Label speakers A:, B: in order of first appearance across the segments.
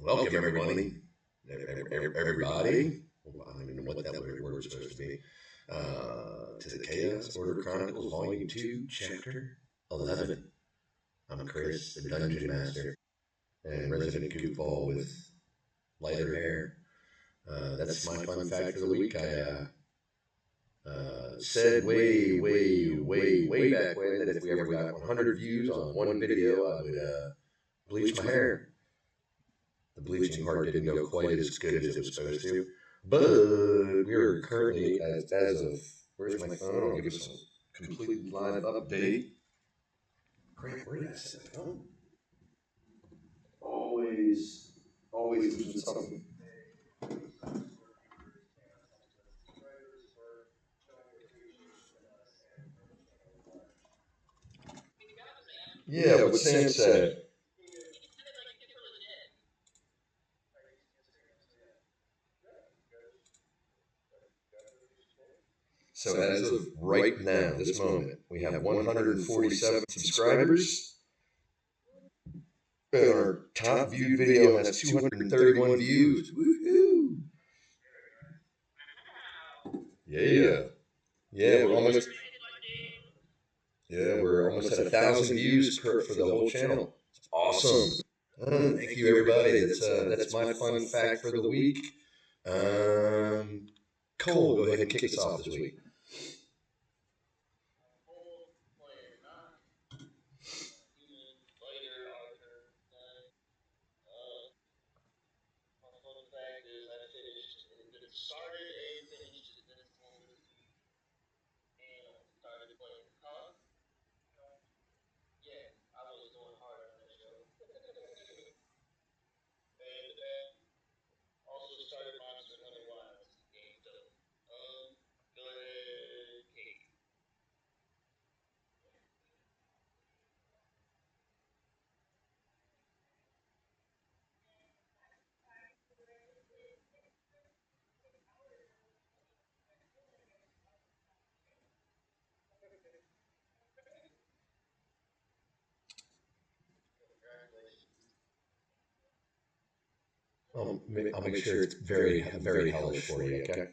A: Welcome, everybody. Everybody. Well, I don't even know what that word was supposed to be. To the Chaos Order Chronicles, Volume 2, Chapter 11. I'm Chris, the Dungeon Master, and resident goofball with lighter hair. That's my fun fact for the week. I said way back when that if we ever got 100 views on one video, I would bleach my hair. The bleaching part didn't go quite as good as it was supposed to. But we are currently, as of, where's my phone? I'll give us a complete live update. Crap, where did I set my phone? Always losing something. Yeah, what Sam said. So as of right now, this moment, we have 147 subscribers. And our top viewed video has 231 views. Woohoo! Yeah. We're almost at 1,000 views for the whole channel. It's awesome. Thank you, everybody. That's my fun fact for the week. Cole, go ahead and kick us off this week. I'll make sure it's very hellish for you, okay?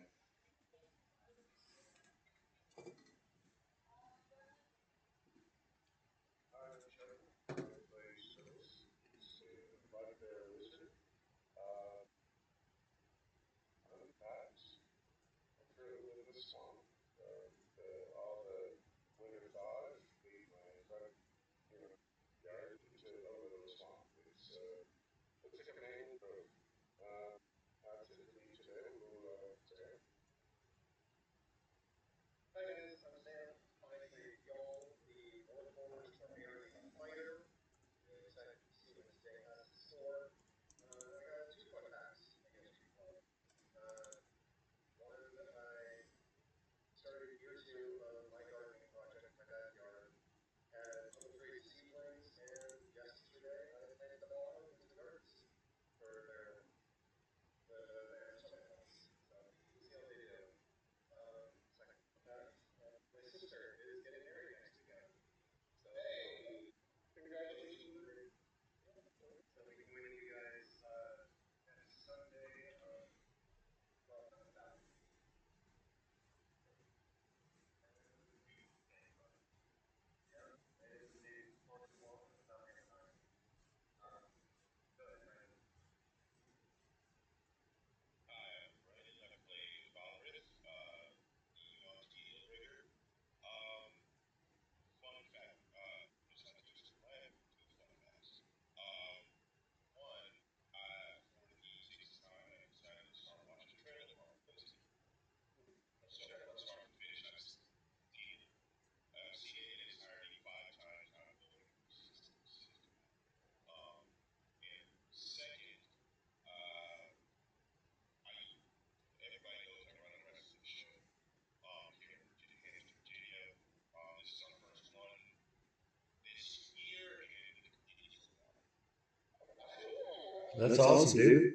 A: That's awesome, dude.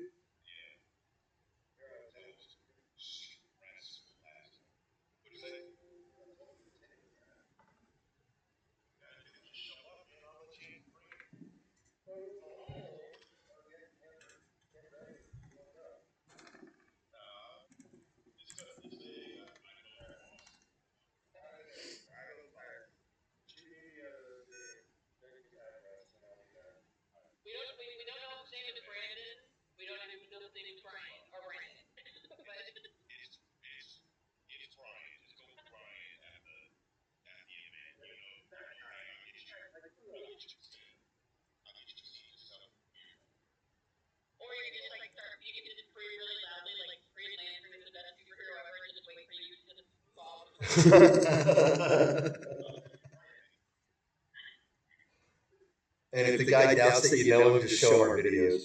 A: And if the guy doubts that you know him, just show him our videos.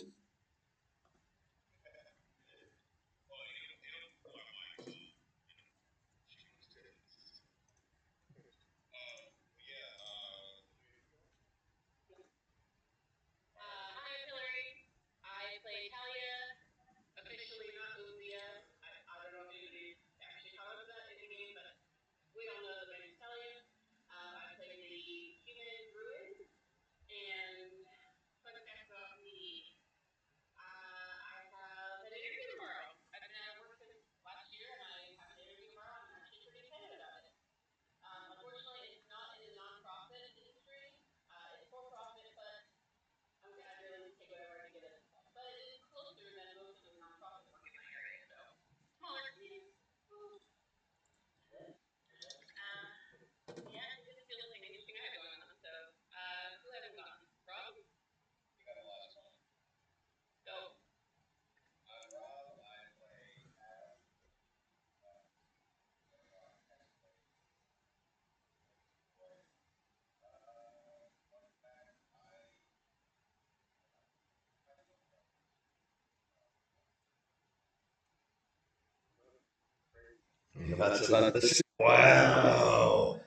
A: Wow.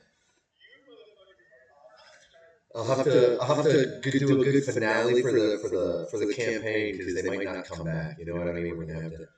A: I'll have to do a good finale for the campaign because they might not come back. You know what I mean? We're gonna have to.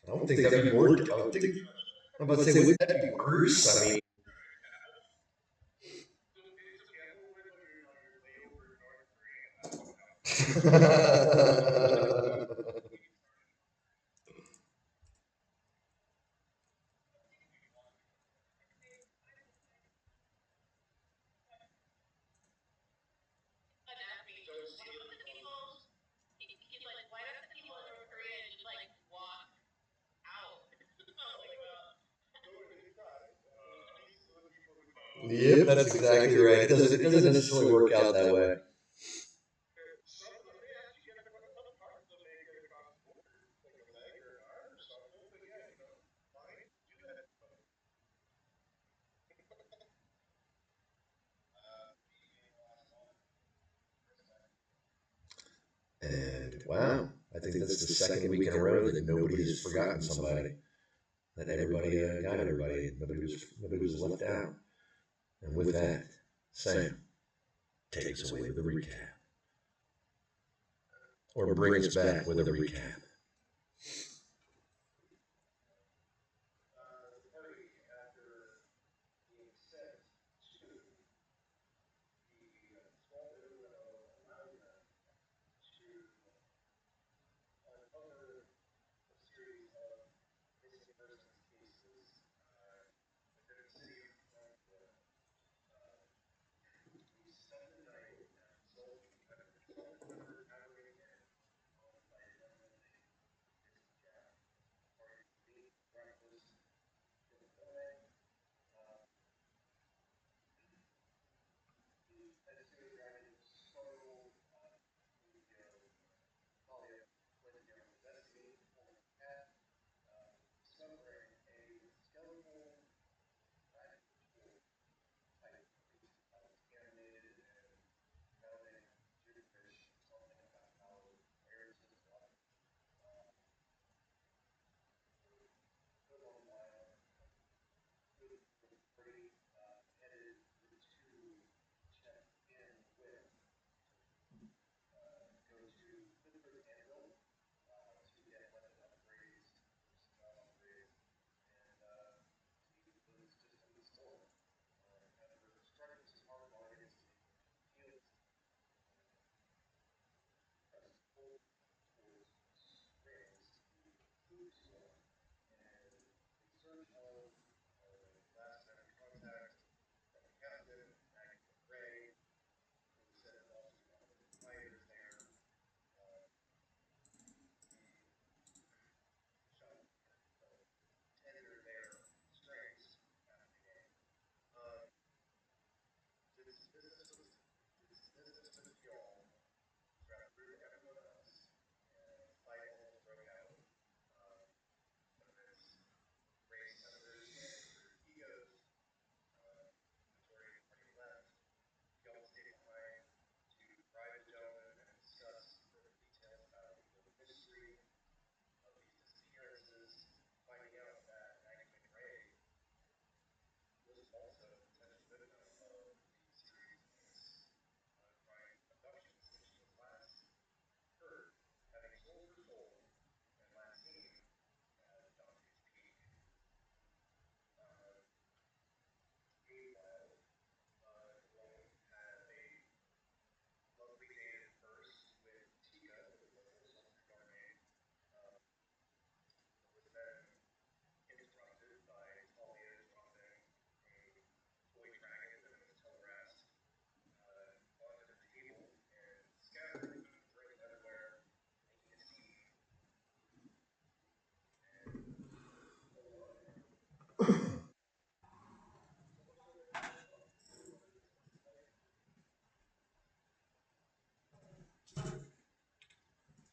A: I don't think that'd be more. I don't think. I'm about to say, would that be worse? I mean. Yep, that's exactly right. It doesn't necessarily work out that way. And wow, I think that's the second week in a row that nobody has forgotten somebody. That everybody got everybody. Nobody was left out. And with that, Sam takes away with the recap, or bring us back with a recap.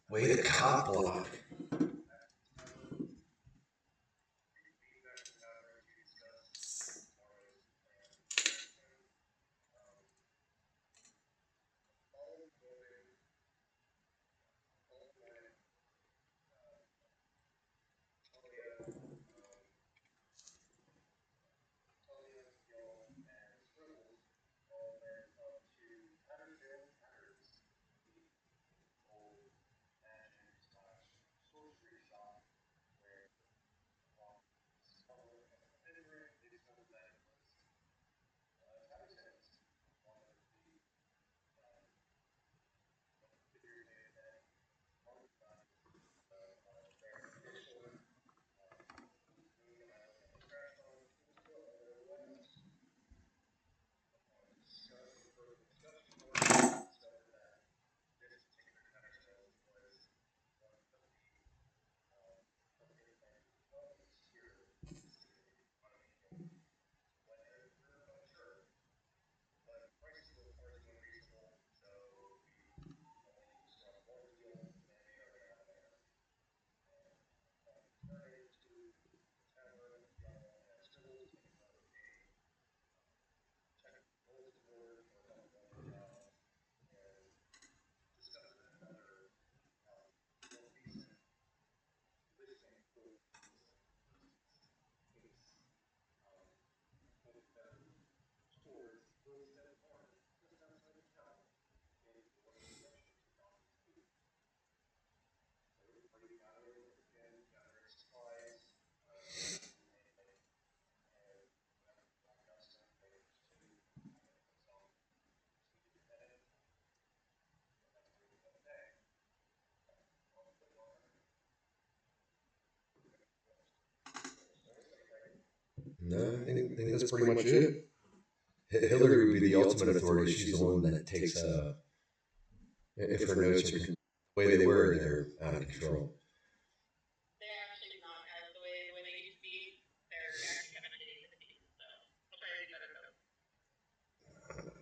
A: Way to cop block. No, I think that's pretty much it. Hillary would be the ultimate authority. She's the one that takes, if her notes are the way they were, they're out of control.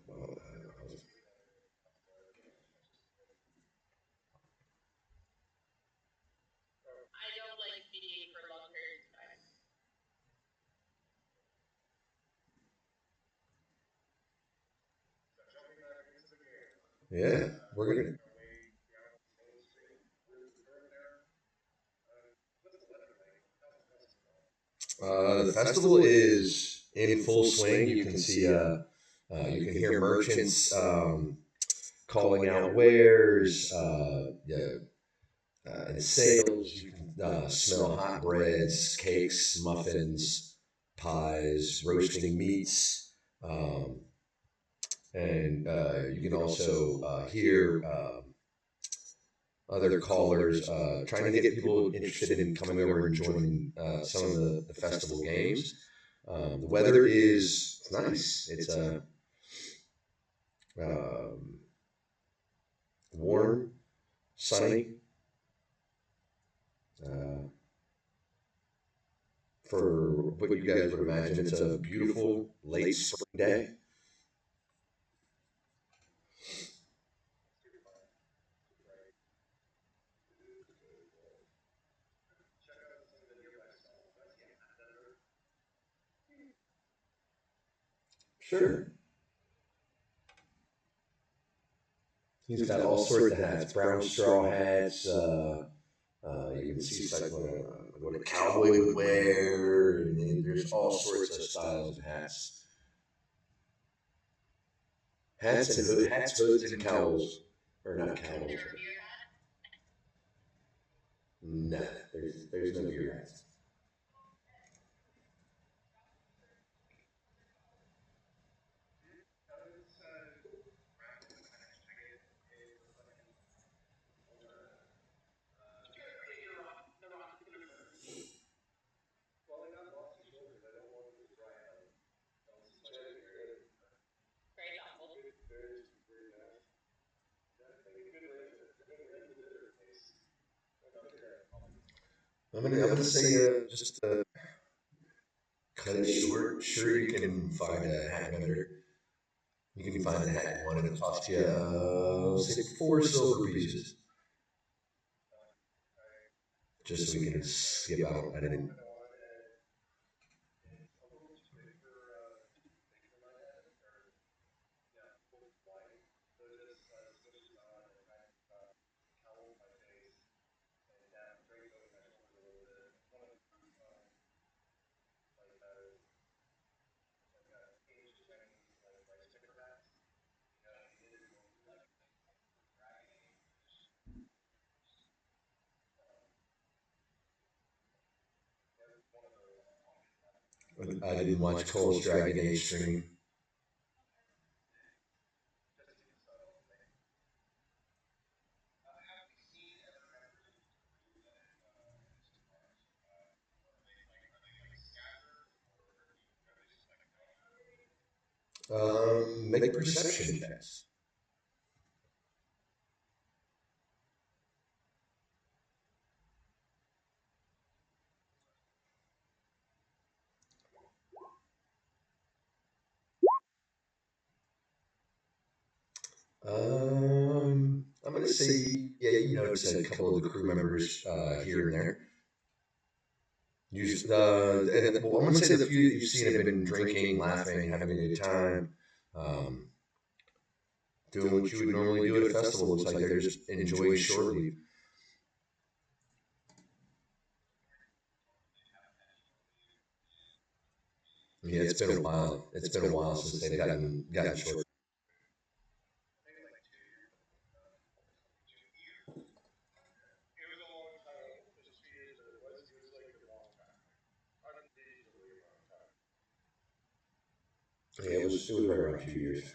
A: Well, yeah, we're gonna. The festival is in full swing. You can see, you can hear merchants calling out wares, yeah, and sales. You can smell hot breads, cakes, muffins, pies, roasting meats, um, and you can also hear other callers, trying to get people interested in coming over and joining some of the festival games. The weather is nice. It's um, warm, sunny. Uh, for what you guys would imagine, it's a beautiful late spring day. Sure. He's got all sorts of hats, brown straw hats. You can see like what a cowboy would wear, and then there's all sorts of styles of hats. Hats, hoods, and cowls, or not cowls. No, there's no beer hats. I'm gonna say just cut it short. Sure, you can find a hat vendor. You can find a hat you want, and it'll cost you say 4 silver pieces, just so we can skip out. I didn't. I didn't watch Cole's Dragon Age stream. Make perception checks. I'm gonna say, yeah, you notice a couple of the crew members here and there. Well, I'm gonna say the few that you've seen have been drinking, laughing, having a good time, um, doing what you would normally do at a festival. Looks like they're just enjoying shore leave. Yeah, it's been a while. It's been a while since they've gotten shore. Yeah, it was right around 2 years.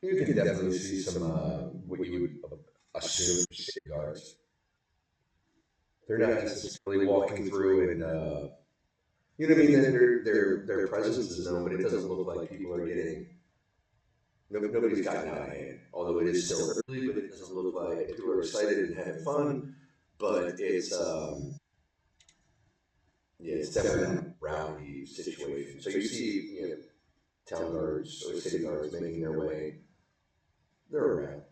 A: You can definitely see some what you would assume city guards. They're not necessarily walking through and you know what I mean. Their presence is known, but it doesn't look like people are getting. Nobody's gotten out of hand. Although it is still early, but it doesn't look like people are excited and having fun. But it's yeah, it's definitely not a rowdy situation. So you see, town guards or city guards making their way. They're around.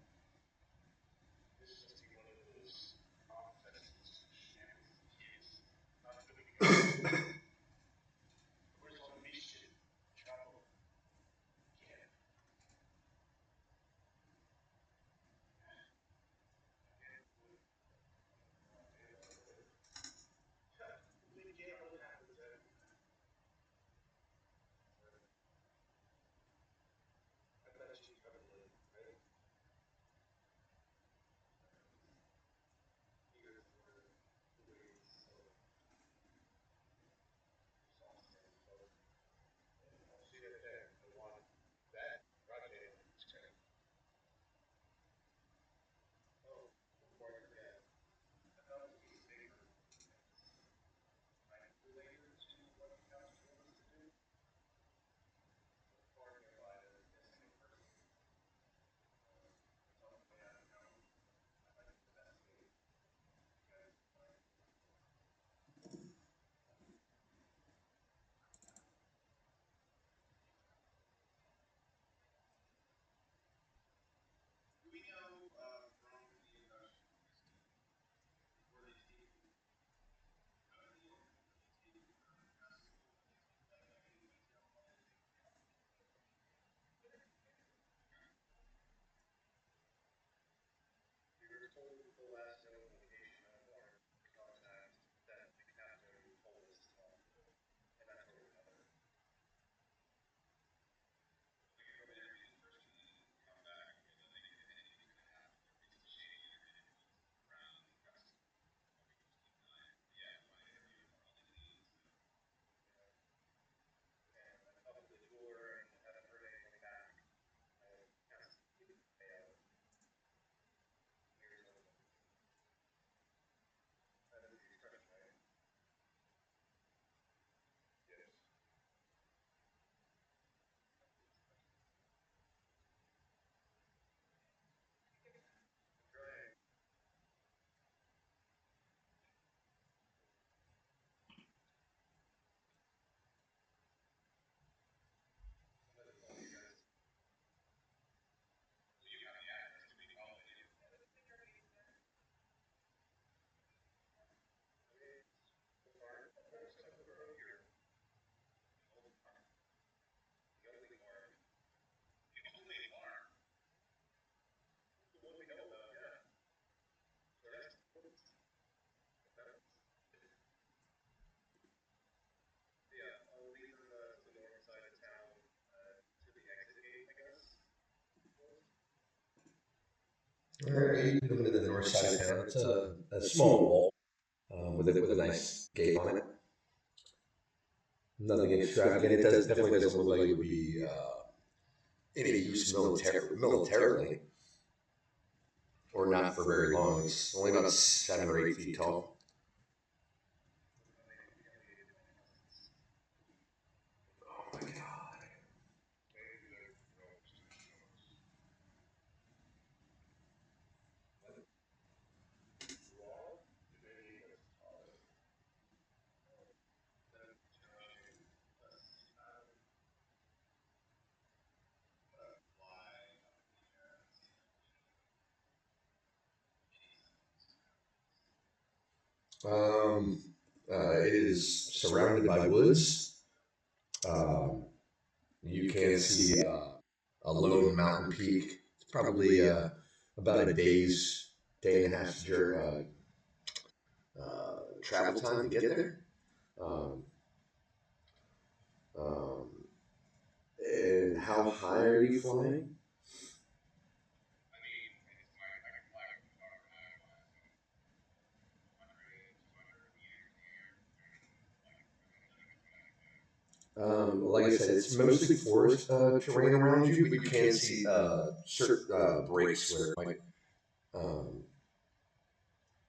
A: All right, you come into the north side of town. It's a small wall with a nice gate on it. Nothing extravagant. It definitely doesn't look like it would be any use militarily, or not for very long. It's only about 7 or 8 feet tall. Oh my God. It is surrounded by woods. Um, you can see a lone mountain peak. It's probably about a day and a half travel time to get there. Um, um, and how high are you flying? Like I said, it's mostly forest terrain around you, but you can see certain breaks where it might, um,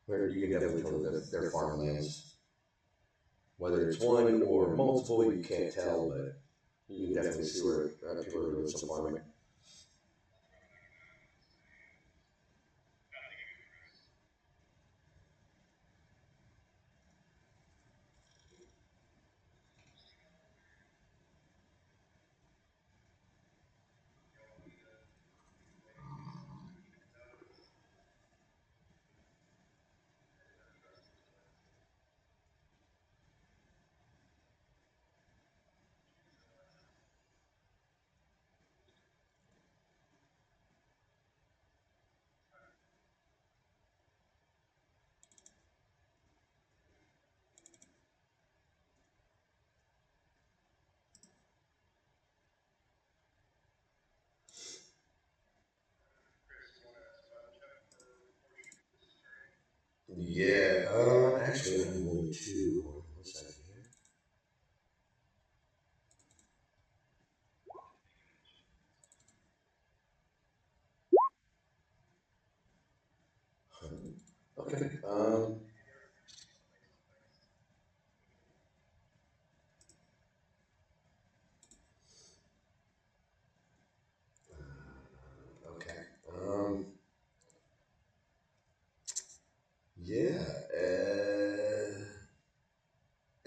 A: where you can definitely tell that they're farmlands. Whether it's one or multiple, you can't tell, but you can definitely see where people are doing some farming. Yeah, actually, I'm going to. Hold on one second here. Okay. Okay. Yeah.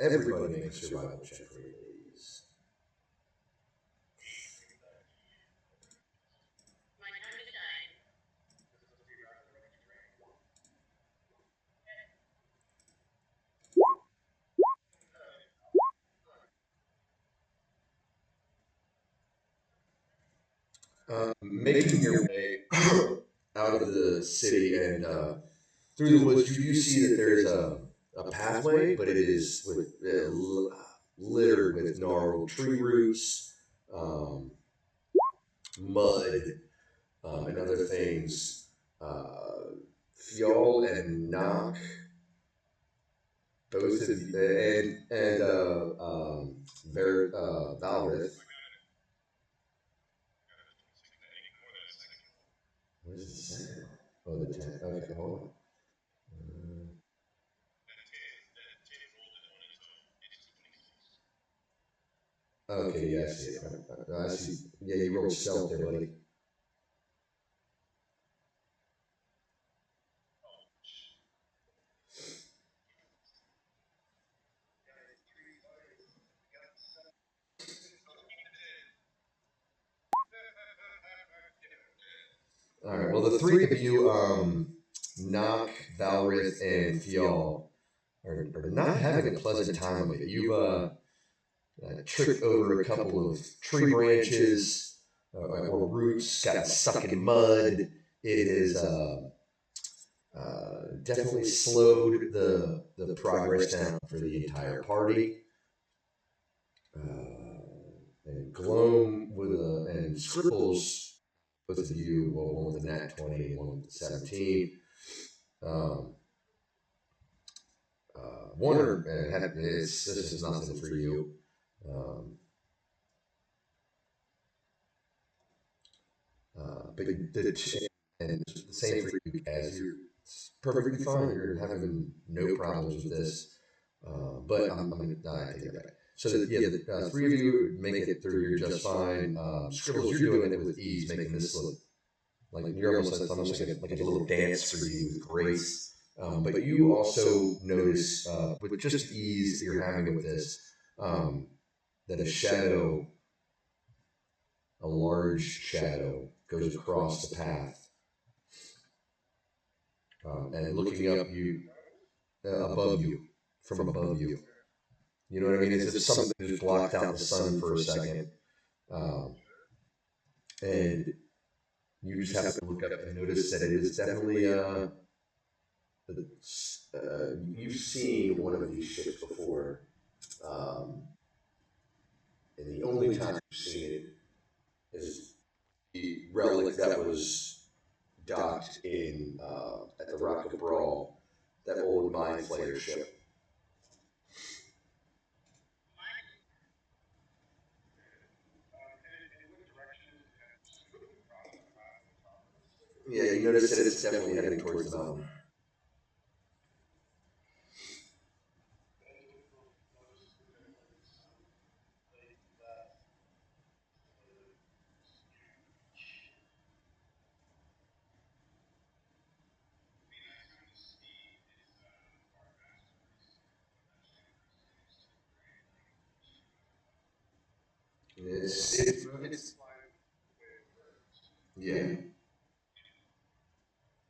A: Everybody make a survival check for me, please. Making your way out of the city and through the woods, you do see that there's a pathway, but it is with littered with gnarled tree roots, um, mud, and other things. Fjall and Knock, both of and Valrith. What does it say? Oh, the 10. Okay, hold on. Okay, yeah, I see it. I see. Yeah, you rolled stealth there, buddy. All right. Well, the three of you, Nock, Valrith, and Fjall, are not having a pleasant time of it. You've tripped over a couple of tree branches or roots, got stuck in mud. It has definitely slowed the progress down for the entire party. And Gloam and Scripples both of you, well, one with a nat 20 and one with the 17. Um, Warner, this is nothing for you. Um, but and the same for you guys. You're perfectly fine. You're having no problems with this. But I'm going to take it back. So the three of you make it through here just fine. Scribbles, you're doing it with ease, making this look like you're almost like a little dance for you with grace. But you also notice with just ease that you're having with this that a shadow, a large shadow, goes across the path and looking up you above you from above you. You know what I mean? It's just something that just blocked out the sun for a second, um, and you just have to look up and notice that it is definitely you've seen one of these ships before, um, and the only time you've seen it is the relic that was docked in at the Rock of Brawl, that old Mind Flayer ship. Yeah, you notice that it's definitely heading towards the mountain. It's yeah.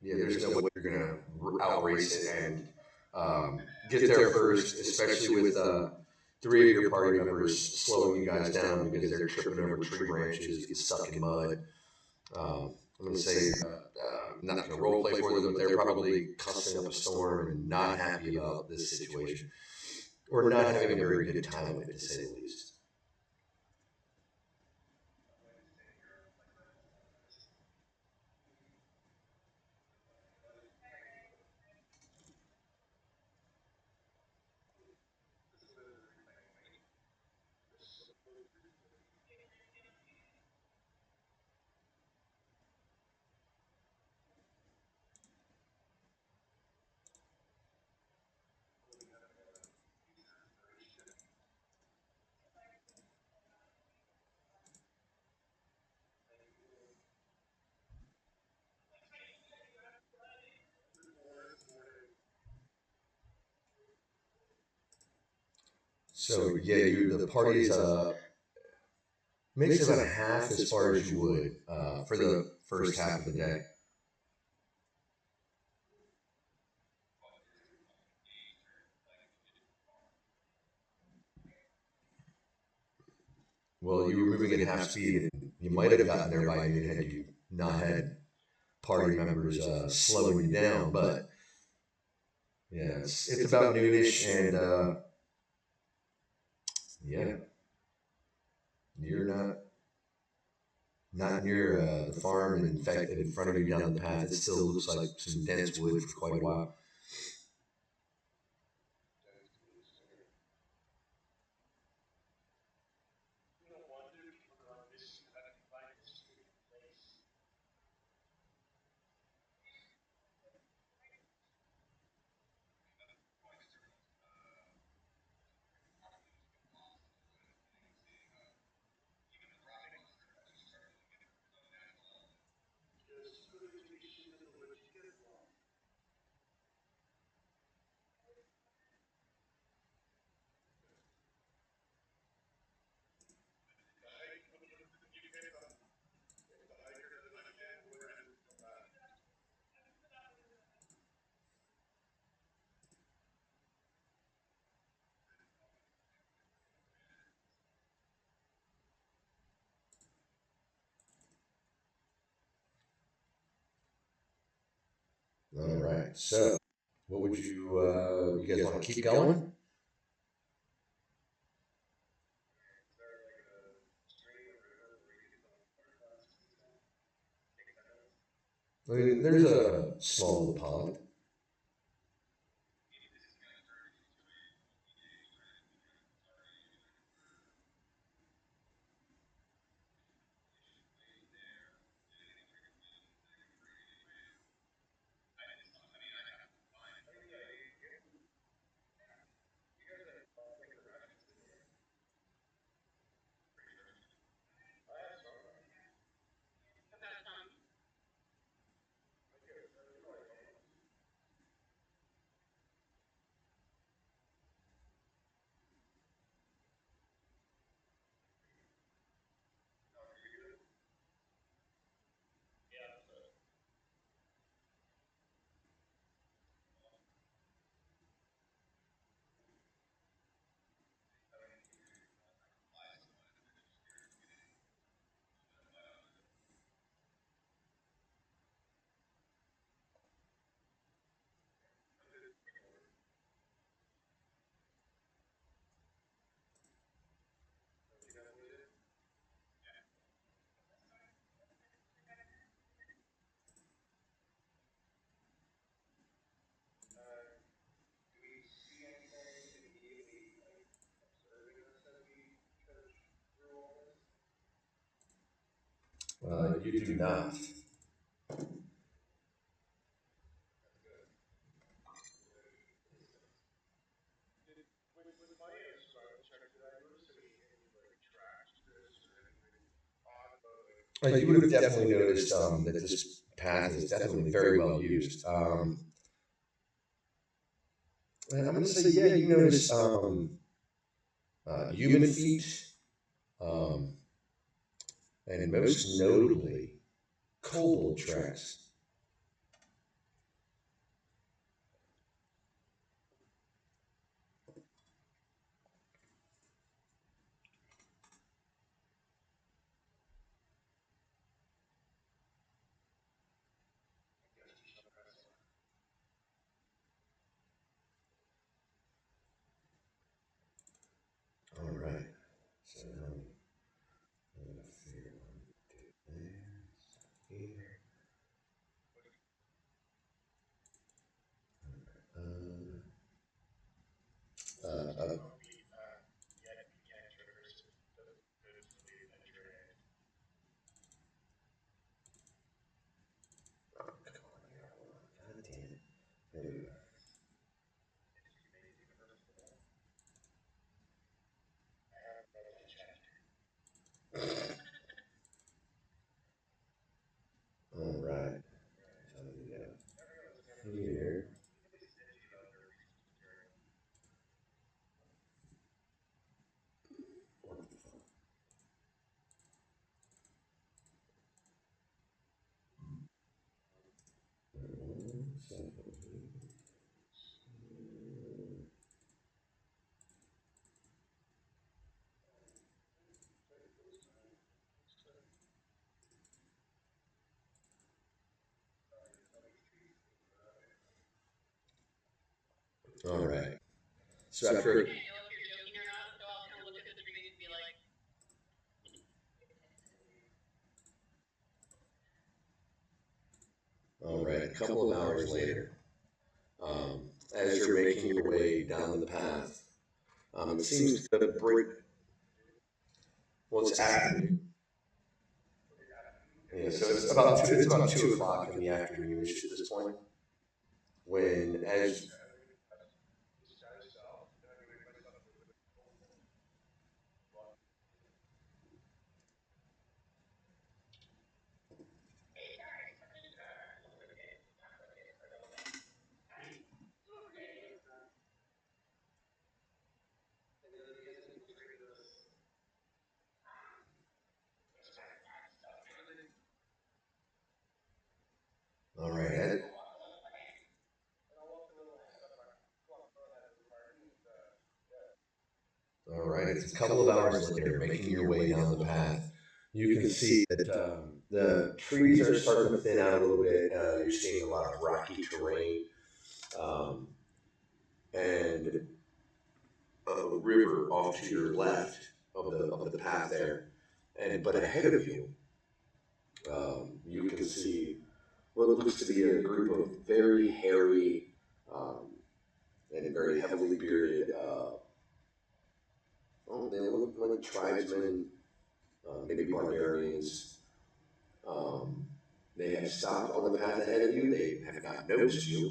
A: Yeah, there's no way you're gonna outrace it and get there first, especially with three of your party members slowing you guys down because they're tripping over tree branches, get stuck in mud. I'm gonna say not gonna role play for them, but they're probably cussing up a storm and not happy about this situation, or not having a very good time with it, to say the least. So yeah, the party's makes about half as far as you would for the first half of the day. Well, you were moving at half speed, and you might have gotten there by noon had you not had party members slowing you down. But yeah, it's about noonish, and yeah, you're not near the farm. And in fact, in front of you down the path, it still looks like some dense wood for quite a while. All right, so what would you guys want to keep going? I mean, there's a small little pond. You do not. You would have definitely noticed that this path is definitely very well used. And I'm going to say, yeah, you notice human feet, um, and most notably, kobold tracks. All right. So now I'm going to figure out there, here. Uh, uh, God damn it. There we go. All right. So we go here. All right. So after all right, a couple of hours later, as you're making your way down the path, it seems the break. Well, it's afternoon. Yeah, so it's about 2 o'clock in the afternoon at this point. When as all right, all right, it's a couple of hours later, making your way down the path. You can see that the trees are starting to thin out a little bit. You're seeing a lot of rocky terrain, um, and a river off to your left of the path there. And but ahead of you, you can see what looks to be a group of very hairy and very heavily bearded. They look like tribesmen, maybe barbarians. Um, they have stopped on the path ahead of you. They have not noticed you.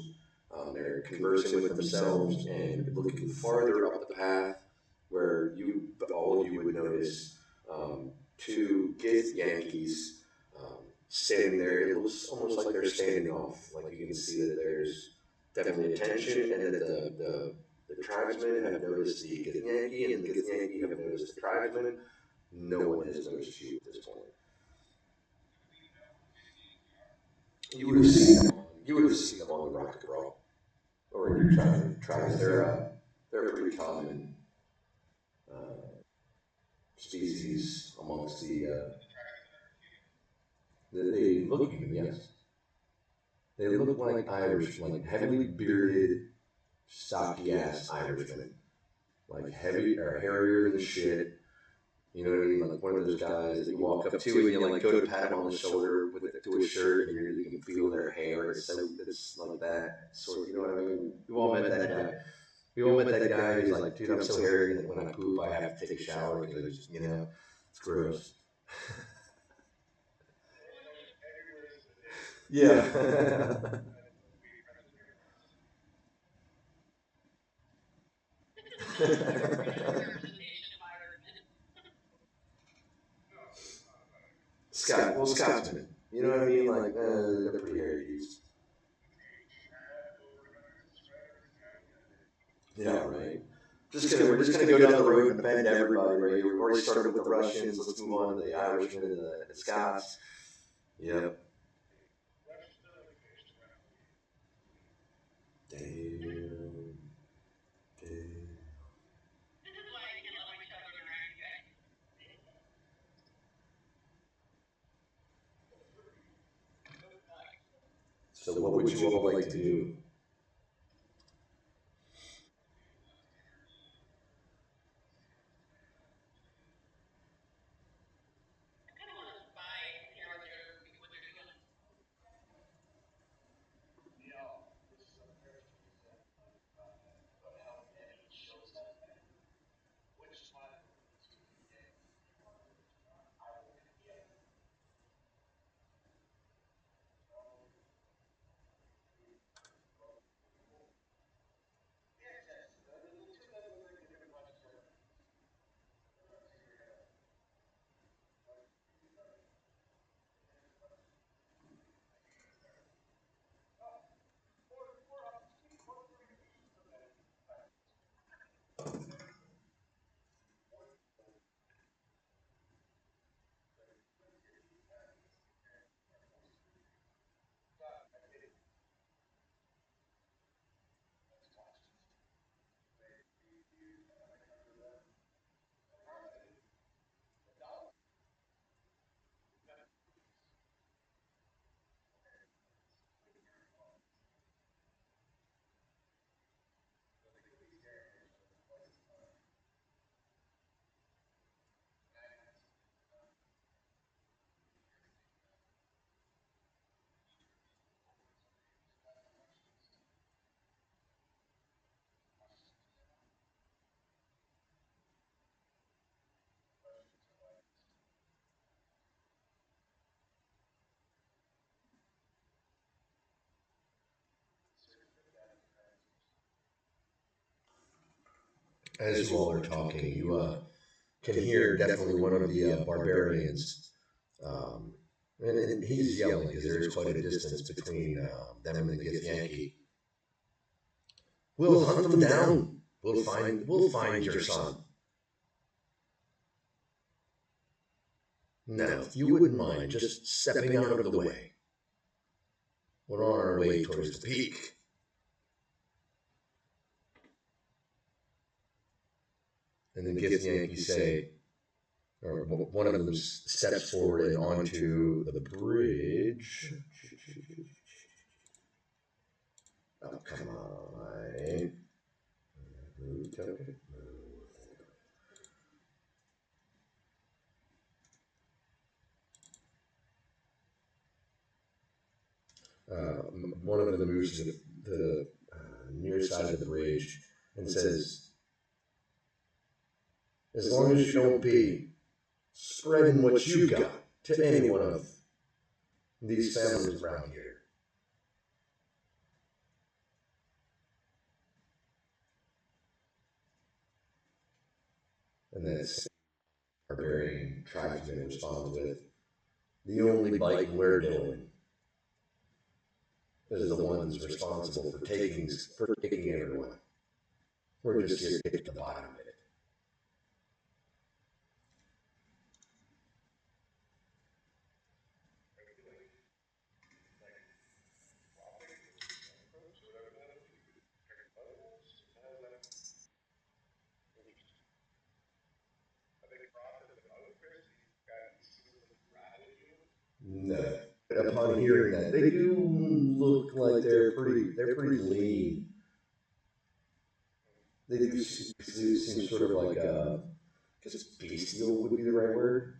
A: They're conversing with themselves and looking farther up the path where all of you would notice two Gith Yankees standing there. It looks almost like they're standing off. Like you can see that there's definitely attention, and that the tribesmen have noticed the Gith Yankee, and the Gith Yankee have noticed the tribesmen. No one has noticed you at this point. You would have seen them. You would have seen them on the rocket, bro. Or in your tribes. They're a pretty common species amongst they look human, yes. They look like Irish, like heavily bearded, stocky ass Irishmen. Like heavy or hairier than shit. You know what I mean? Like one of those guys that you walk up to and you like go to pat him on the shoulder to his shirt, and you can feel their hair. It's like that sort of, you know what I mean? You all met that guy. We all met that guy who's like, dude, I'm so hairy that when I poop, I have to take a shower because, it's gross. Yeah. Scotsman. You know what I mean? Like, they're pretty hairy dudes. Yeah, right. We're just gonna go down the road and bend everybody right here. We've already started with the Russians. Let's move on to the Irishmen and the Scots. Yep. Damn. Damn. So what would you all like to do? As you all are talking, you can hear definitely one of the barbarians. Um, and he's yelling because there is quite a distance between them and the Gith Yankee. We'll hunt them down. We'll find your son. Now, if you wouldn't mind just stepping out of the way. We're on our way towards the peak. And the Gith Yankees say, or one of them steps forward and onto the bridge. Oh, come on. Move, token. One of them moves to the near side of the bridge and says, "As long as you don't be spreading what you got to any one of these families around here." And that barbarian tribesman responds with, "The only biting we're doing is the ones responsible for taking everyone. We're just here to get to the bottom of it." No. Upon hearing that, they do look like they're pretty lean. They do seem sort of like I guess bestial would be the right word.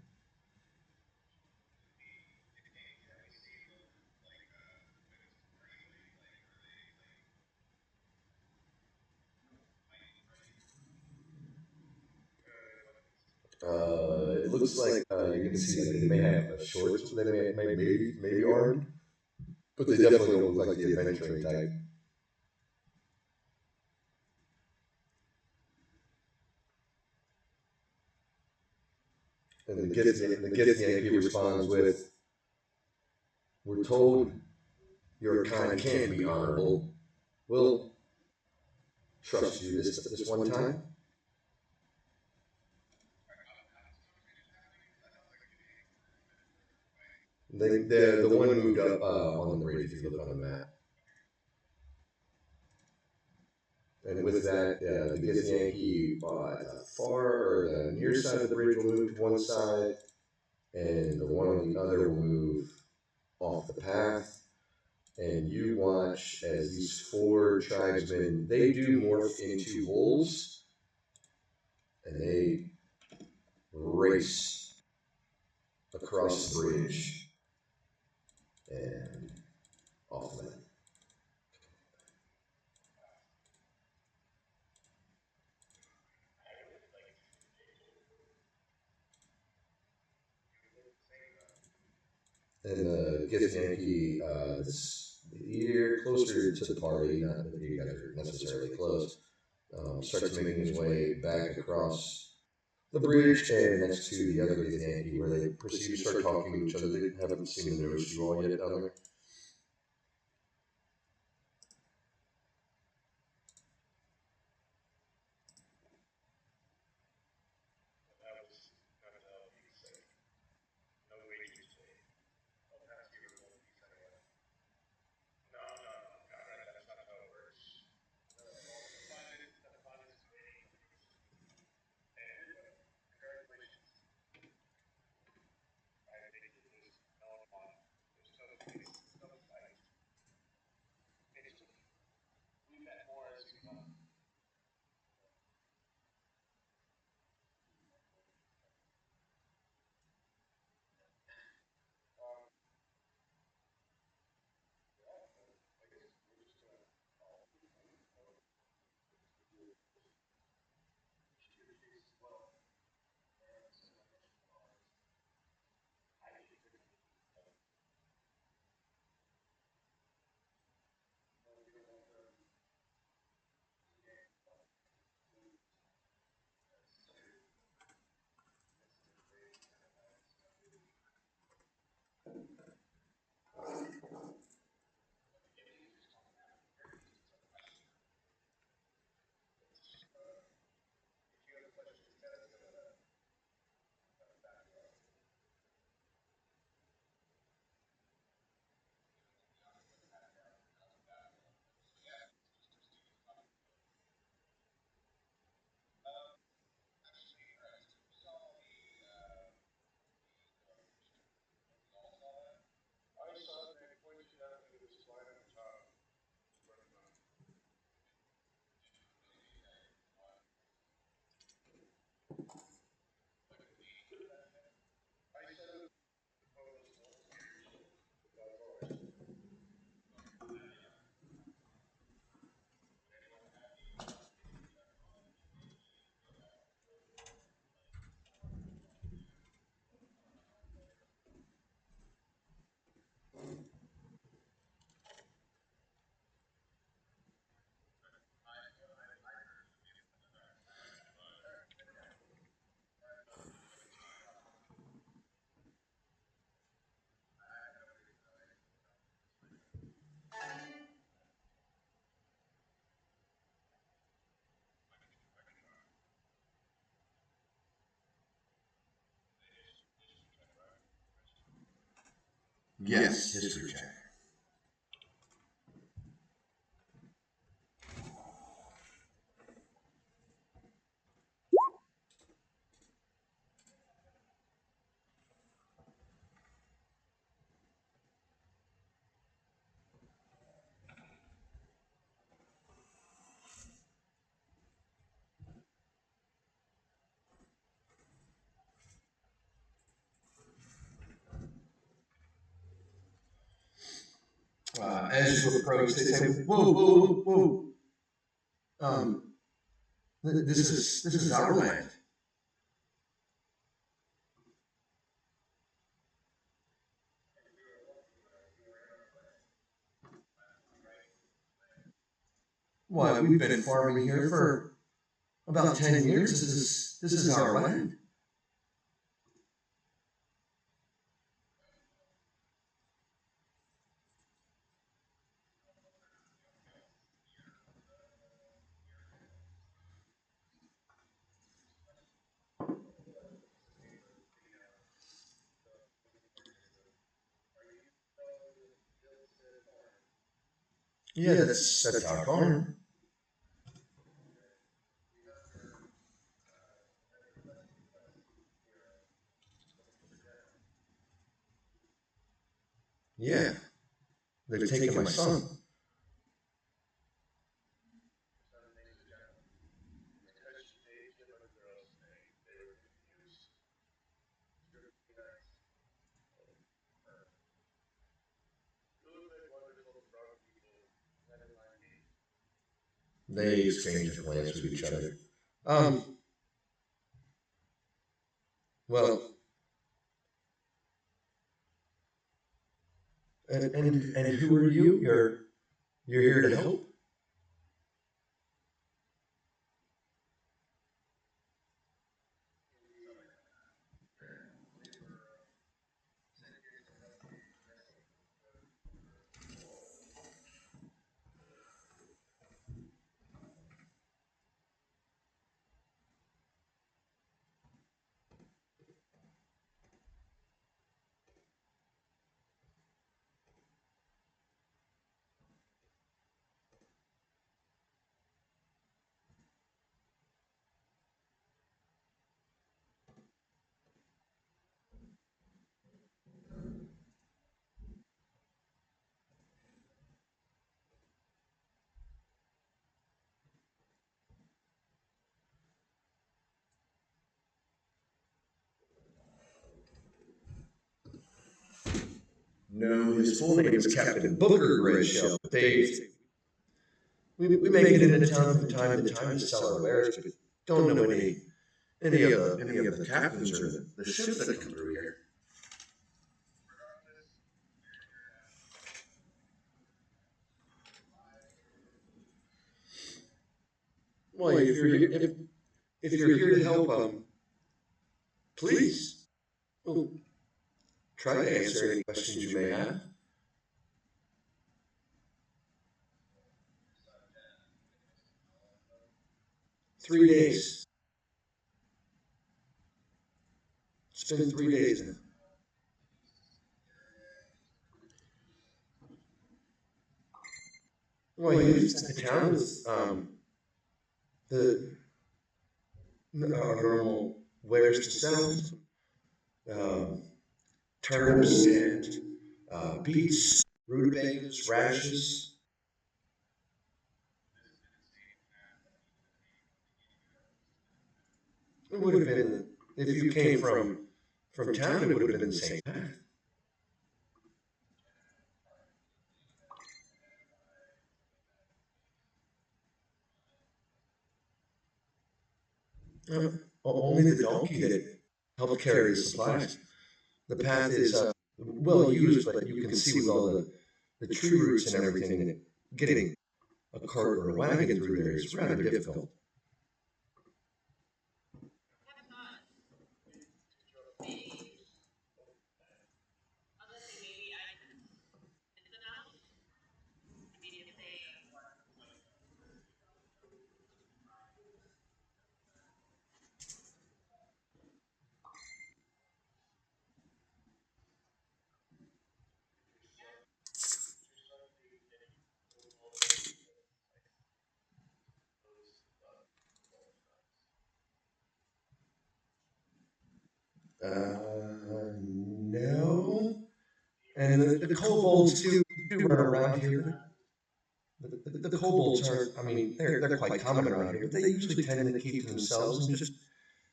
A: It looks like you can see like they may have shorts. They may maybe armed, but they definitely don't look like the adventuring type. And the gift Yankee responds with, "We're told your kind can be honorable. We'll trust you this one time." The one moved up on the bridge if you look on the map. And with that, the Giz Yankee the far or the near side of the bridge will move to one side, and the one on the other will move off the path. And you watch as these four tribesmen, they do morph into wolves, and they race across the bridge and off of it. And the Giz Yankee, you're closer to the party, not that you guys are necessarily close, starts making his way back across the bridge and next to the other Giz Yankee, where they proceed to start talking to each other. They haven't seemed to notice you all yet down there. Yes, history check. As you approach, they say, "Whoa, whoa, whoa, whoa! This is our land." Why, we've been farming here for about 10 years. This is our land. Yeah, that's our farm. Yeah, they've taken my son. They exchange a glance with each other. Um, well, and who are you? You're here to help. No, his full name is Captain Booker Redshell. We make it into town from time to time to sell our wares, but don't know any of the captains or the ships that come through here. Well, if you're here to help, please, well, try to answer any questions you may have. 3 days. It's been 3 days now. Well, you just the town with the our normal wares to sell, um, turnips and beets, rutabagas, radishes. It would have been if you came from town. It would have been the same path. Uh, Only the donkey that helped carry the supplies. The path is well used, but you can see with all the tree roots and everything that getting a cart or a wagon through there is rather difficult. No. And the kobolds do run around here. The kobolds are, I mean, they're quite common around here, but they usually tend to keep to themselves and just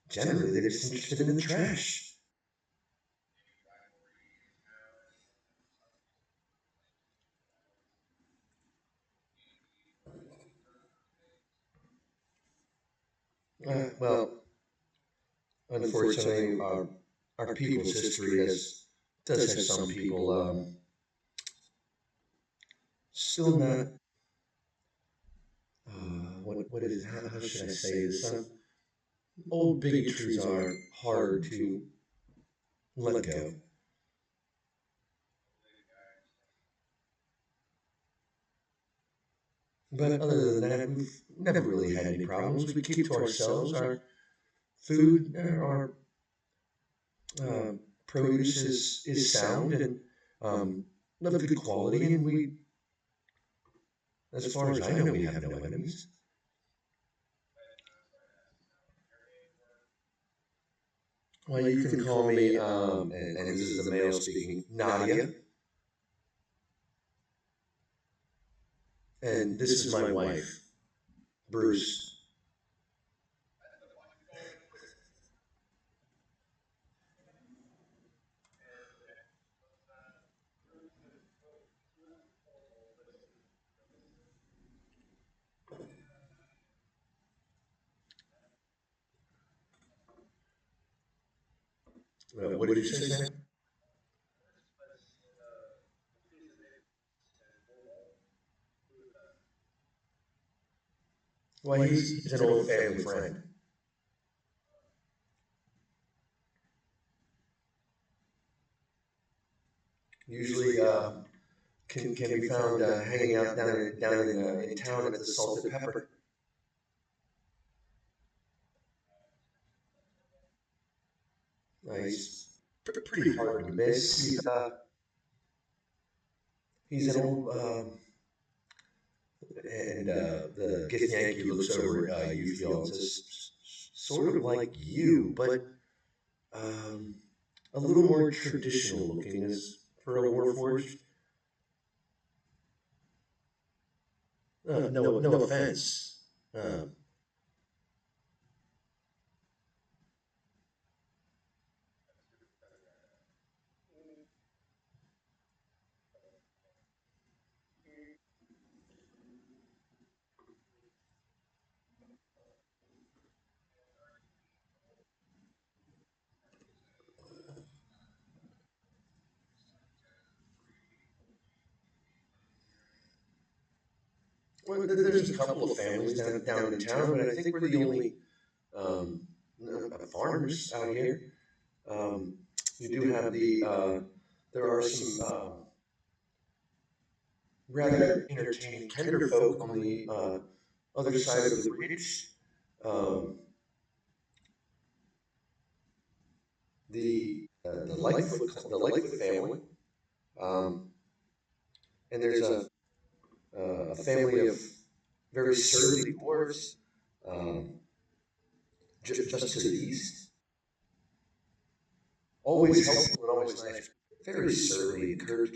A: generally they're just interested in the trash. Well, unfortunately, our people's history does have some people still not. What is how should I say this? Old bigotries are hard to let go. But other than that, we've never really had any problems. We keep to ourselves. Our food, our uh, produce is sound and of good quality, and we, as far as I know, we have no enemies. Well, you can call me, and this is the male speaking, Nadia, and this is my wife, Bruce. What did you say, Sam? Well, he's an old family friend. Usually can be found hanging out in town at the Salted Pepper. He's pretty hard to miss. He's an old and the Githyanki looks over at Euthiel and says, "Sort of like you, but um, a little more traditional looking as for a Warforged." No offense. Um, well, there's a couple of families down in town, but I think we're the only um, farmers out here. Um, you do have there are some rather entertaining tender folk on the other side of the reach. Um, the Lightfoot family, um, and there's a family of very surly dwarves just to the east. Always helpful and always nice. Very surly and curt.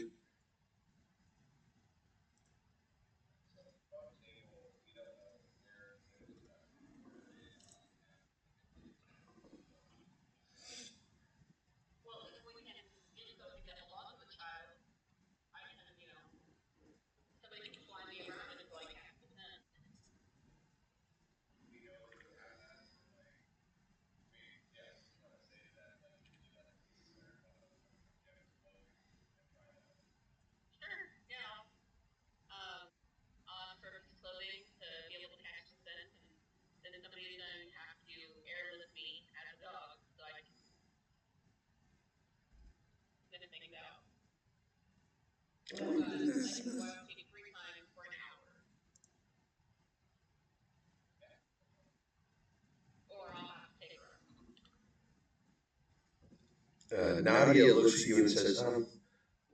A: Nadia looks at you and says,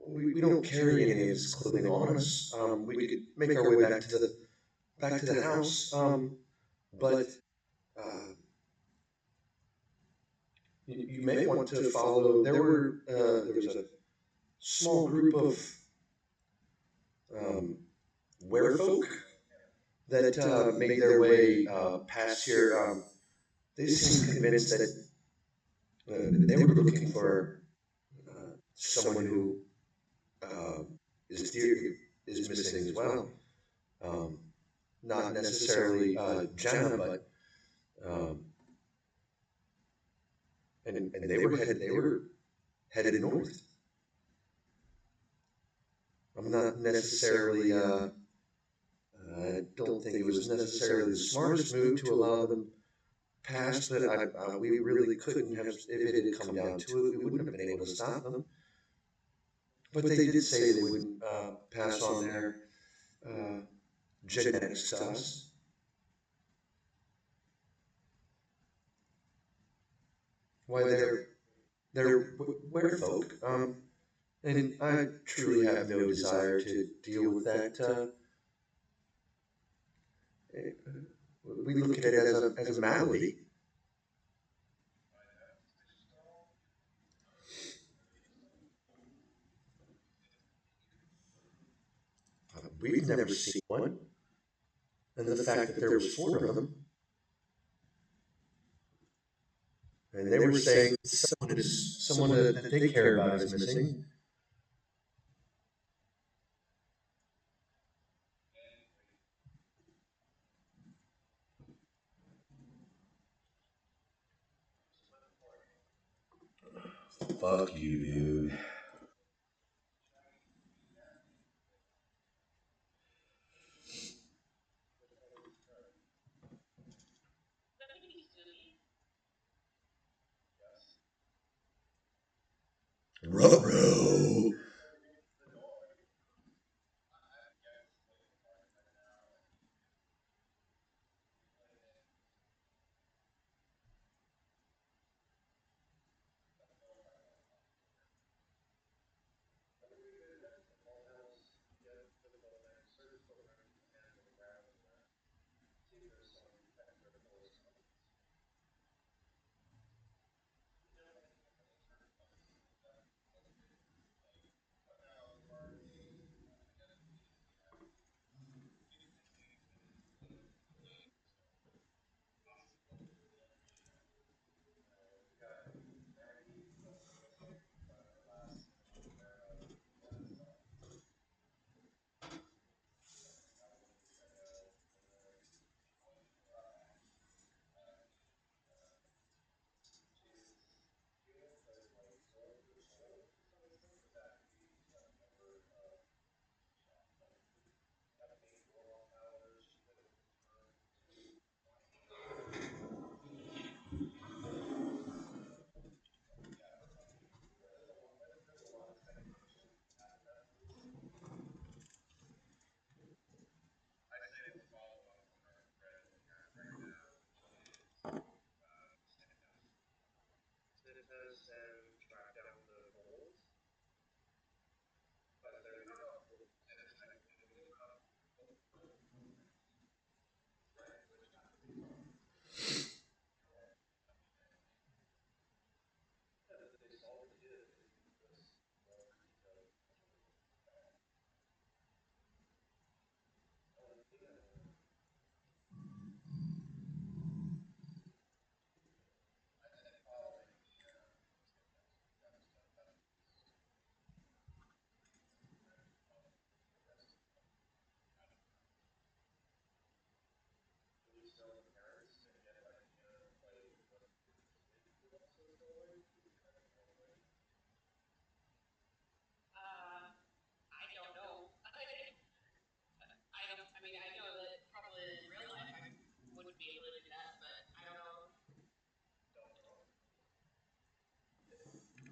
A: we don't carry any of this clothing on us. We could make our way back to the house, but uh, you may want to follow. There was a small group of um, werefolk that made their way past here. They seemed convinced that they were looking for someone who uh, is is missing as well. Um, Not necessarily Jenna, but um, and they were headed north. I'm not necessarily. I don't think it was necessarily the smartest move to allow them past, but we really couldn't have. If it had come down to it, we wouldn't have been able to stop them. But they did say they wouldn't pass on their uh, genetics to us. Why they're werefolk, and I truly have no desire to deal with that. We look at it as a malady. We've never seen one, and the fact that there was four of them, and they were saying someone that they care about is missing. Fuck you, dude. Ruh-roh.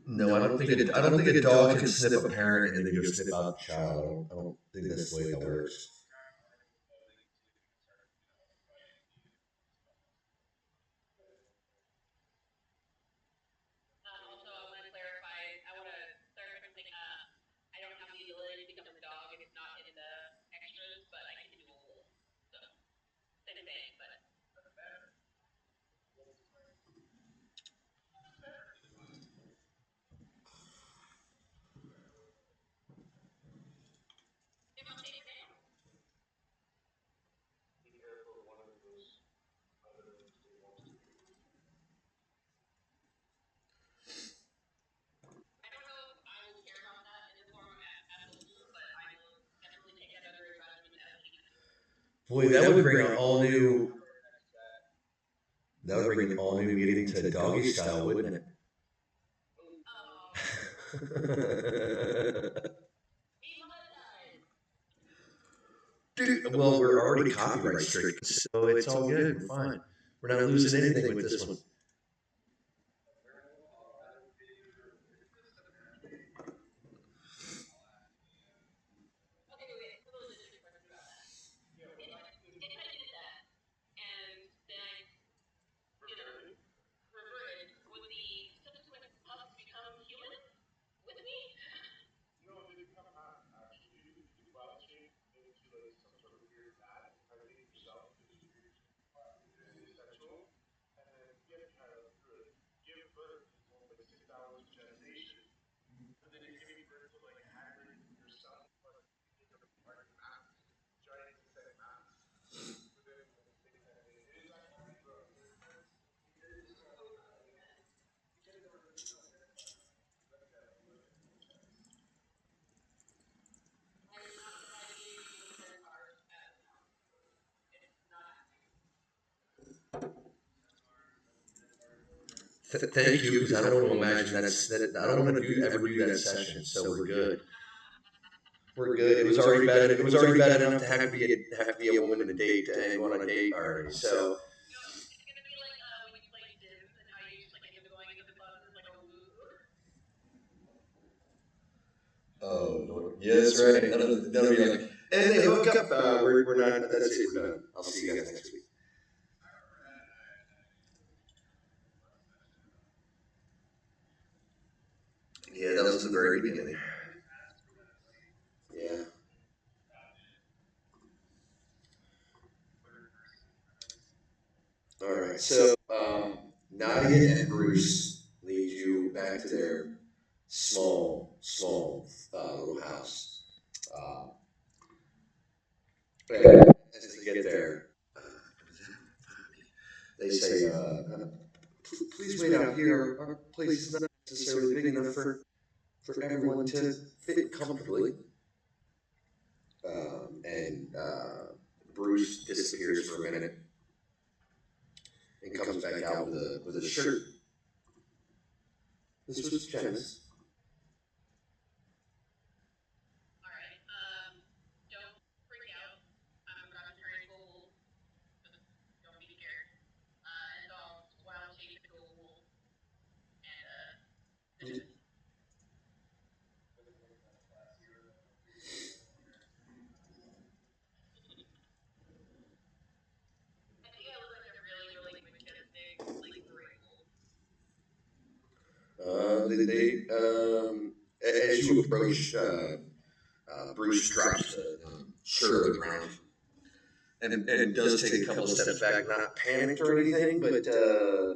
A: No, I don't think a dog can sniff a parent and then go sniff out the child. I don't think that's the way that works. Boy, that would bring an all new. That would bring an all new meeting to doggy style, wouldn't it? Dude, well, we're already copyright strict, so it's all good. We're fine. We're not losing anything with this one. Thank you, because I don't want to imagine that. I don't want to ever do that session. So we're good. We're good. It was already bad. It was already bad enough to have to be a woman to date and go on a date already. So. Oh, Lord. Yeah, that's right. That'll be like, and they hook up. We're not. That's it. We're done. I'll see you guys next week. Yeah, that was the very beginning. Yeah. All right. So, Nadia and Bruce lead you back to their small little house. Uh, and as they get there, uh, they say, "Please wait out here. Our place is not necessarily big enough for everyone to fit comfortably." And Bruce disappears for a minute and comes back out with a shirt. This was Jenna's. As you approach, Bruce drops the shirt on the ground and does take a couple of steps back, not panicked or anything, but uh,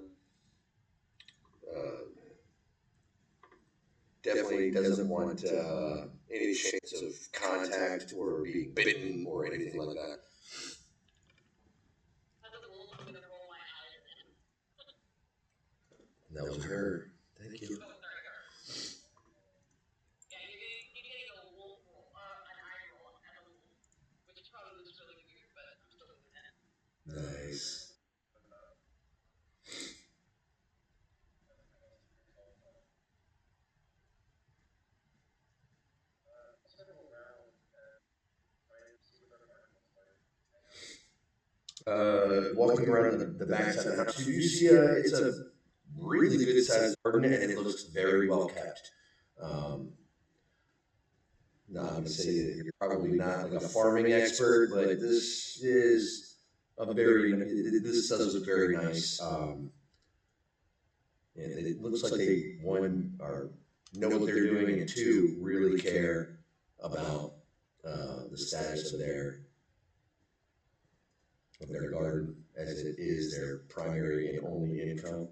A: definitely doesn't want any chance of contact or being bitten or anything like that. And that was her. Thank you. Nice. Walking around the back side of the house, you see it's a really good sized garden and it looks very well kept. Um, Now, I'm going to say that you're probably not like a farming expert, but this is this does look very nice. And it looks like they, one, are know what they're doing, and two, really care about the status of their garden, as it is their primary and only income.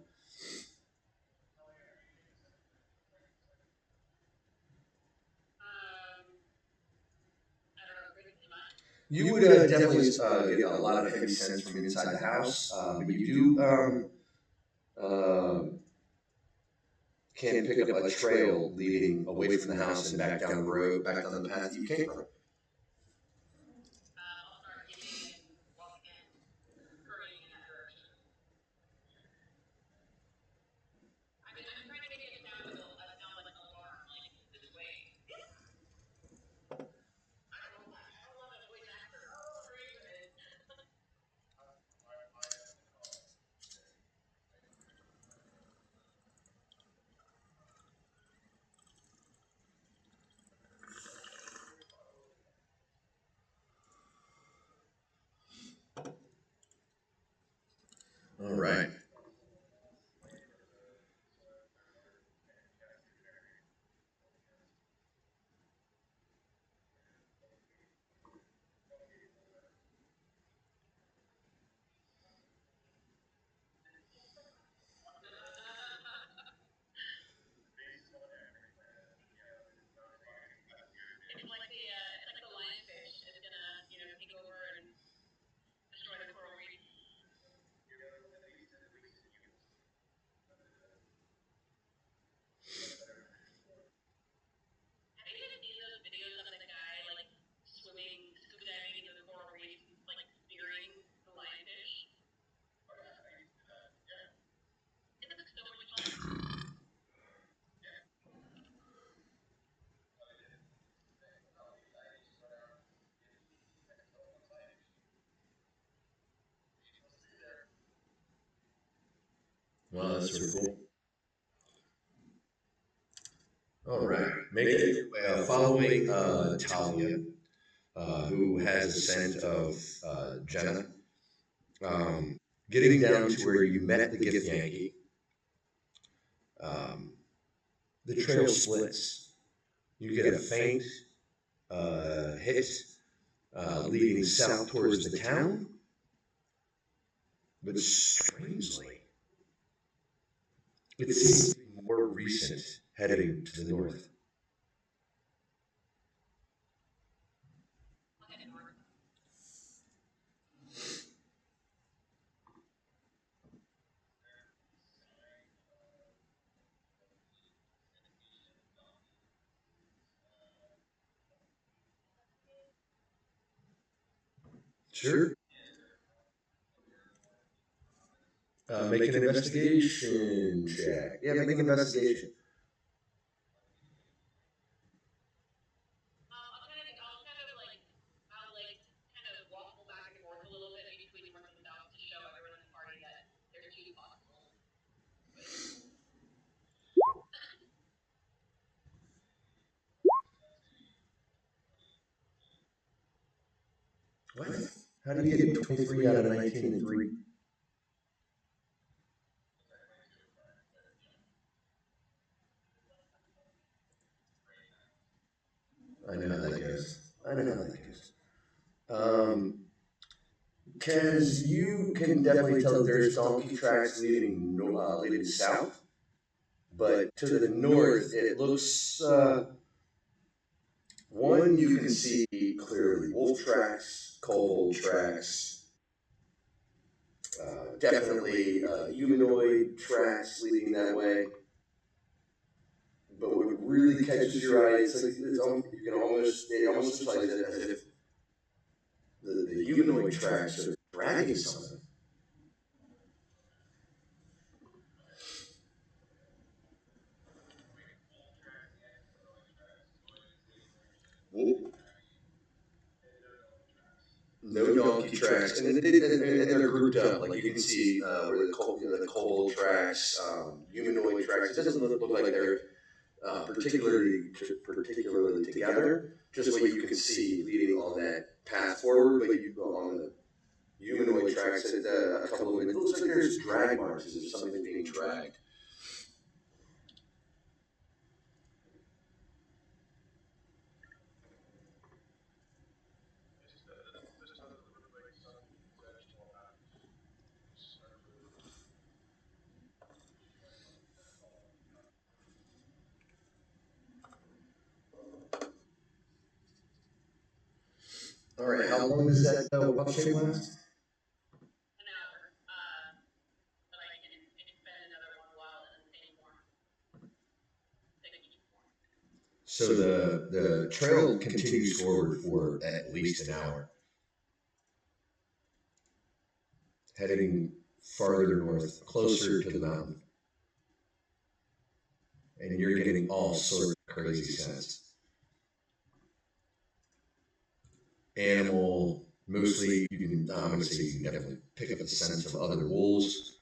A: You would definitely get a lot of heavy scents from inside the house, but you do uh, can pick up a trail leading away from the house and back down the road, back down the path you came from. Wow, that's sort of cool. All right. Make it following Talia, who has a scent of Jenna. Getting down to where you met the gift Yankee, um, the trail splits. You get a faint hit leading south towards the town, but strangely, it seems to be more recent, heading to the north. Sure. Make an investigation check. Yeah, make an investigation. What? How do you get 23 out of 19 and 3? I know how that goes. I know how that goes. Because you can definitely tell that there's donkey tracks leading south, but to the north it looks one you can see clearly wolf tracks, kobold tracks, definitely humanoid tracks leading that way. But what really catches your eye, it's like you can almost it almost looks like as if the humanoid tracks are dragging something. No donkey tracks, and they're grouped up. Like you can see where the kobold tracks, humanoid tracks. It doesn't look like they're particularly together. Just what you can see leading on that path forward, but you on the humanoid tracks, a couple of them. It looks like there's drag marks. Is there something being dragged? All right. How long does that wild shape last? So the trail continues forward for at least an hour, heading farther north, closer to the mountain, and you're getting all sorts of crazy scents. Animal, mostly you can. I'm going to say you can definitely pick up the scent of other wolves,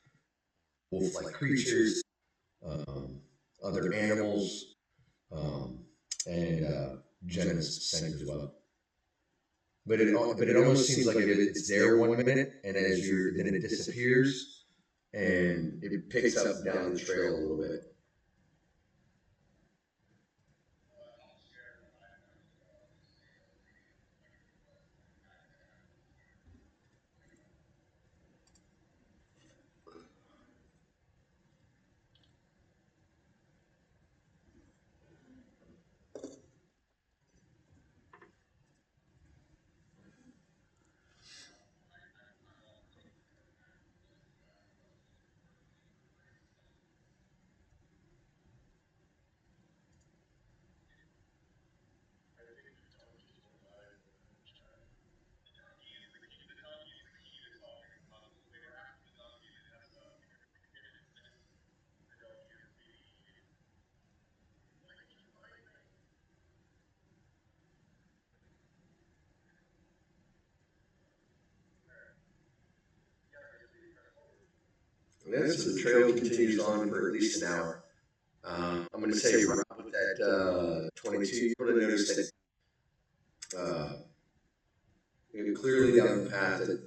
A: wolf-like creatures, um, other animals, um, and Jenna's scent as well. But it almost seems like it's there 1 minute, and as you're then it disappears, and it picks up down the trail a little bit. Yeah, so the trail continues on for at least an hour. I'm going to say right with that 22, you're going to notice that clearly down the path that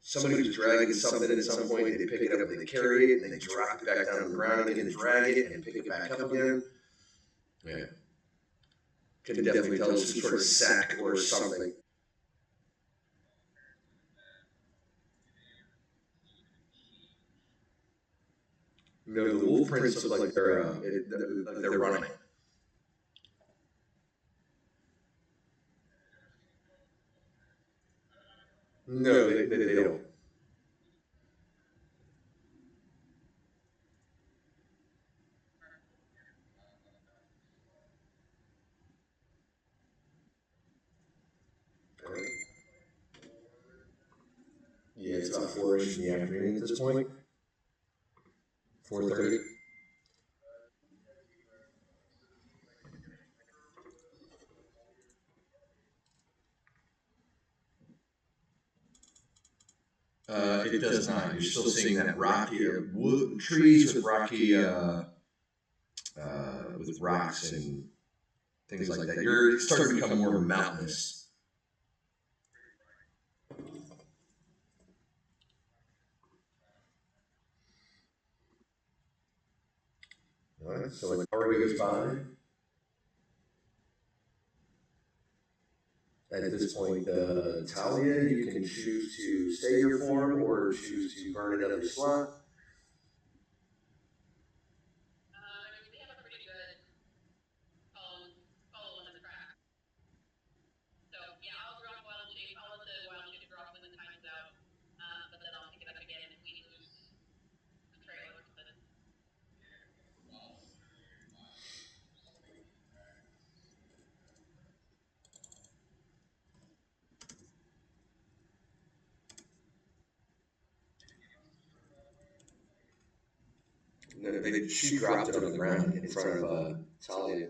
A: somebody was dragging something at some point. They pick it up, they carry it, and they drop it back down to the ground again, and drag it, and pick it back up again. Yeah, can definitely tell some sort of sack or something. No, the wolf prints look like they're running. No, they don't. Yeah, it's about 4-ish in the afternoon at this point. 4:30. It does not. You're still seeing that rocky wood, trees with rocks and things like that. You're starting to become more mountainous. All right. So an hour goes by. At this point, Talia, you can choose to stay your form or choose to burn another slot. No, she dropped it on the ground in front of Talia.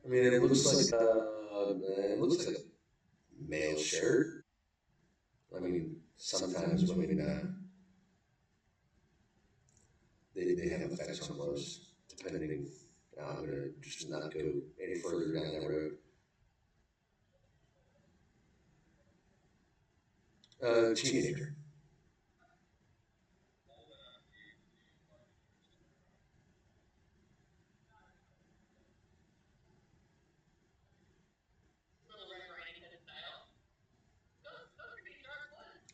A: I mean, it looks like a male shirt. I mean, sometimes women they have effects on clothes, depending. I'm gonna just not go any further down that road. Teenager.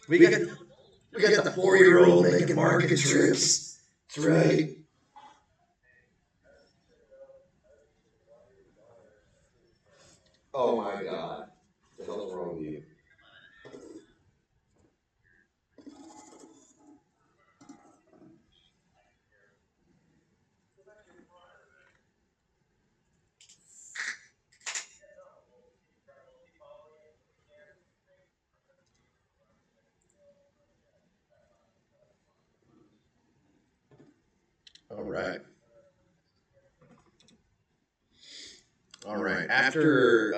A: We got we got the 4-year-old making market trips. That's right. Oh my God. What the hell's wrong with you? All right. All right. After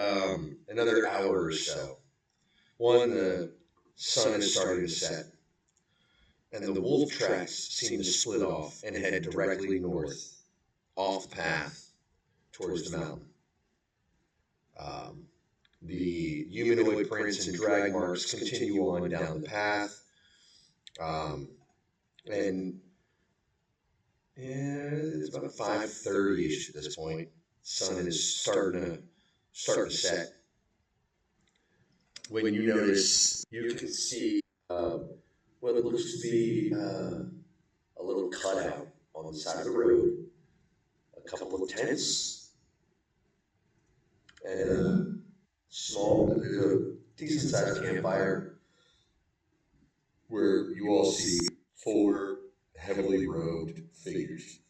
A: another hour or so, the sun is starting to set, and the wolf tracks seem to split off and head directly north, off the path towards the mountain. Um, the humanoid prints and drag marks continue on down the path, um, and yeah, it's about 5:30ish at this point. Sun is starting to set. When you notice, you can see what looks to be a little cutout on the side of the road, a couple of tents, and there's a decent sized campfire where you all see 4 heavily robed figures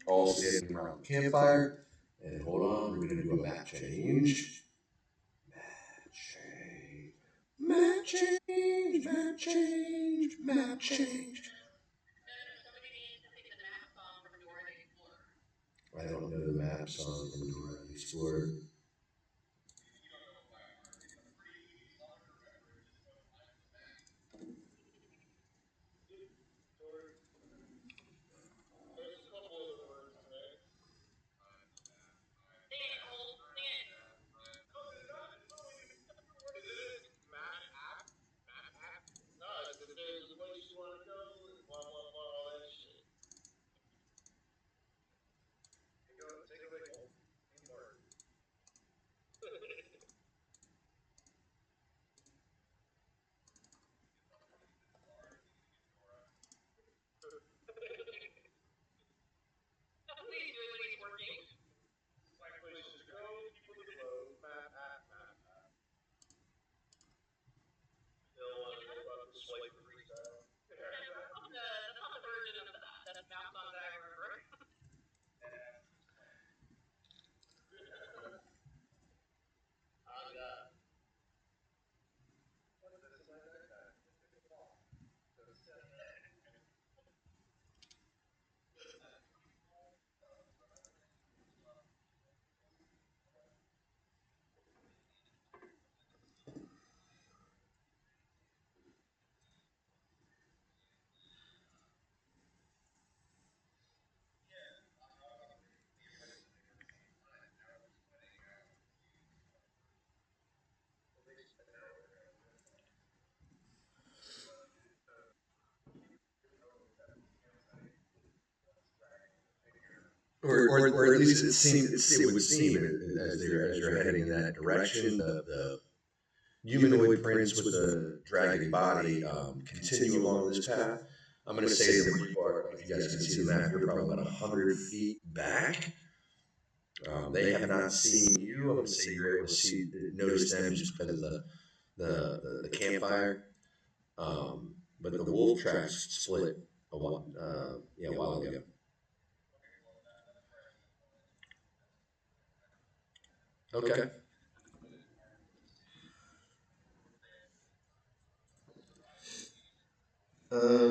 A: all sitting around the campfire. And hold on, we're going to do a map change. Map change, map change, map change. I don't know the map song from Dora the Explorer. Or at least it would seem as you're heading in that direction, the humanoid prints with the dragon body continue along this path. I'm going to say that where you are, if you guys can see the map, you're probably about 100 feet back. They have not seen you. I'm going to say you're able to notice them just because of the campfire. But the wolf tracks split a while ago. Okay.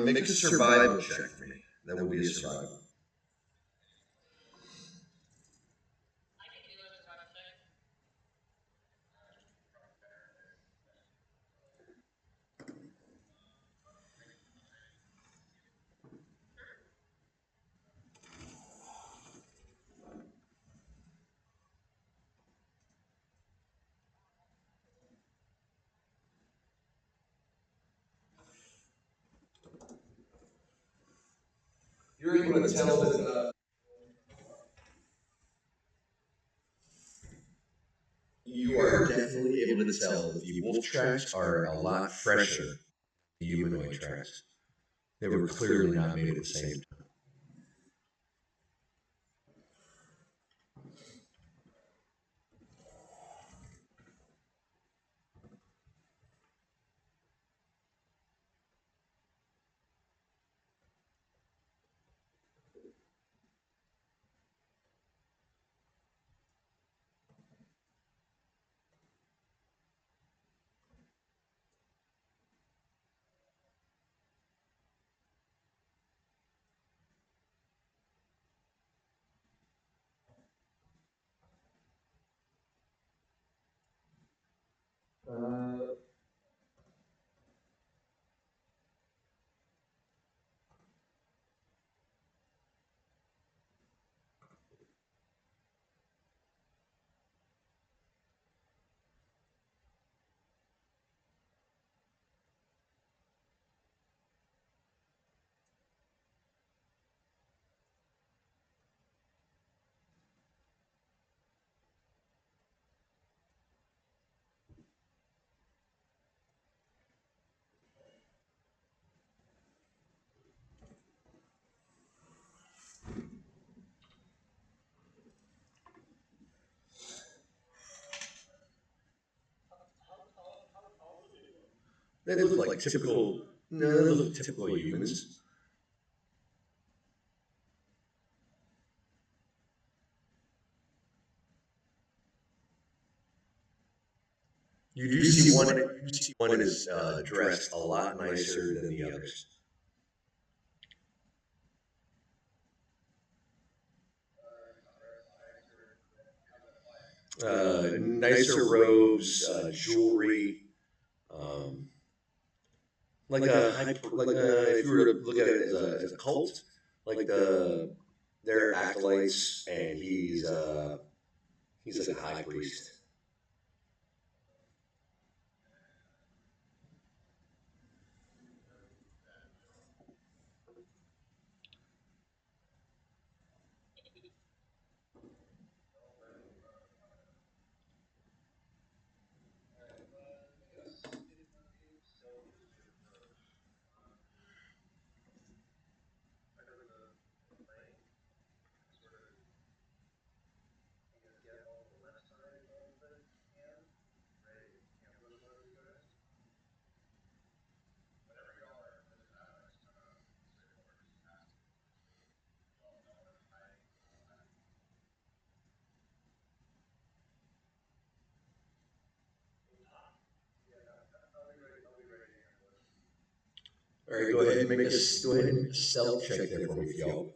A: Make a survival check for me. That will be a survival. You're able to tell that you are definitely able to tell that the wolf tracks are a lot fresher than the humanoid tracks. They were clearly not made at the same time. They look like typical. No, they look like typical humans. You do see one is dressed a lot nicer than the others. Nicer robes, jewelry, um, like a if you were to look at it as a cult, like their acolytes, and he's like a high priest. All right, go ahead and make a stealth check there for me, if y'all.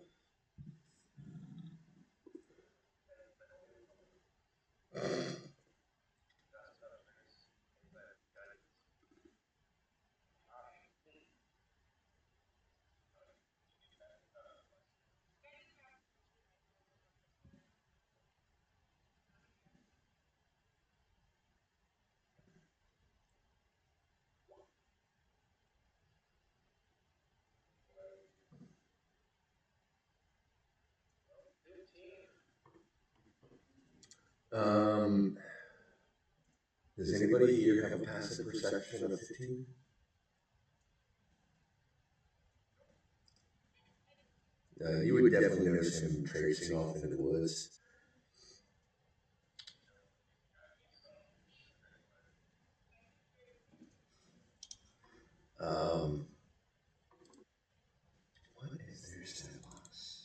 A: Um, does anybody here have a passive perception of 15? You would definitely notice him traipsing off into the woods. Um, what is their step box?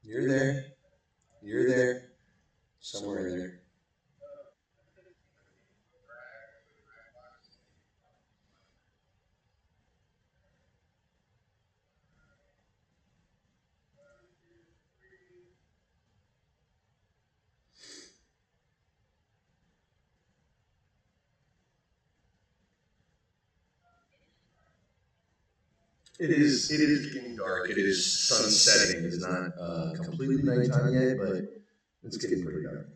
A: You're there. You're there. Somewhere in there. It is getting dark. It is sun setting. It is not completely nighttime yet, but it's getting pretty dark.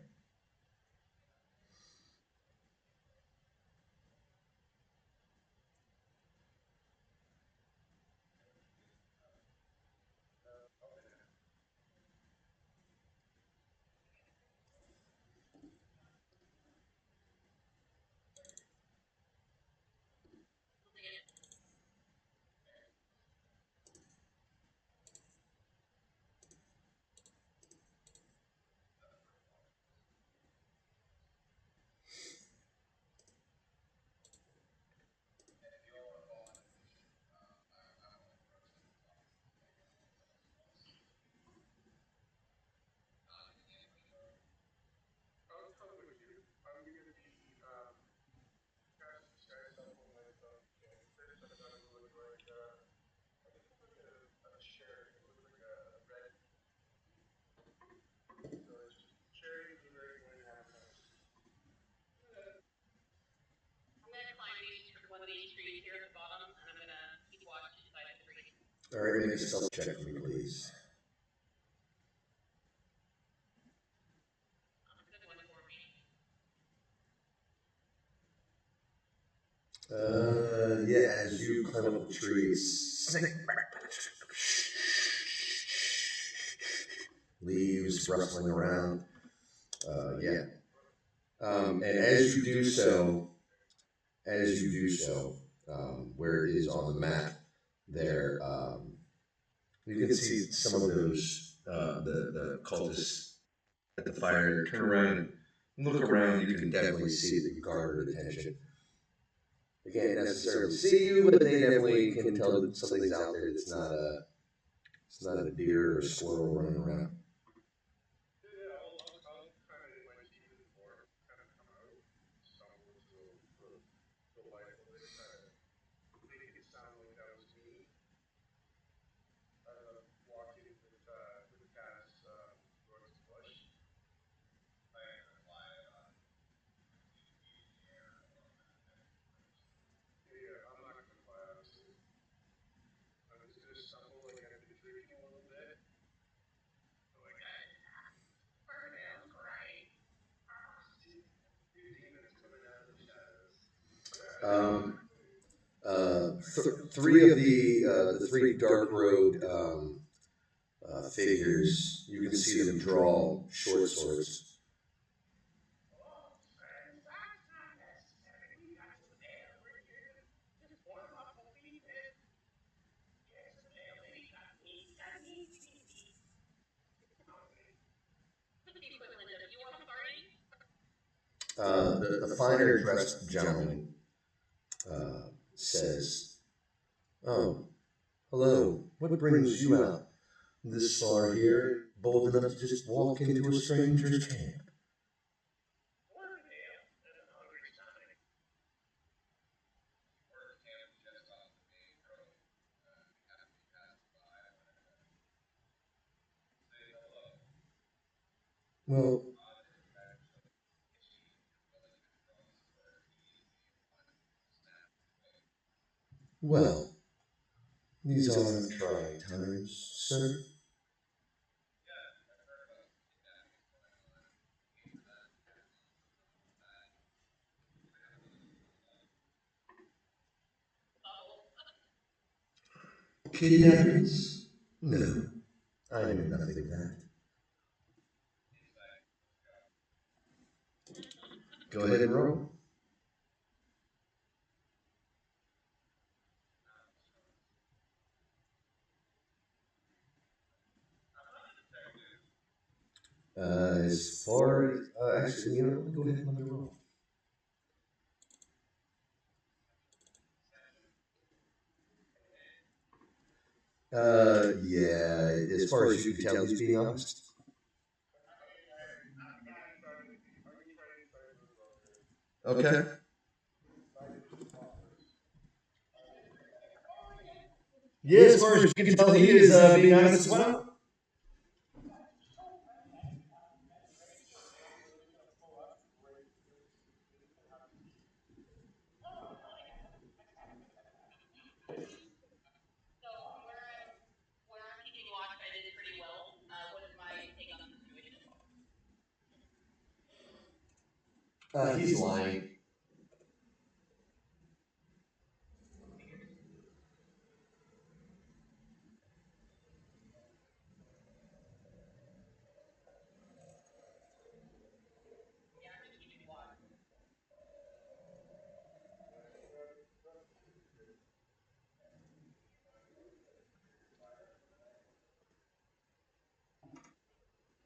A: All right, make a stealth check for me, please. Yeah, as you climb up the trees, leaves rustling around. Yeah. And as you do so, where it is on the map there, you can see some of those the cultists at the fire. Turn around and look around. You can definitely see that you garnered attention. They can't necessarily see you, but they definitely can tell that something's out there that's not a deer or a squirrel running around. Um, three of the three dark road figures, you can see them draw short swords. The finer dressed gentleman says, "Oh, hello. What brings you out this far here, bold enough to just walk into a stranger's camp?" Well, well, these are trying times, sir. Kidnappings? No, I know nothing of that. Go ahead and roll. As far as actually, you know, go ahead and let me roll. Yeah. As far as you can tell, he's being honest. Okay. Yeah, as far as you can tell, he is being honest as well. He's lying.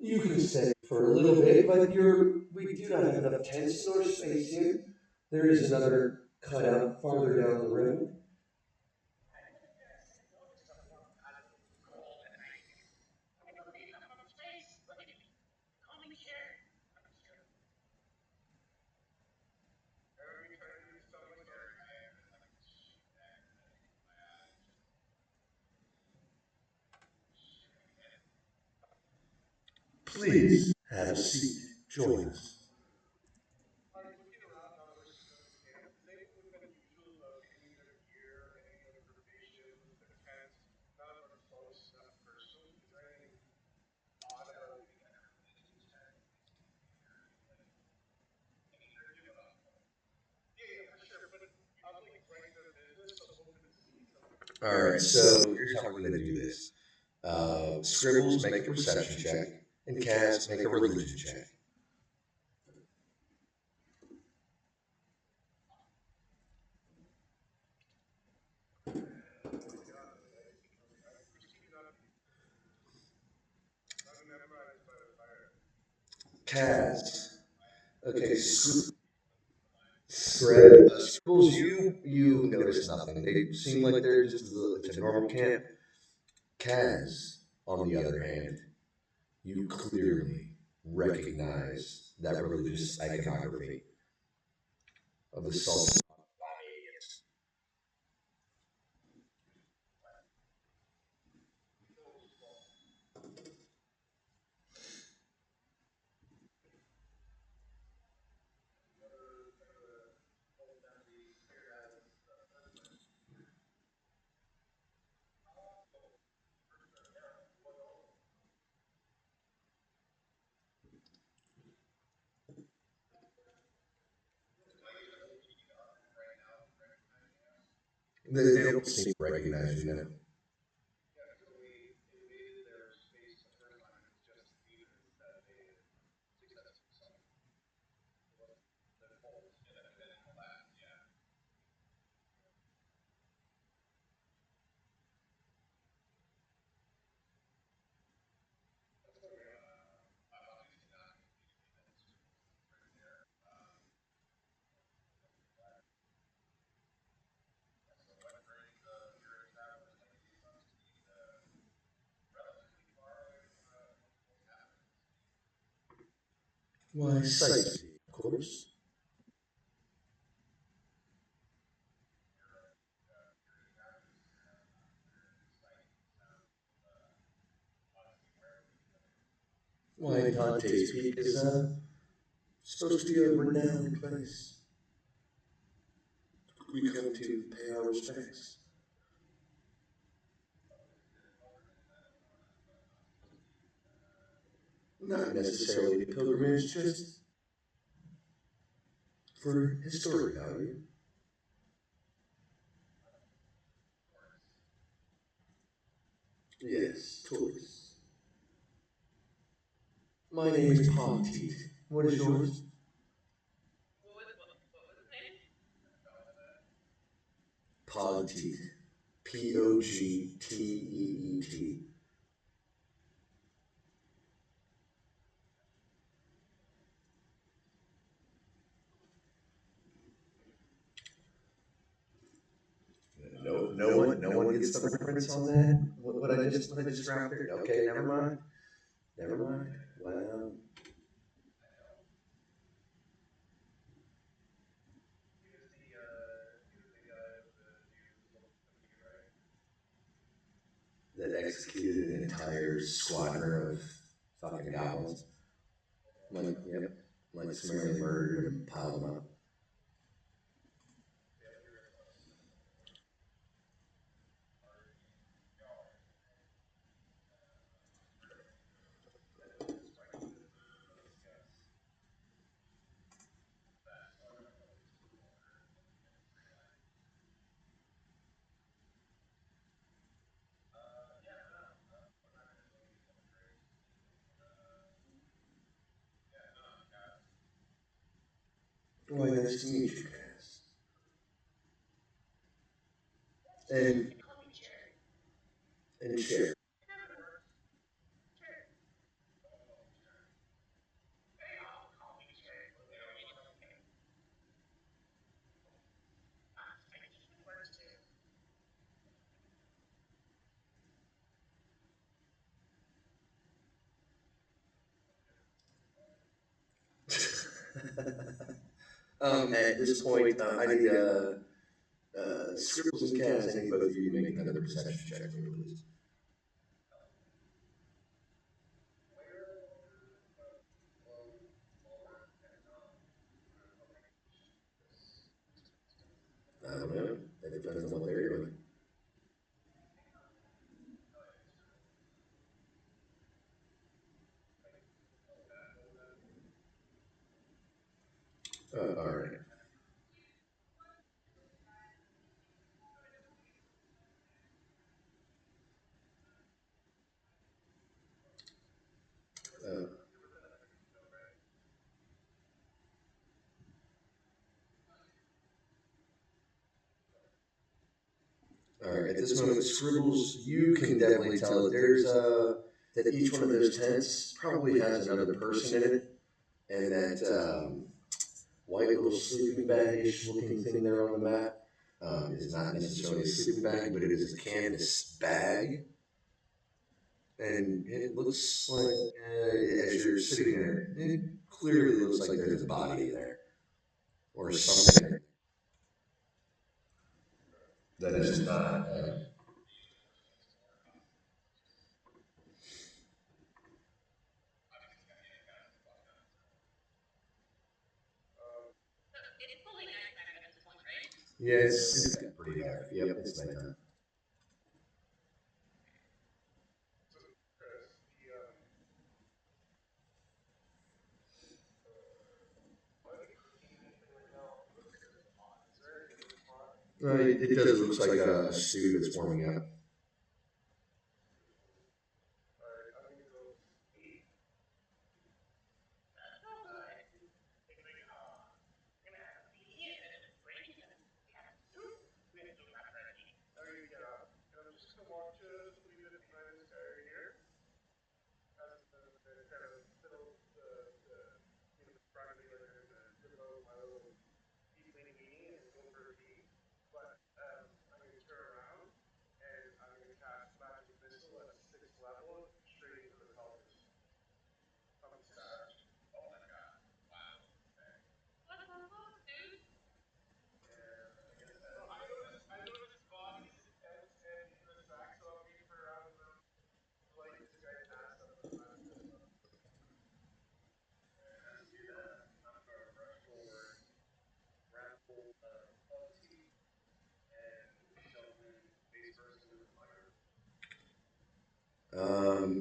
A: You can stay for a little bit, but we do not have enough tents nor space here. There is another cutout farther down the road. Please have a seat. Join us. All right, so here's how we're going to do this. Scribbles, make a perception check, and Cass, make a religion check. Cass. Okay, Scribbles, you notice nothing. They seem like they're just it's a normal camp. Kaz, on the other hand, you clearly recognize that religious iconography of the Sultan. They don't seem to recognize you now. Why, sightseeing, of course. Why, Dante's Peak is supposed to be a renowned place. We come to pay our respects. Not necessarily a pilgrimage, just for historic value. Yes, tourists. My name is Ponteet. What is yours? Ponteet. Pogteet. No one gets the reference on that. What I just dropped there. Okay, never mind. Never mind. Well, that executed an entire squadron of fucking goblins. Yep. Like summarily murdered and piled them up. Why, nice to meet you guys. And share. At this point, I need Scribbles and Cas. I need both of you to make another perception check for me, please. I don't know. That depends on what they're doing. All right. Uh, all right. At this moment, Scribbles, you can definitely tell that there's that each one of those tents probably has another person in it, and that white little sleeping bagish looking thing there on the map is not necessarily a sleeping bag, but it is a canvas bag. And it looks like, as you're sitting there, it clearly looks like there's a body there or something that is not. Yeah, it's got pretty dark. Yep, it's nighttime. It does look like a stew that's warming up.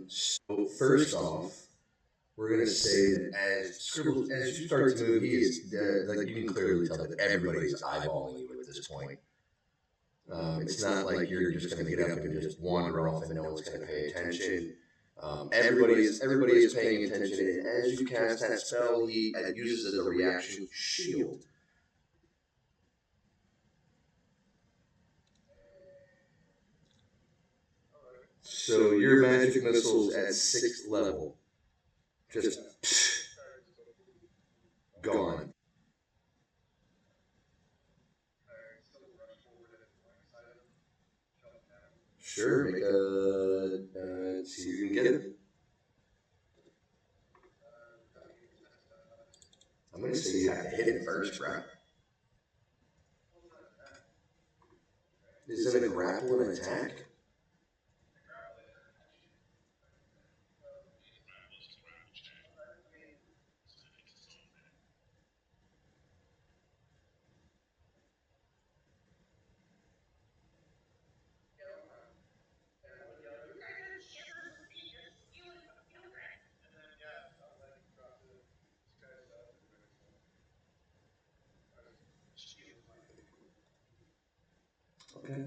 A: So first off, we're gonna say that as Scribbles, as you start to move, he is like you can clearly tell that everybody's eyeballing you at this point. It's not like you're just gonna get up and just wander off and no one's gonna pay attention. Everybody is paying attention, and as you cast that spell, he uses as a reaction shield. So your magic missiles at sixth level, just gone. Sure, make a see if you can get it. I'm gonna say you have to hit it first, bro. Is it a grapple and attack? Okay.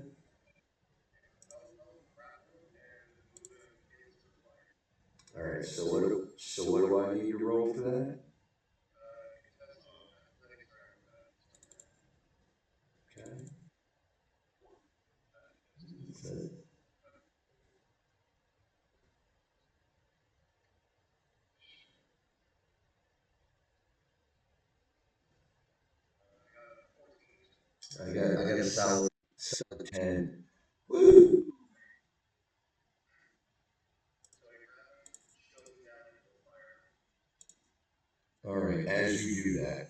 A: All right. So what do I need to roll for that? Okay. So I got a solid 10. Woo! All right. As you do that,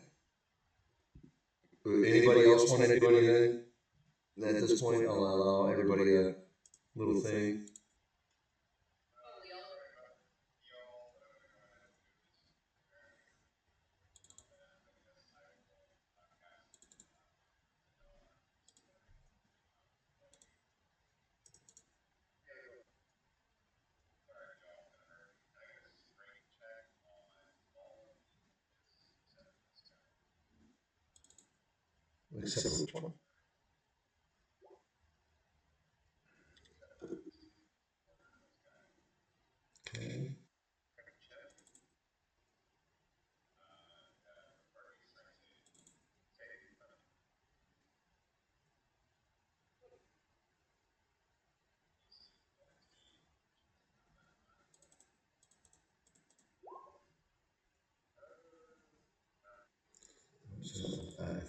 A: anybody else want to do anything? At this point, I'll allow everybody a little thing. Except for which one? Okay.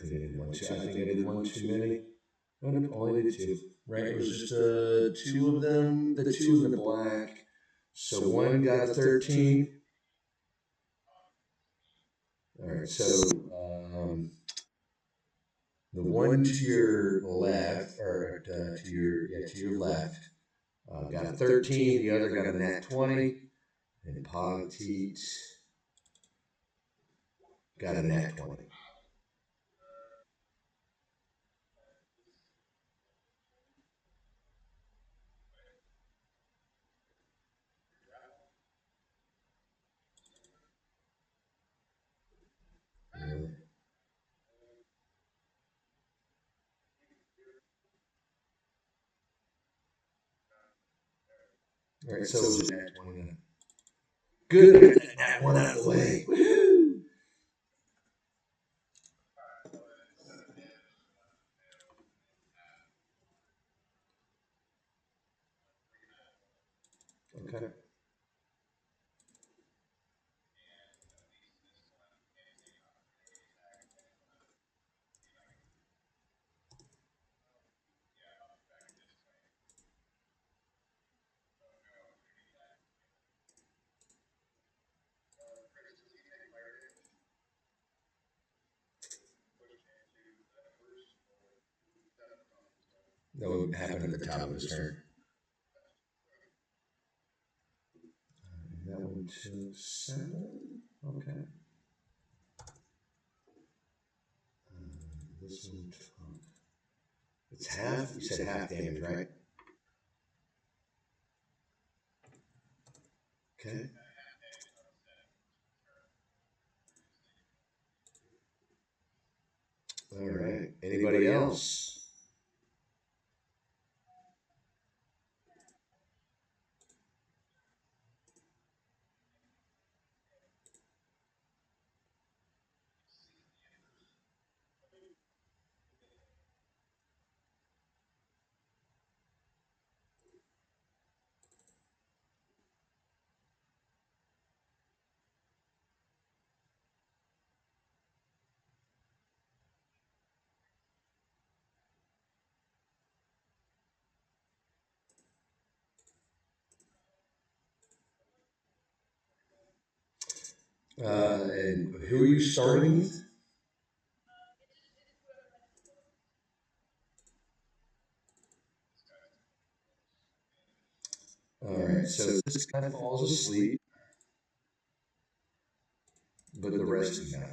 A: think I did one too. I think I did one too many. No, no, only did two. Right? It was just two of them. The two in the black. So one got a 13. All right. So the one to your left, or to your left, got a 13. The other got a nat 20, and Petite got a nat 20. Yeah. All right, so it was a nat 20. Good, I got that nat one out of the way. Woo-hoo. Okay. That would happen at the top of his turn. That one took 7. Okay. This one took. It's half. You said half damage, right? Okay. All right. Anybody else? And who are you starting with? All right. So this guy falls asleep, but the rest do not.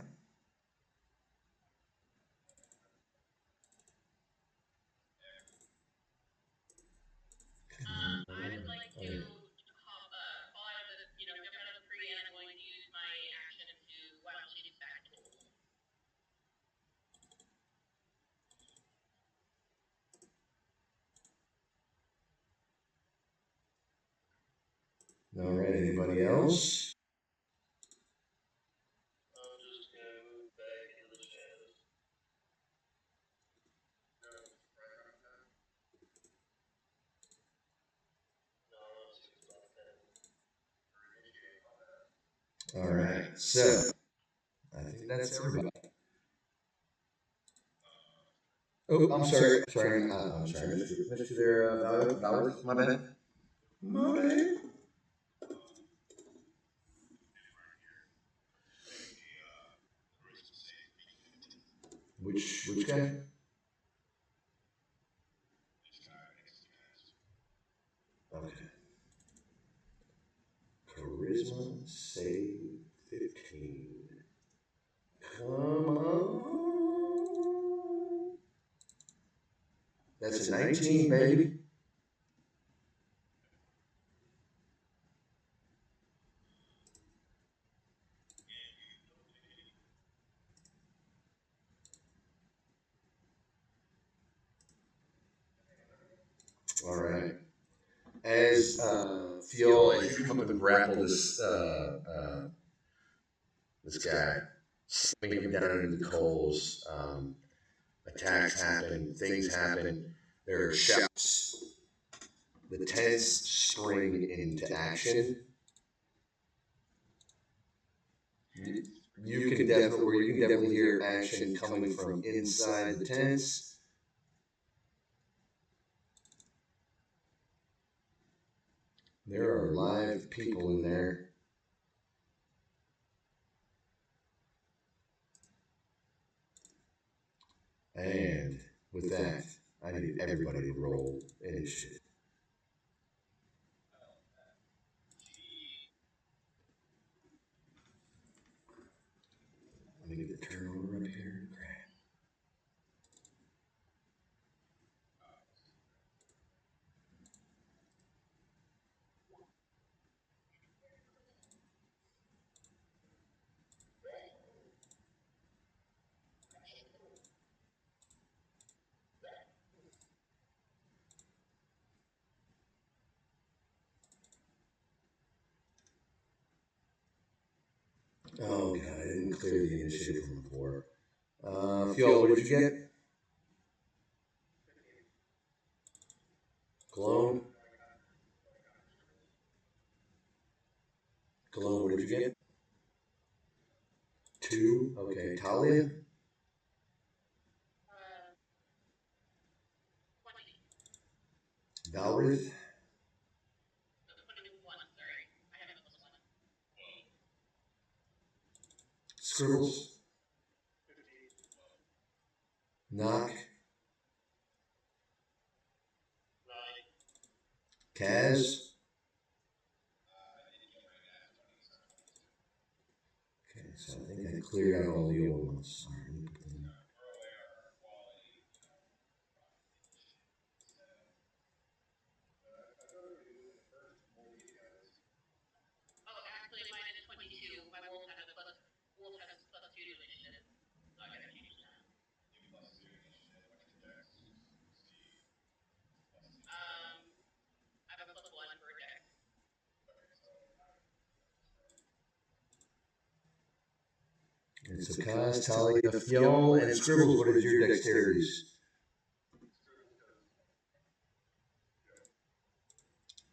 A: All right. Anybody else? All right. So I think that's everybody. Oh, I'm sorry. Sorry. I'm sorry. Missed you there, Valor. My bad. My bad. Which guy? Okay. Charisma save 15. Come on. That's a 19, baby. All right. As Fiol, as you come up and grapple this guy, slamming him down into the coals, attacks happen, things happen. There are shouts. The tents spring into action. you can definitely hear action coming from inside the tents. There are live people in there. And with that, I need everybody to roll initiative. Let me get the turnover up here. Oh god, I didn't clear the initiative from before. Fio, what did you get? Cologne? Cologne, what did you get? 2. Okay, Talia? Valrith? Scribbles? Knock? Kaz? Okay, so I think I cleared out all the old ones. And so Kaz, Talia, Fiol, and Scribbles, what is your dexterities?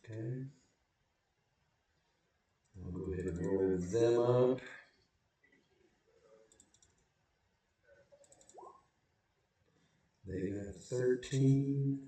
A: Okay. I'll go ahead and roll them up. They got 13.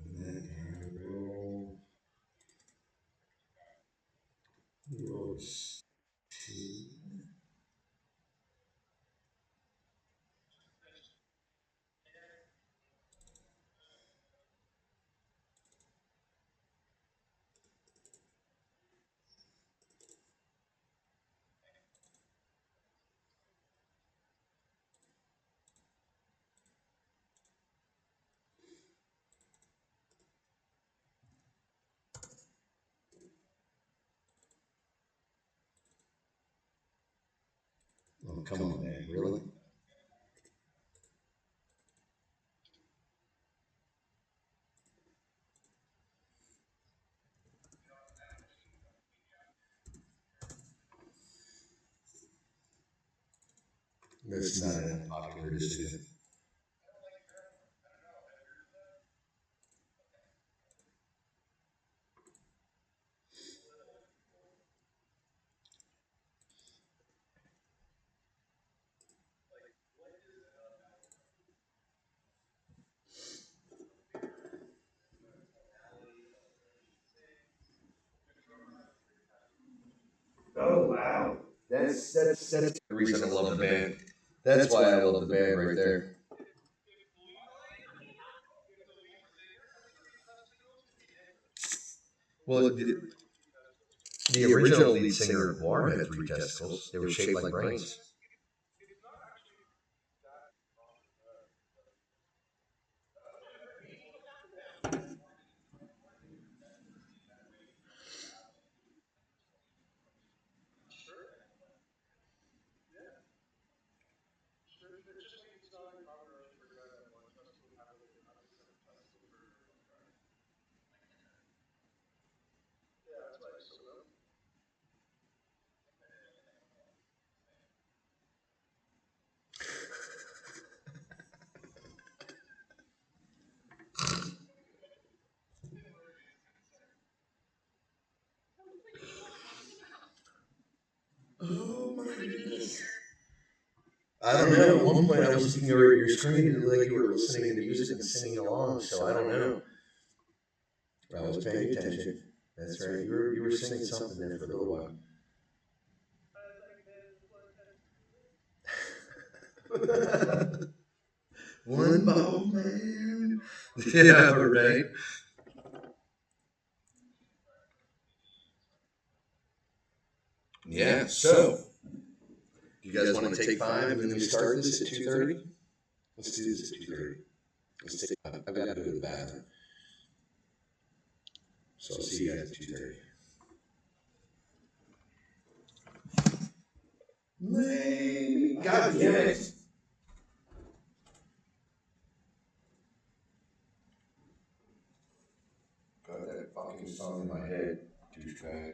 A: And then I roll 2. Oh, come on, man. Really? That's not an unpopular decision. Oh wow, that's the reason I love the band. That's why I love the band right there. Well, the original lead singer of War had 3 testicles. They were shaped like brains. I don't know. At one point, I was looking over at your screen and it looked like you were listening to music and singing along. So I don't know. I was paying attention. That's right. You were singing something there for a little while. One ball man. Yeah, right. Yeah. So, you guys want to take 5 and then we start this at 2:30? Let's do this at 2:30. Let's take 5. I've got to go to the bathroom. So I'll see you guys at 2:30. God damn it. Got that fucking song in my head, douchebag.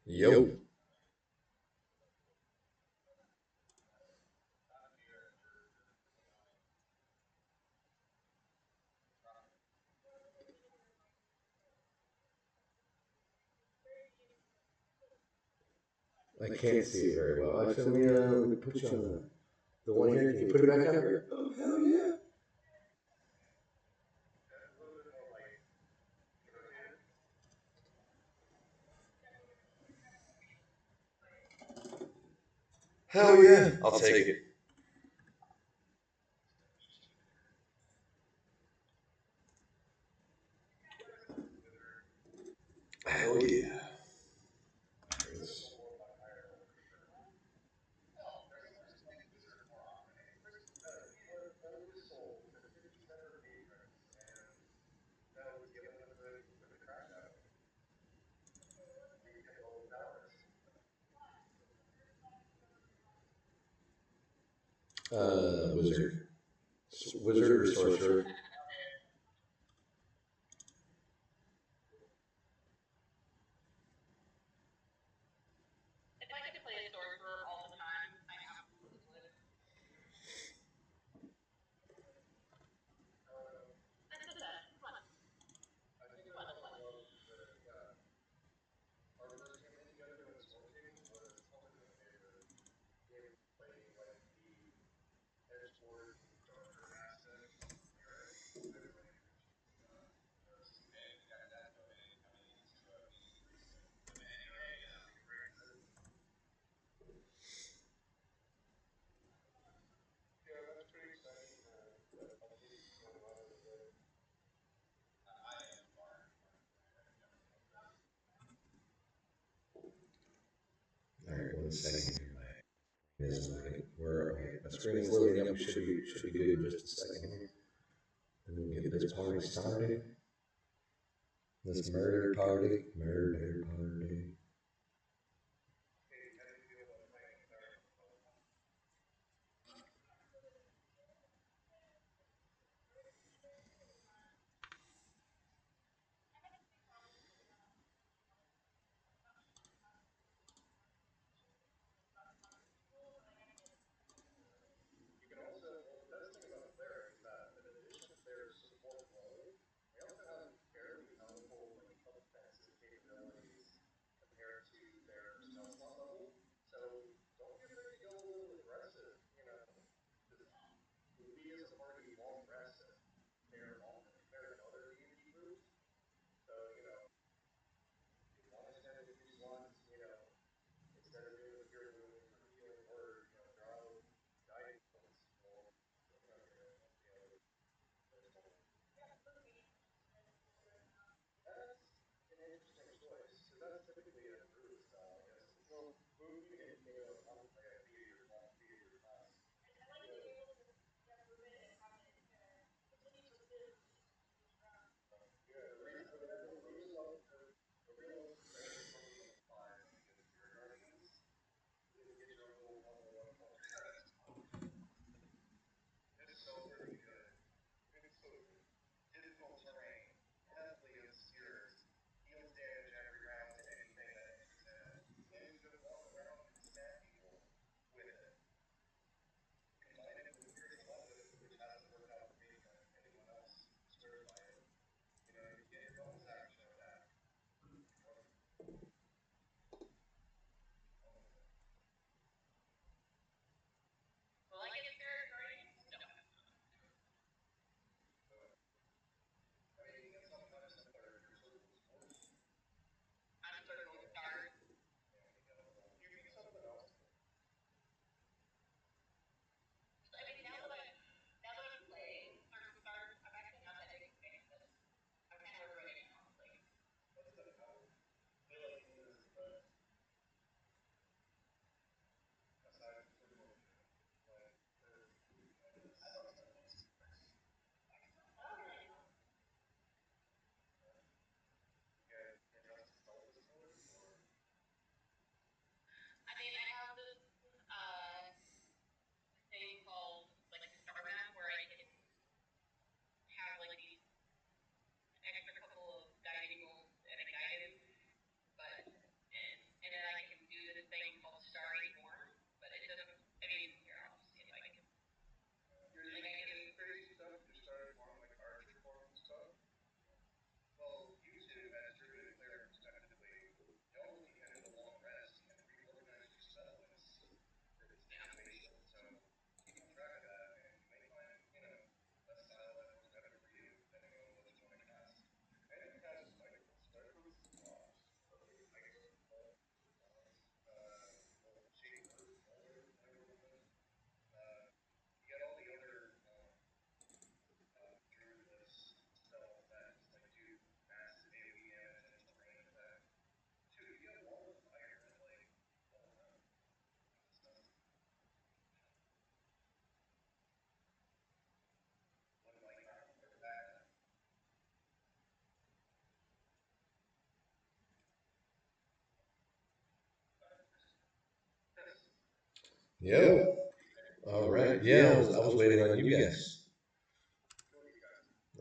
A: Yo. I can't see it very well. Actually, let me put you on the one here. Can you put it back up here? Oh, hell yeah. Hell yeah. I'll take it. Oh yeah. Wizard. Wizard or sorcerer? All right, 1 second. Is loading. My screen is loading up. Should be good in just a second here. And we'll get this party started. This murder party. Murder party. Yo. All right. Yeah, I was waiting on you guys.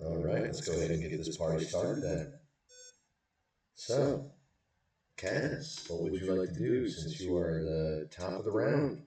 A: All right, let's go ahead and get this party started then. So, Cass, what would you like to do since you are the top of the round?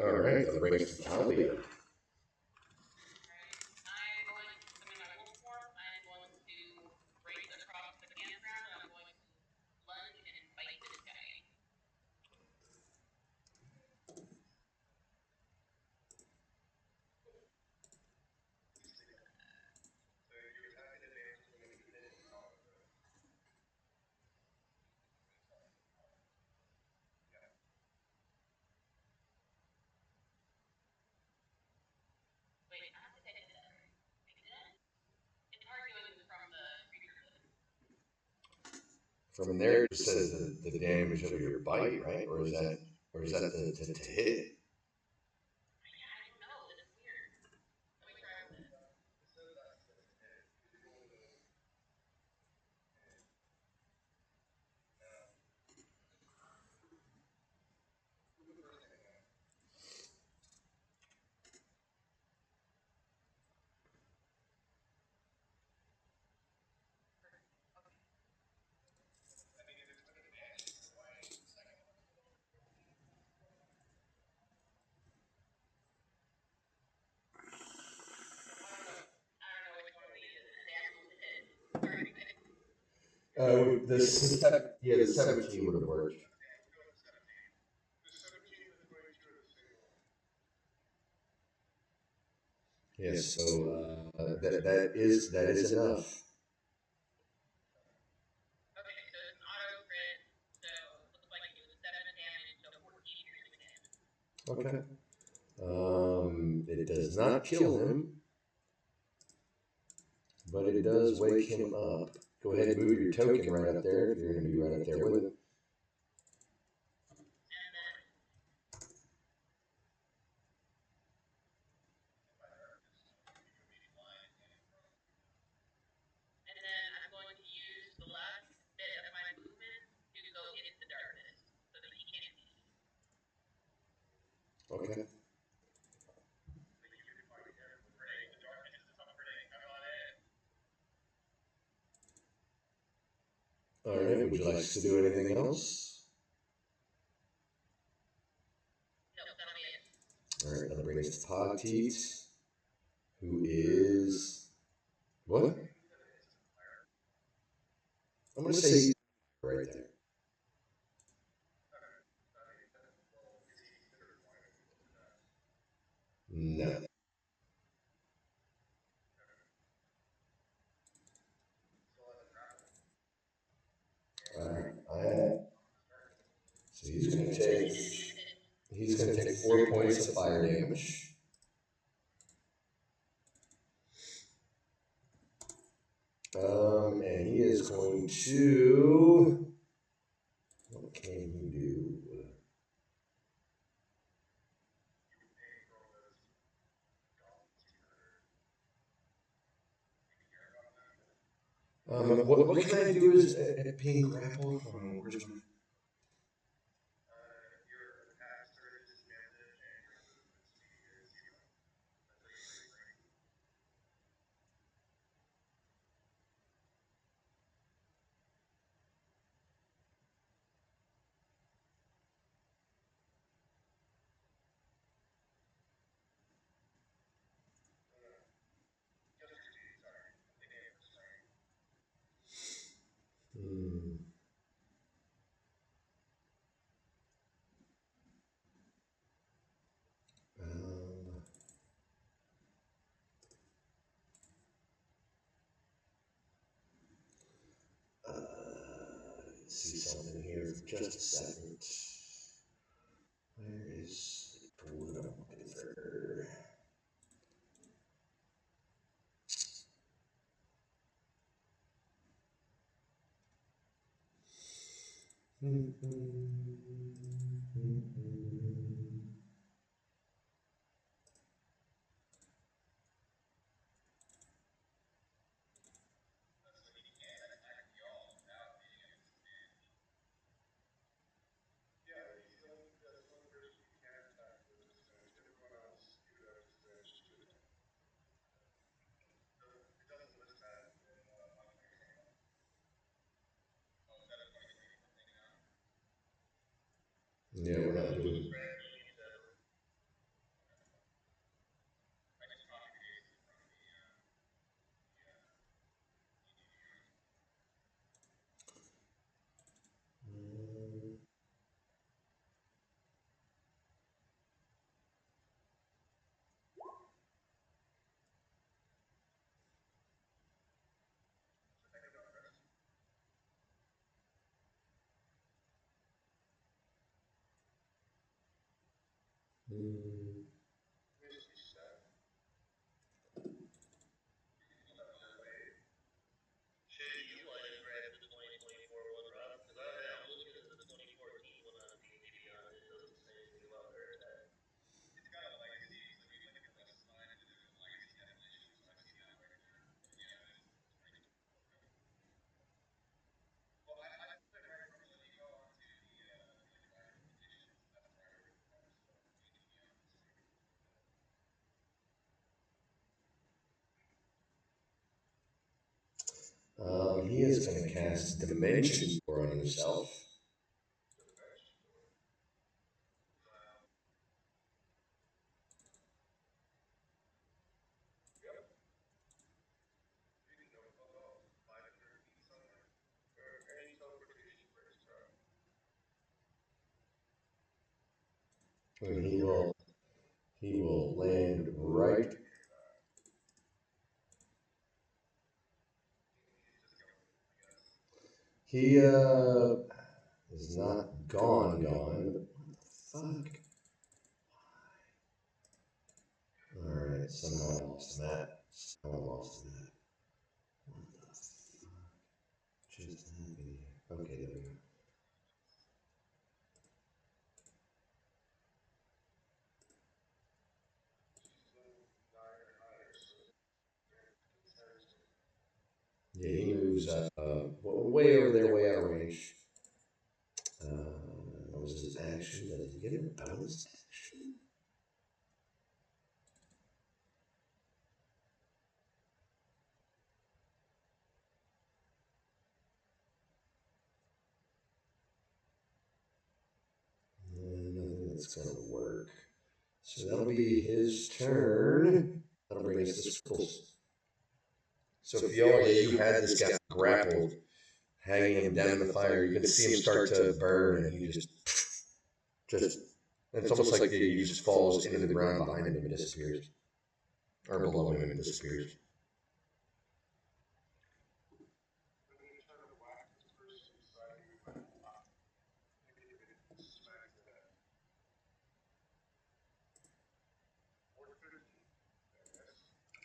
A: All right, that brings us to Talia. From there, it says the damage of your bite, right? Or is that to hit? The 17 would have worked. Yes, so that is enough. Okay. It does not kill him, but it does wake him up. Go ahead and move your token right up there if you're going to be right up there with him. Okay. All right. Would you like us to do anything else? All right. That brings us to Pogteat, who is what? I'm going to say he's right there. No. I, so he's going to take 4 points of fire damage. And he is going to. What can he do? What can I do as being grappled? Where's my... Hmm. Um, uh, let's see something here for just a second. Where is the tool that I'm looking for? Yeah, we're not doing. He is going to cast Dimension Door on himself. And he will land right. He is not gone, but what the fuck? Alright, somehow I lost that. Somehow I lost that. What the fuck just happened here? Okay, there we go. Yeah, he moves way over there, way out of range. That was his action. Does he get a bonus action? Nothing that's going to work. So that'll be his turn. That'll bring us to Scribbles. So Fiona, you had this guy grappled. hanging him down in the fire. You can see him start to burn, and he just. It's almost like he just falls into the ground behind him and disappears, or below him and disappears.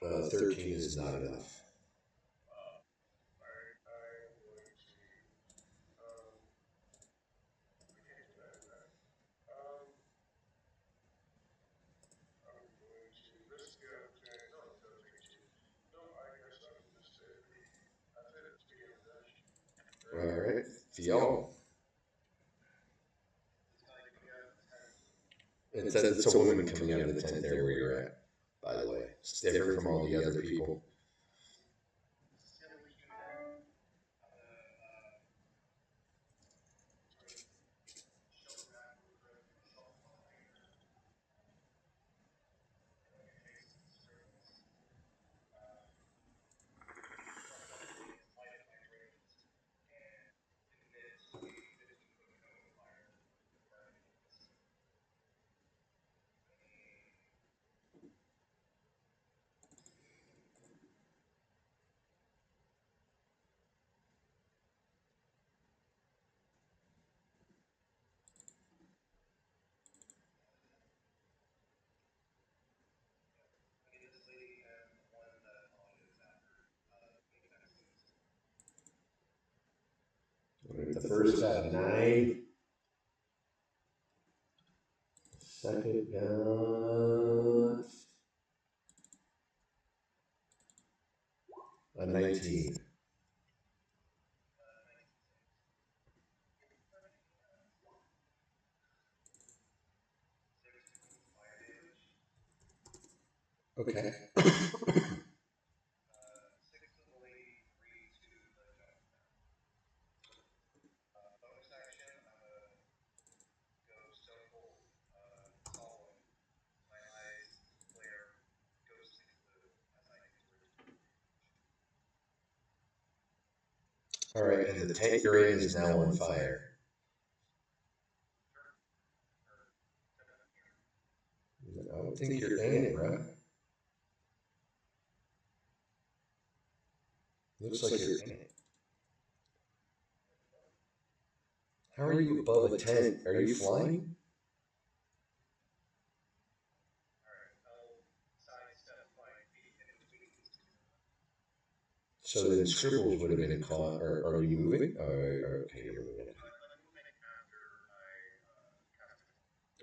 A: Well, 13 is not enough. All right, Fial. It says it's a woman coming out of the tent there where you're at, by the way. It's different from all the other people. The first got 9. Second got a 19. Okay. All right, and the tank you're in is now on fire. I don't think you're in it, bro. Looks like you're in it. How are you above a tent? Are you flying? So then Scribbles would have been caught. Or are you moving? Okay, you're moving.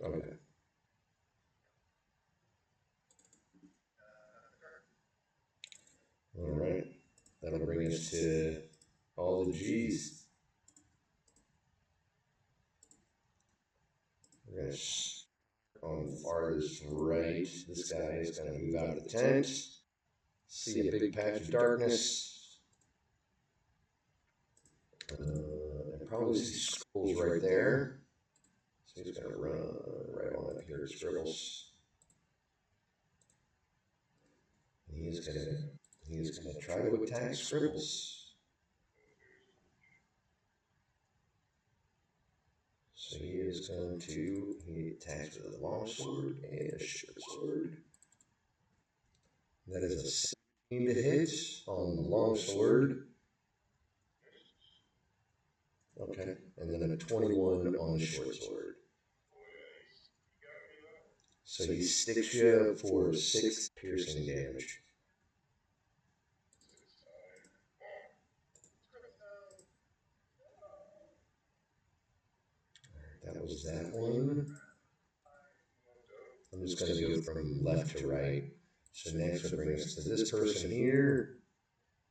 A: Okay. All right. That'll bring us to all the G's. We're going to on the farthest right. This guy is going to move out of the tent. See a big patch of darkness. And probably see Scribbles right there. So he's going to run right on up here to Scribbles. He's gonna try to attack Scribbles. So he attacks with a long sword and a short sword. That is a 17 to hit on the long sword. Okay, and then a 21 on the short sword. So he sticks you for 6 piercing damage. That was that one. I'm just going to go from left to right. So next we'll bring us to this person here,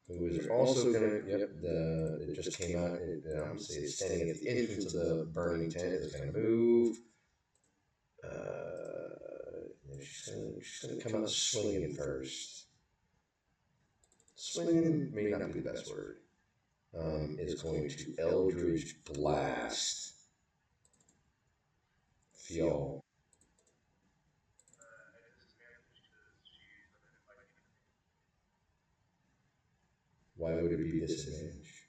A: who is also going to, it just came out, obviously it's standing at the entrance of the burning tent, it's going to move. She's going to come out swinging first. Swinging may not be the best word. Is going to Eldritch Blast. Fial. Why would it be disadvantage?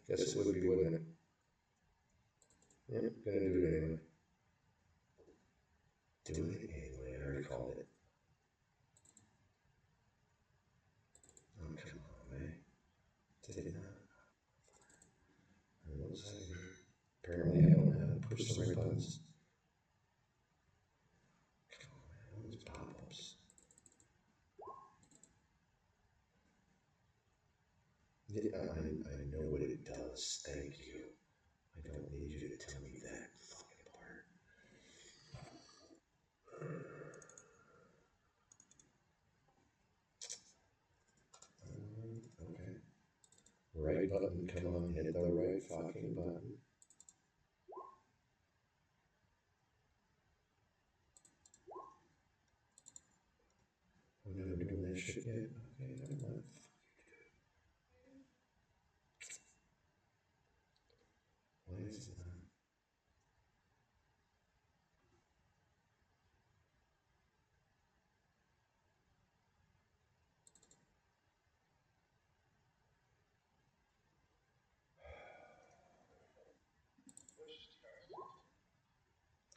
A: Guess it would be, wouldn't it? Yep, gonna do it anyway. Do it anyway, I already called it. Oh, come on, man. Did it not? What was I here? Apparently I don't know how to push the right buttons. Come on, man. All these pop-ups. Yeah, I know what it does. Thank you. I don't need you to tell me that fucking part. Okay. Right button, come on, hit the right fucking button. We're never doing that shit yet. Okay, never mind. Why is it not?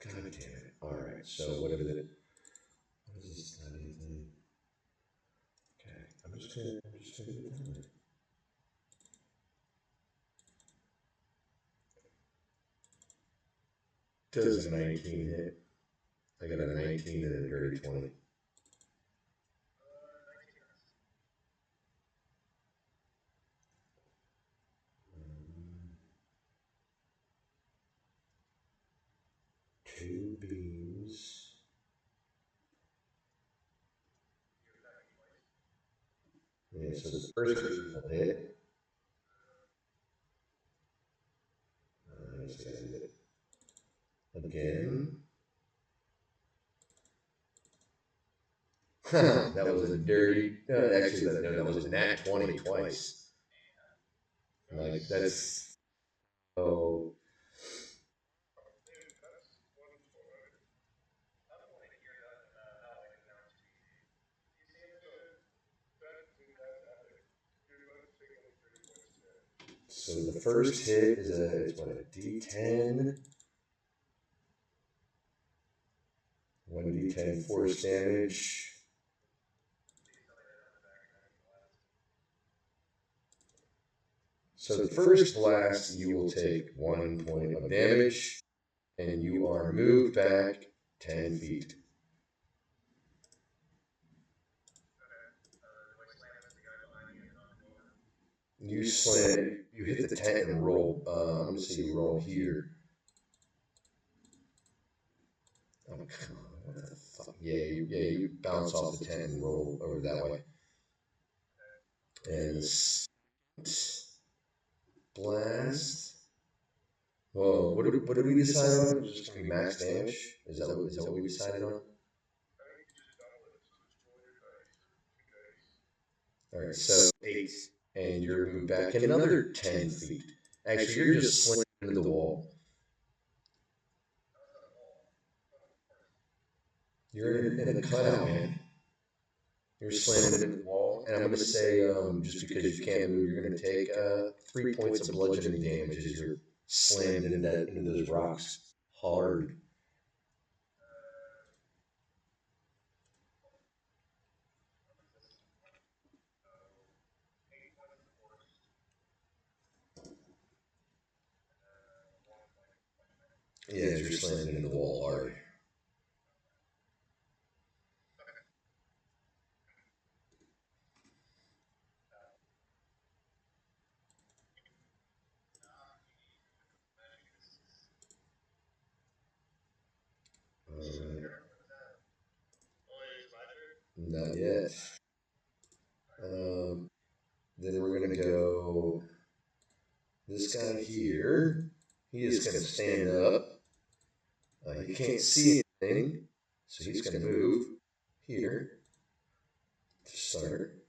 A: God damn it. Alright, so what is it? What is this bloody thing? Okay, I'm just gonna do it that way. 2019 hit. I got a 19 and a dirty 20. Two beams. Yeah, so the first beam will hit. Let's get it again. That was a dirty. Actually, that was a nat 20 twice. Like that's oh. So the first hit is it's what, a D10, 1d10 force damage. So the first blast, you will take 1 point of damage, and you are moved back 10 feet. You slam, you hit the tent and roll. I'm gonna say you roll here. Oh come on! What the fuck? You bounce off the tent and roll over that way. And the blast. Whoa! What did we decide on? It was just gonna be max damage. Is that what we decided on? All right, so 8, and you're moved back another 10 feet. Actually, you're just slammed into the wall. You're in a cutout, man. You're slamming into the wall, and I'm going to say, just because you can't move, you're going to take 3 points of bludgeoning damage as you're slammed into those rocks hard. Yeah, as you're slamming into the wall hard. Not yet. Then we're going to go. This guy here, he is going to stand up. He can't see anything, so he's going to move here to start.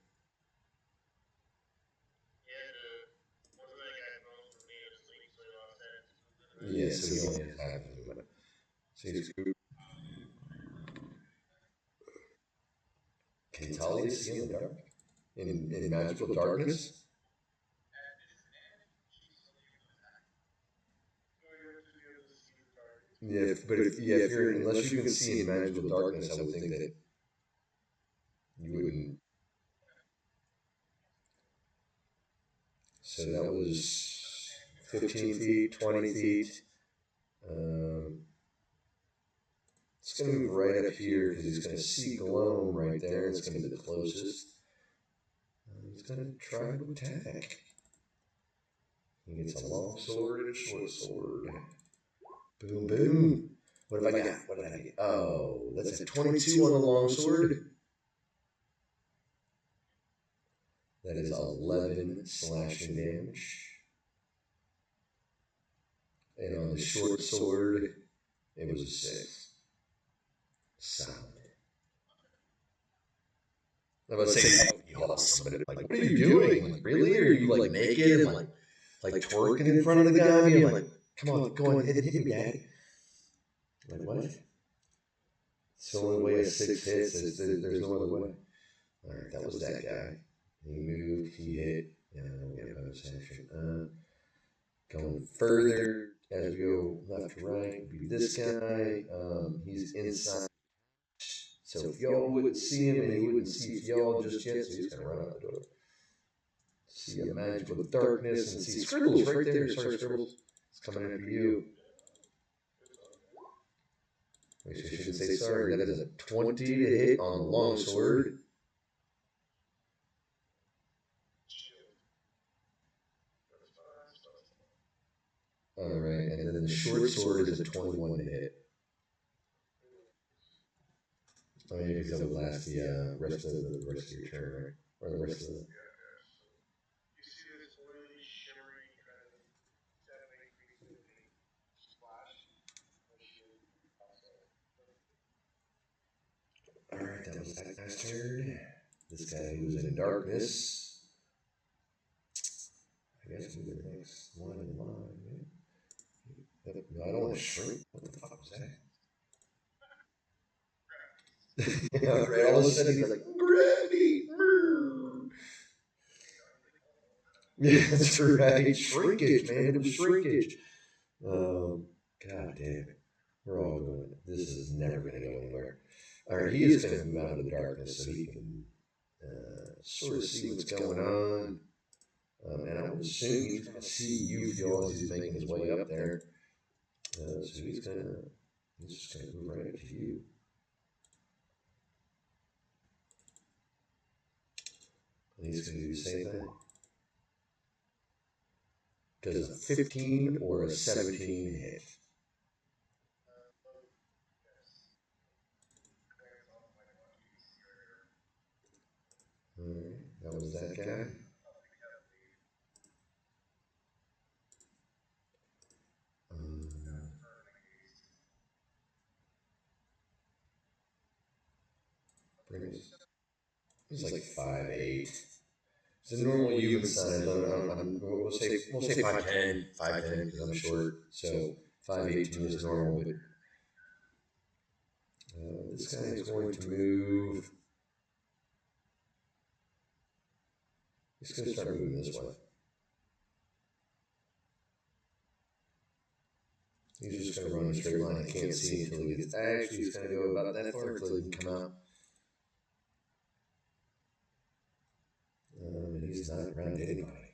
A: Yeah, so he only has half of it. So he's can Talia see in the dark? In magical darkness? Yeah, if you're unless you can see in magical darkness, I would think that you wouldn't. So that was 15 feet, 20 feet. Um, it's going to move right up here because he's going to see Gloam right there. It's going to be the closest. He's going to try to attack. He gets a long sword and a short sword. Boom, boom. What have I got? What did I get? Oh, that's a 22 on the long sword. That is 11 slashing damage. And on the short sword, it was a 6. Solid. I was saying, you yell at somebody, like, what are you doing? Like, really? Are you, like, naked and, like twerking in front of the guy? Being like, come on, go on, hit me, daddy. Like, what? It's the only way a 6 hits. There's no other way. All right, that was that guy. He moved, he hit. Yeah, we got a bonus action. Going further as we go left to right, would be this guy. He's inside. So if y'all wouldn't see him and he wouldn't see y'all just yet, so he's going to run out the door. See a magical darkness and see Scribbles right there. Sorry, Scribbles. It's coming after you. I shouldn't say sorry. That is a 20 to hit on the long sword. All right, and then the short sword is a 21 to hit. Oh, yeah, because that would last the rest of your turn, right? Or the rest of the. All right, that was that guy's turn. This guy who was in darkness. I guess we'll be the next one in line. Yeah. No, I don't want to shrink. What the fuck was that? Yeah, right. All of a sudden he's like, gravity. Yeah, that's right. Shrinkage, man. It was shrinkage. God damn it. We're all going. This is never going to go anywhere. All right, he is going to move out of the darkness so he can sort of see what's going on. And I would assume he's going to see you, Phil, as he's making his way up there. So he's just going to move right up to you. And he's going to do the same thing. Does a 15 or a 17 hit? All right, that was that guy. He's like 5'8". It's a normal human size. We'll say 5'10", 5'10", because I'm short. So 5'8" to me is normal. But this guy is going to move. He's going to start moving this way. He's just going to run in a straight line. I can't see until he gets. Actually, he's going to go about that far until he can come out. And he's not around anybody.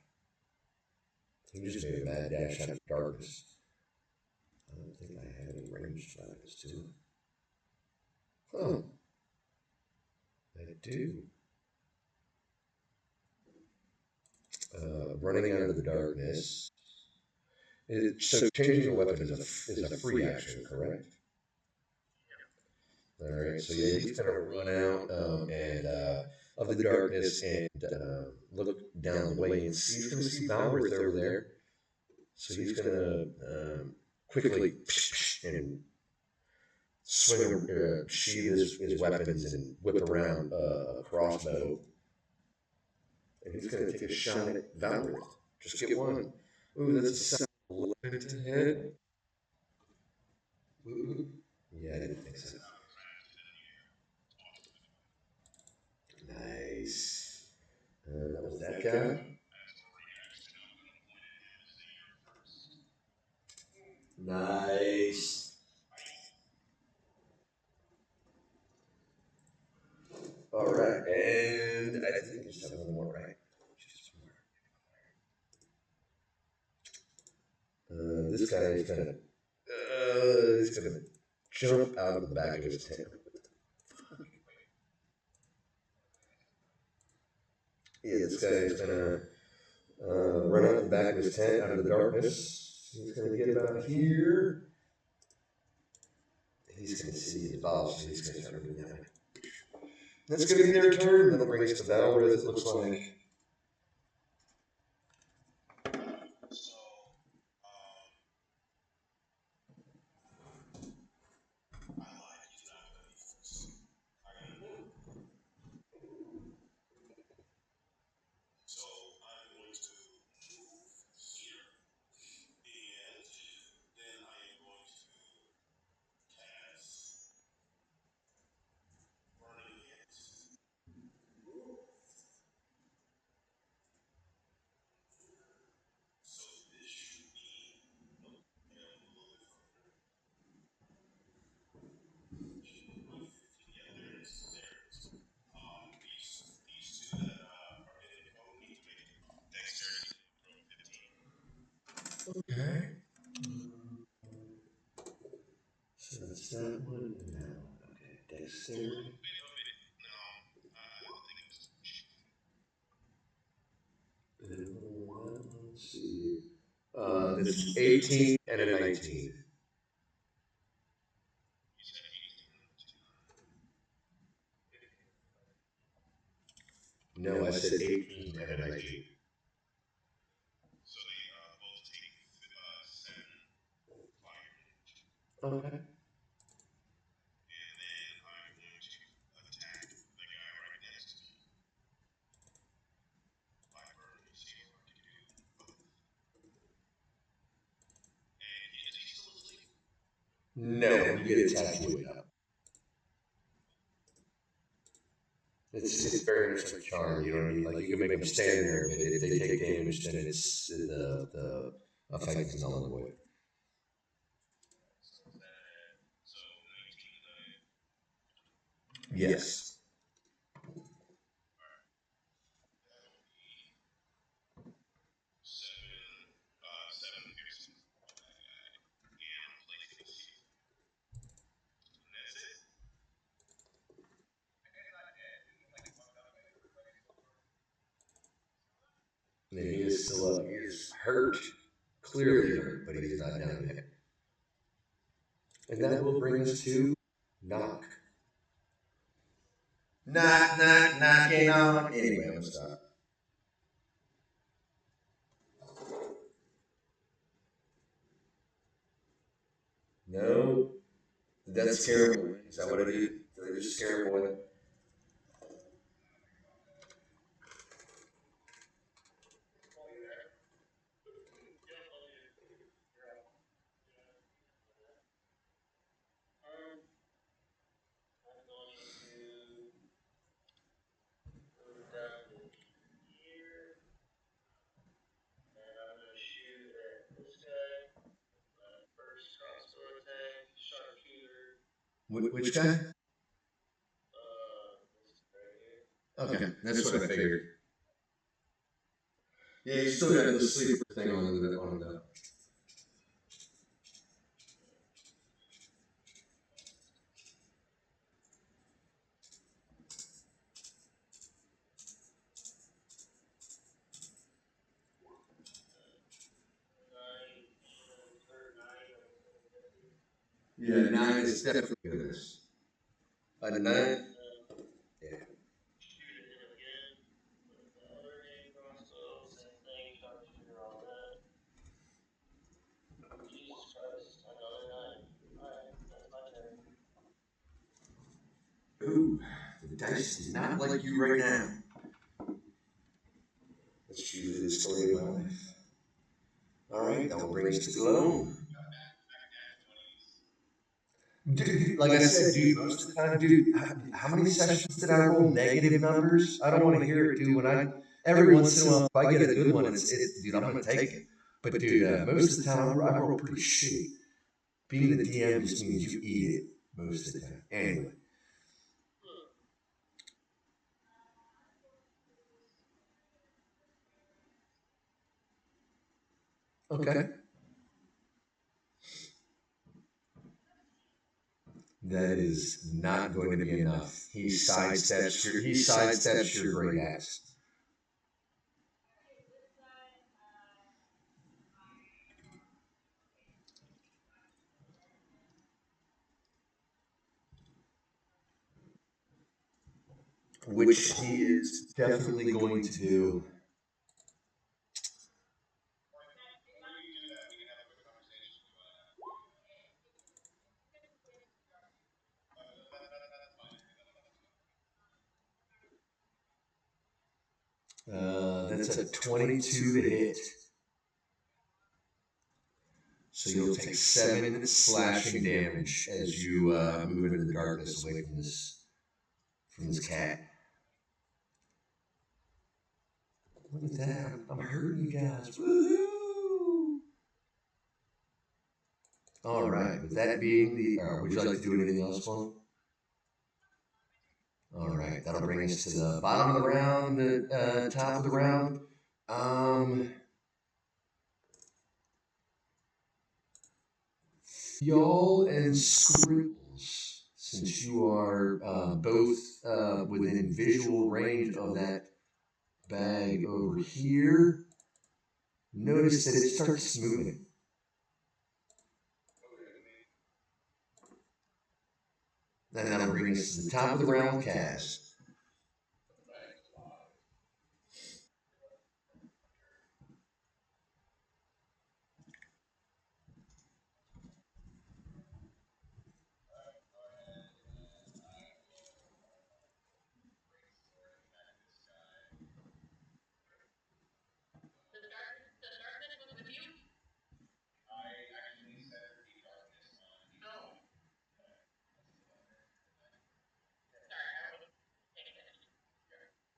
A: He just made a mad dash out of darkness. I don't think I have any ranged weapons too. Huh. I do. Running out of the darkness. So changing a weapon is a free action, correct? All right. So yeah, he's gonna run out and of the darkness and look down the way and see. He's gonna see Valworth over there. So he's gonna quickly and swing, sheath his weapons and whip around a crossbow. And he's gonna take a shot at Valworth. Just get one. Ooh, that's a 11 to hit. Ooh. Yeah, I didn't think so. Nice. That was that guy. Nice. just have one more, right? This guy is gonna, he's gonna jump out of the back of his tent. Yeah, this guy is gonna run out the back of his tent out of the darkness. He's gonna get about here. He's gonna see the boss, so he's gonna start moving that way. That's gonna be their turn. That'll bring us to battle, where it looks like. Okay. So that's that one now. Okay, dexterity. Let's see. This is 18 and a 19. No, I said 18 and a 19. Okay. No, you get attacked, you wake up. It's very much like charm. You know what I mean? Like you can make them stand there, but if they take damage, then it's the effect is null and void. Yes. And he is still up. He is hurt, clearly hurt, but he's not down yet. And that will bring us to knock. Knock, knock, knocking on. Anyway, I'm stop. No, that's scare him away. Is that what it is? Did they just scare him away? Which guy? Okay, that's what I figured. Yeah, you still got the sleeper thing on the. Yeah, 9 is definitely this. A 9. Yeah. Ooh, the dice is not like you right now. Let's choose the story of my life. Alright, that will bring us to glow. Dude, like I said, dude, most of the time, dude, how many sessions did I roll negative numbers? I don't want to hear it, dude. When I every once in a while, if I get a good one, it's dude, I'm gonna take it. But dude, most of the time, I roll pretty shitty. Being the DM just means you eat it most of the time. Anyway, Okay. That is not going to be enough. He sidesteps your great axe. Which he is definitely going to do. That's a 22 to hit. So you'll take 7 slashing damage as you move into the darkness away from this cat. Look at that! I'm hurting you guys. Woohoo! All right. With that being the, would you like to do anything else, Paul? All right. That'll bring us to the bottom of the round, the top of the round. Um, Y'all and Scribbles, since you are both within visual range of that bag over here, notice that it starts moving. And that'll bring us to the top of the round with Kaz.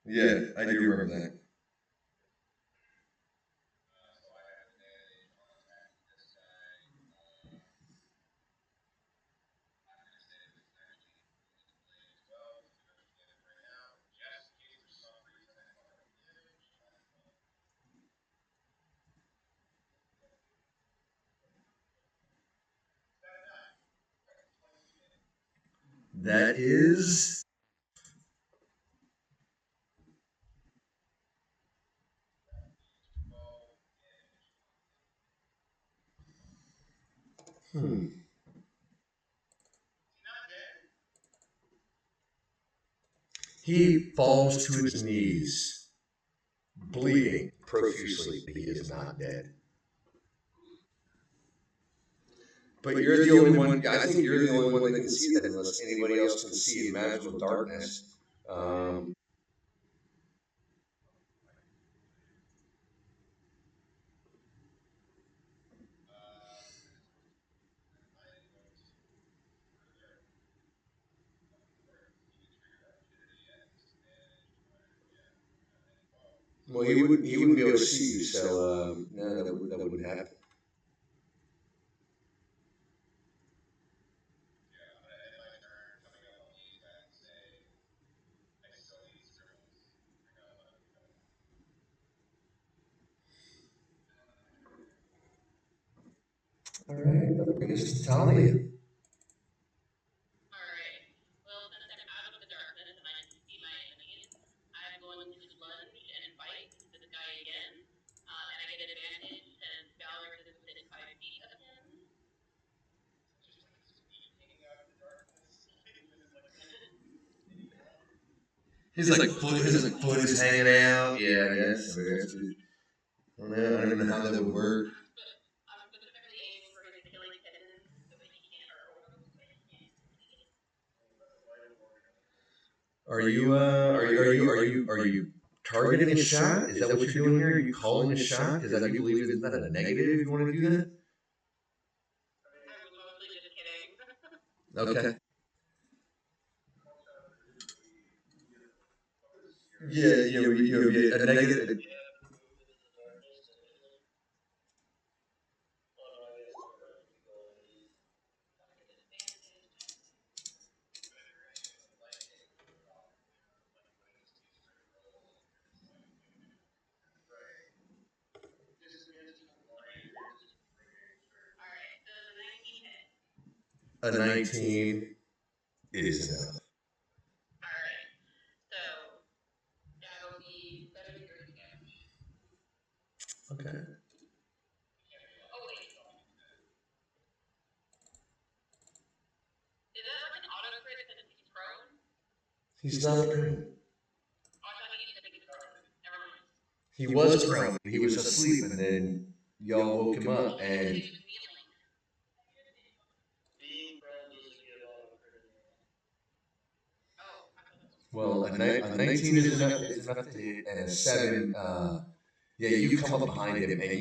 A: Yeah, I do remember that. That is. Hmm. He falls to his knees, bleeding profusely. He is not dead. But you're the only one. I think you're the only one that can see that, unless anybody else can see in magical darkness. Um, well, he wouldn't be able to see you, so no, that wouldn't happen. All right, that'll bring us to Talia. His foot is hanging out. Yeah, I guess. I don't even know how that would work. Are you targeting a shot? Is that what you're doing here? Are you calling a shot? Because I do believe it's not a negative if you want to do that. Okay. Yeah, a negative. A 19 is enough. Okay. He's not prone. He was prone. He was asleep, and then y'all woke him up, and well, a 19 is enough to hit, and a 7, yeah, you come up behind him, and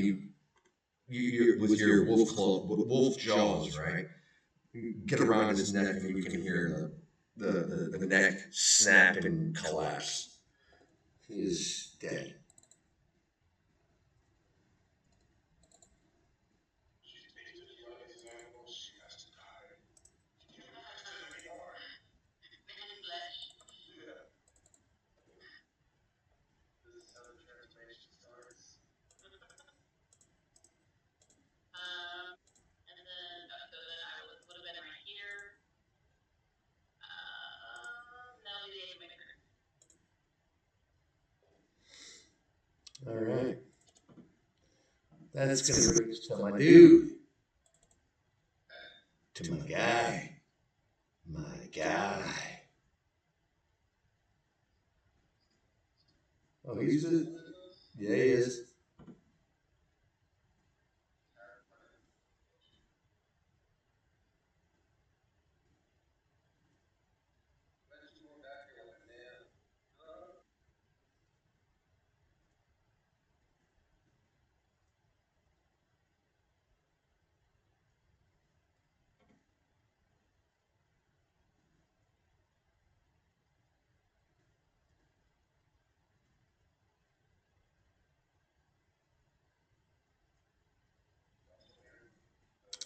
A: you with your wolf jaws, right? You get around his neck, and you can hear the neck snap and collapse. He is dead. All right. That's gonna bring us to my dude, to my guy, my guy. Oh, he's a yeah, he is.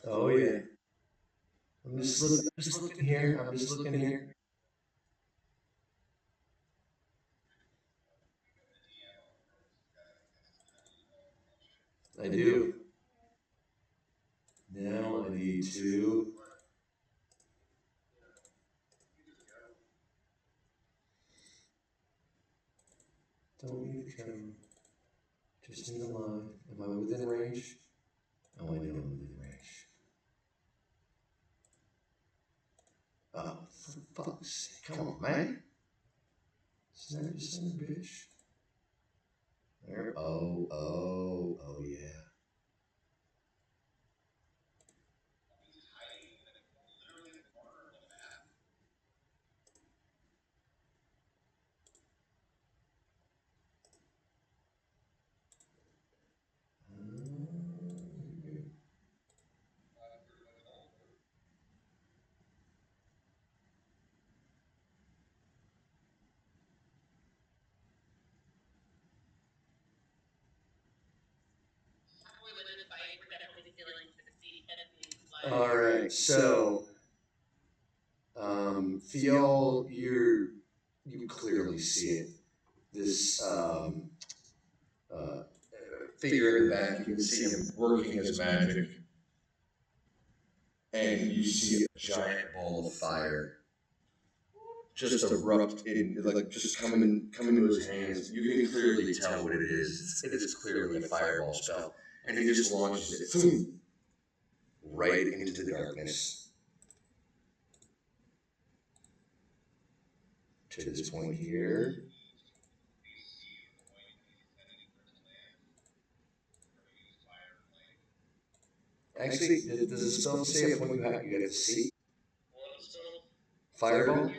A: Oh yeah. Just looking here. I'm just looking here. I do. Now I need to. Don't need the camera. Just need a line. Am I within range? Oh, I know I'm within range. Oh, for fuck's sake. Come on, man. Snap your son, bitch. There. Oh, yeah. All right, so for y'all, you clearly see it. This uh, figure in the back, you can see him working his magic, and you see a giant ball of fire just erupt in, like just come into his hands. You can clearly tell what it is. It is clearly a fireball spell, and he just launches it right into the darkness. To this point here. Actually, does the spell say a point you get to see? Fireball?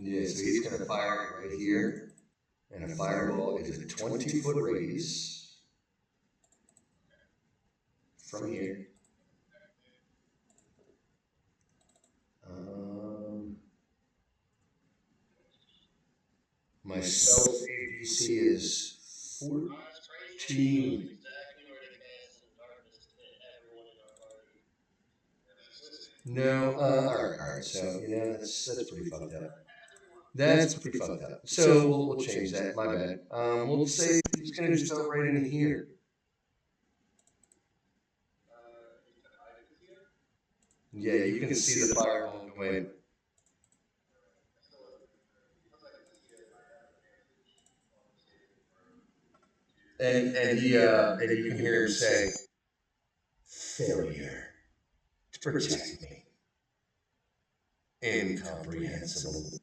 A: Yeah, so he's going to fire right here. And a fireball is a 20-foot radius from here. Um, my spell save DC is 14. No. All right. So that's pretty fucked up. That's pretty fucked up. So we'll change that. My bad. We'll say he's gonna just throw it right in here. Yeah, you can see the fireball going. And you can hear him say, "Failure to protect me, incomprehensible."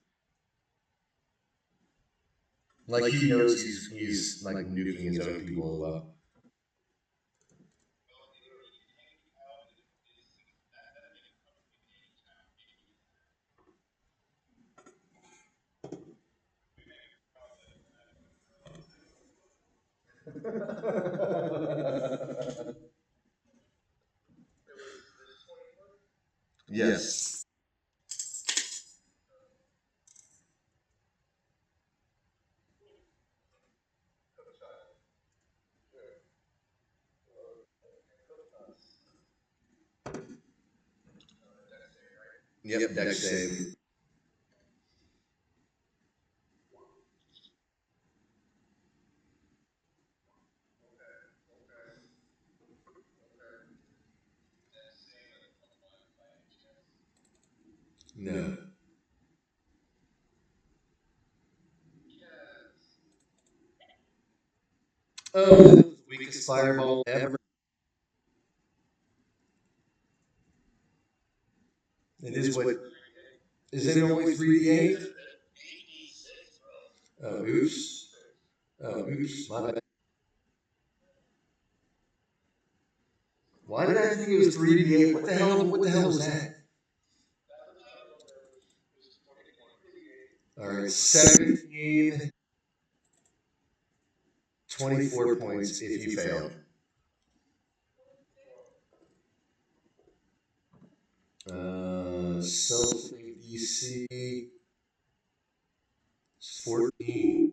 A: Like he knows he's like nuking his own people as well. Yes. Yep. Dex save. No. Oh, that was the weakest fireball ever. It is what. Is it only 3d8? Oh, oops. Oh, oops. My bad. Why did I think it was 3d8? What the hell? What the hell was that? All right, 17, 24 points if you fail. Self DC 14.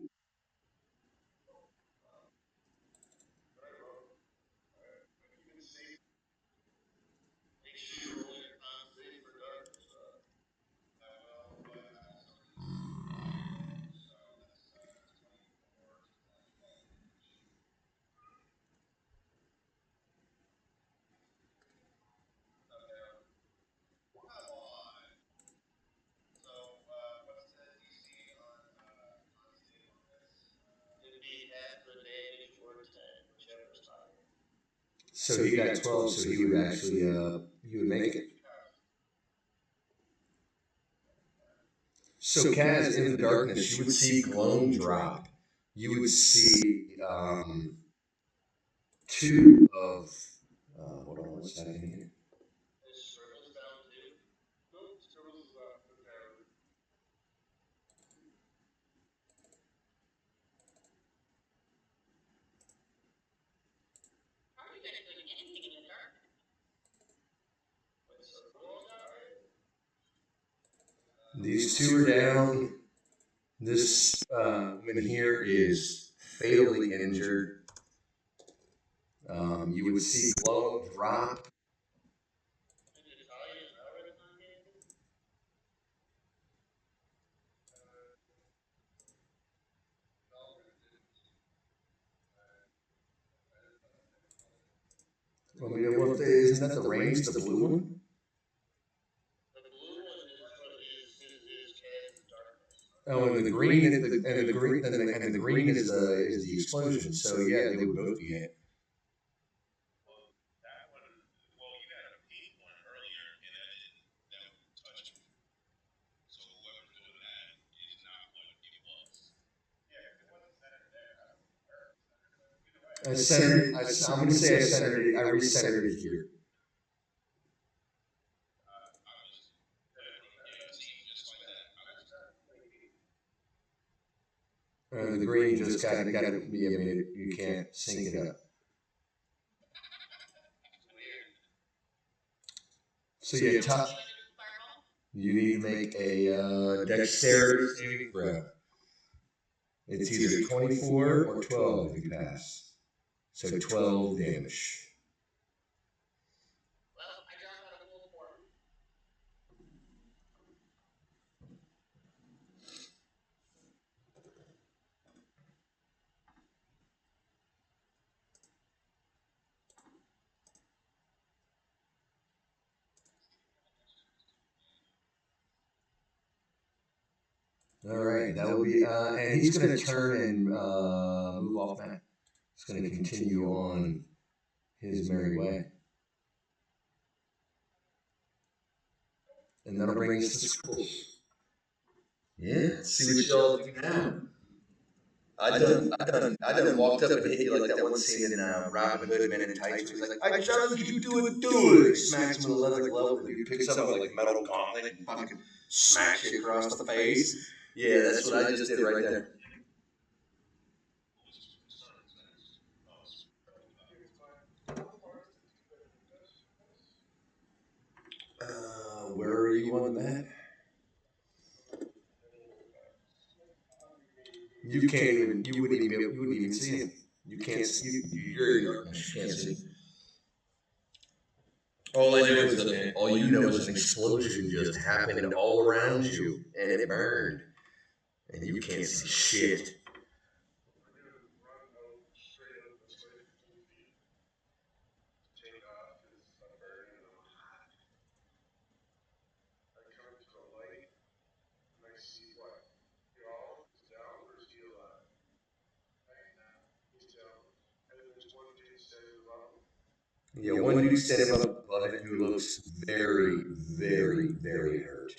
A: So he got 12, so he would actually he would make it. So Kaz, in the darkness, you would see gloam drop. You would see two of hold on one second here. These two are down. This woman here is fatally injured. You would see glow drop. I mean, what isn't that the range, the blue one? Oh, and the green is the green and the green is the explosion. So yeah, they would both be hit. I'm going to say I centered it. I recentered it here. The green just got to be. I mean, you can't sync it up. So yeah, top. You need to make a dexterity saving throw. It's either 24 or 12 if you pass. So 12 damage. All right, that would be, and he's going to turn and move off Matt. He's going to continue on his merry way. And that'll bring us to schools. Yeah, let's see what y'all do now. I done walked up and hit you like that one scene in Robin Hood Men in Tights. He's like, I challenge you to a duel. He smacks him with a leather glove. The dude picks up a like metal gauntlet and fucking smacks you across the face. Yeah, that's what I just did right there. Where are you on that? You can't even. You wouldn't even. You wouldn't even see him. You can't. You're in darkness. You can't see. All you know is an explosion just happened all around you, and it burned, and you can't see shit. Yeah, one dude standing above it who looks very, very, very hurt.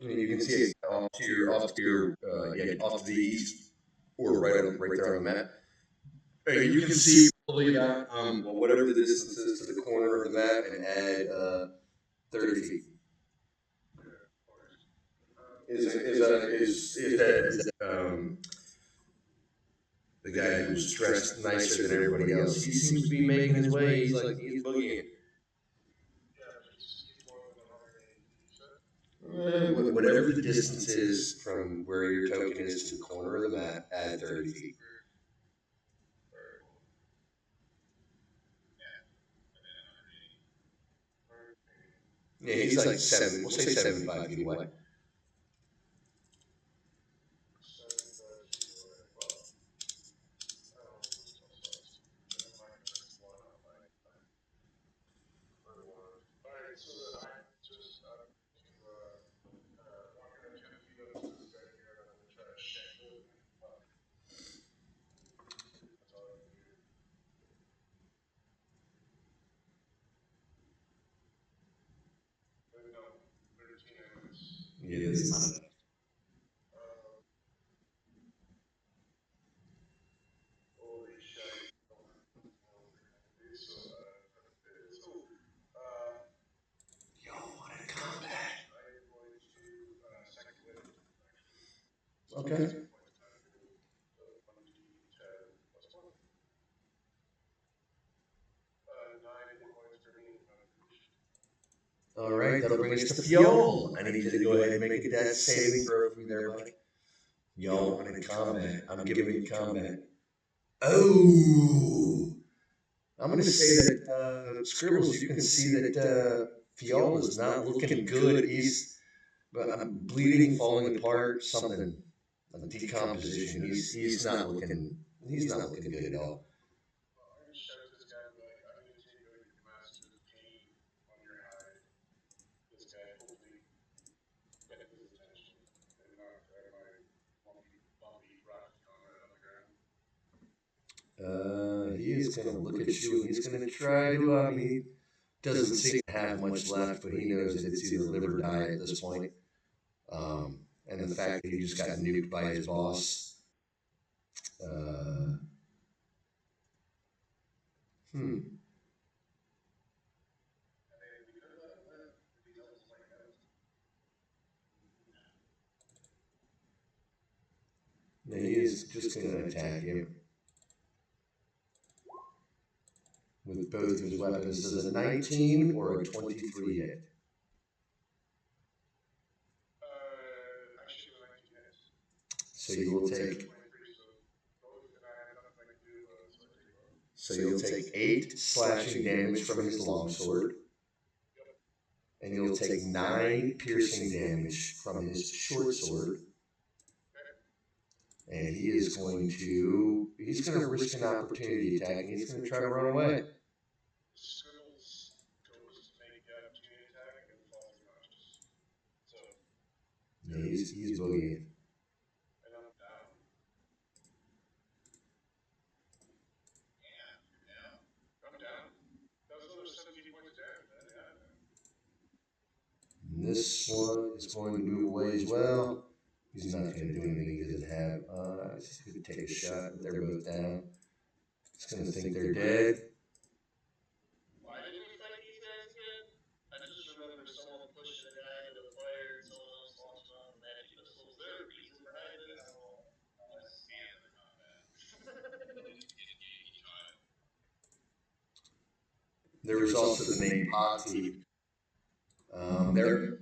A: You can see it off to the east, or right there on the map. You can see probably about whatever the distance is to the corner of the map, and add 30 feet. Is that the guy who's dressed nicer than everybody else? He seems to be making his way. He's boogieing. Whatever the distance is from where your token is to the corner of the map, add 30 feet. Yeah, he's like seven. We'll say 75 feet away. Yes. Y'all want to combat? Okay. All right, that'll bring us to Fjol. I need you to go ahead and make a death saving throw for me there, buddy. Y'all want to combat? I'm giving you combat. Oh, I'm going to say that Scribbles, you can see that Fjol is not looking good. I'm bleeding, falling apart, something, like decomposition. He's not looking. He's not looking good at all. He is going to look at you and he's going to try to. He doesn't seem to have much left, but he knows that it's either live or die at this point. And the fact that he just got nuked by his boss. Uh, hmm. He is just going to attack you with both of his weapons. Does a 19 or a 23 hit? So you will take. So you'll take 8 slashing damage from his longsword, and you'll take 9 piercing damage from his short sword. And he's going to risk an opportunity attack, and he's going to try to run away. Yeah, he's boogieing. And this one is going to move away as well. He's not going to do anything he doesn't have. Just could take a shot, but they're both down. He's going to think they're dead. There was also the name Pati. There.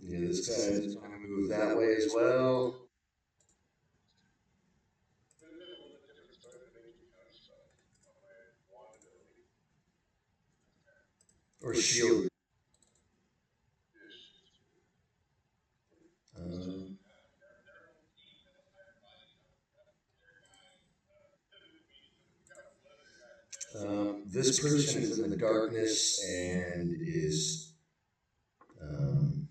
A: Yeah, this guy is going to move that way as well. Or shield. Um, this person is in the darkness and is. Um,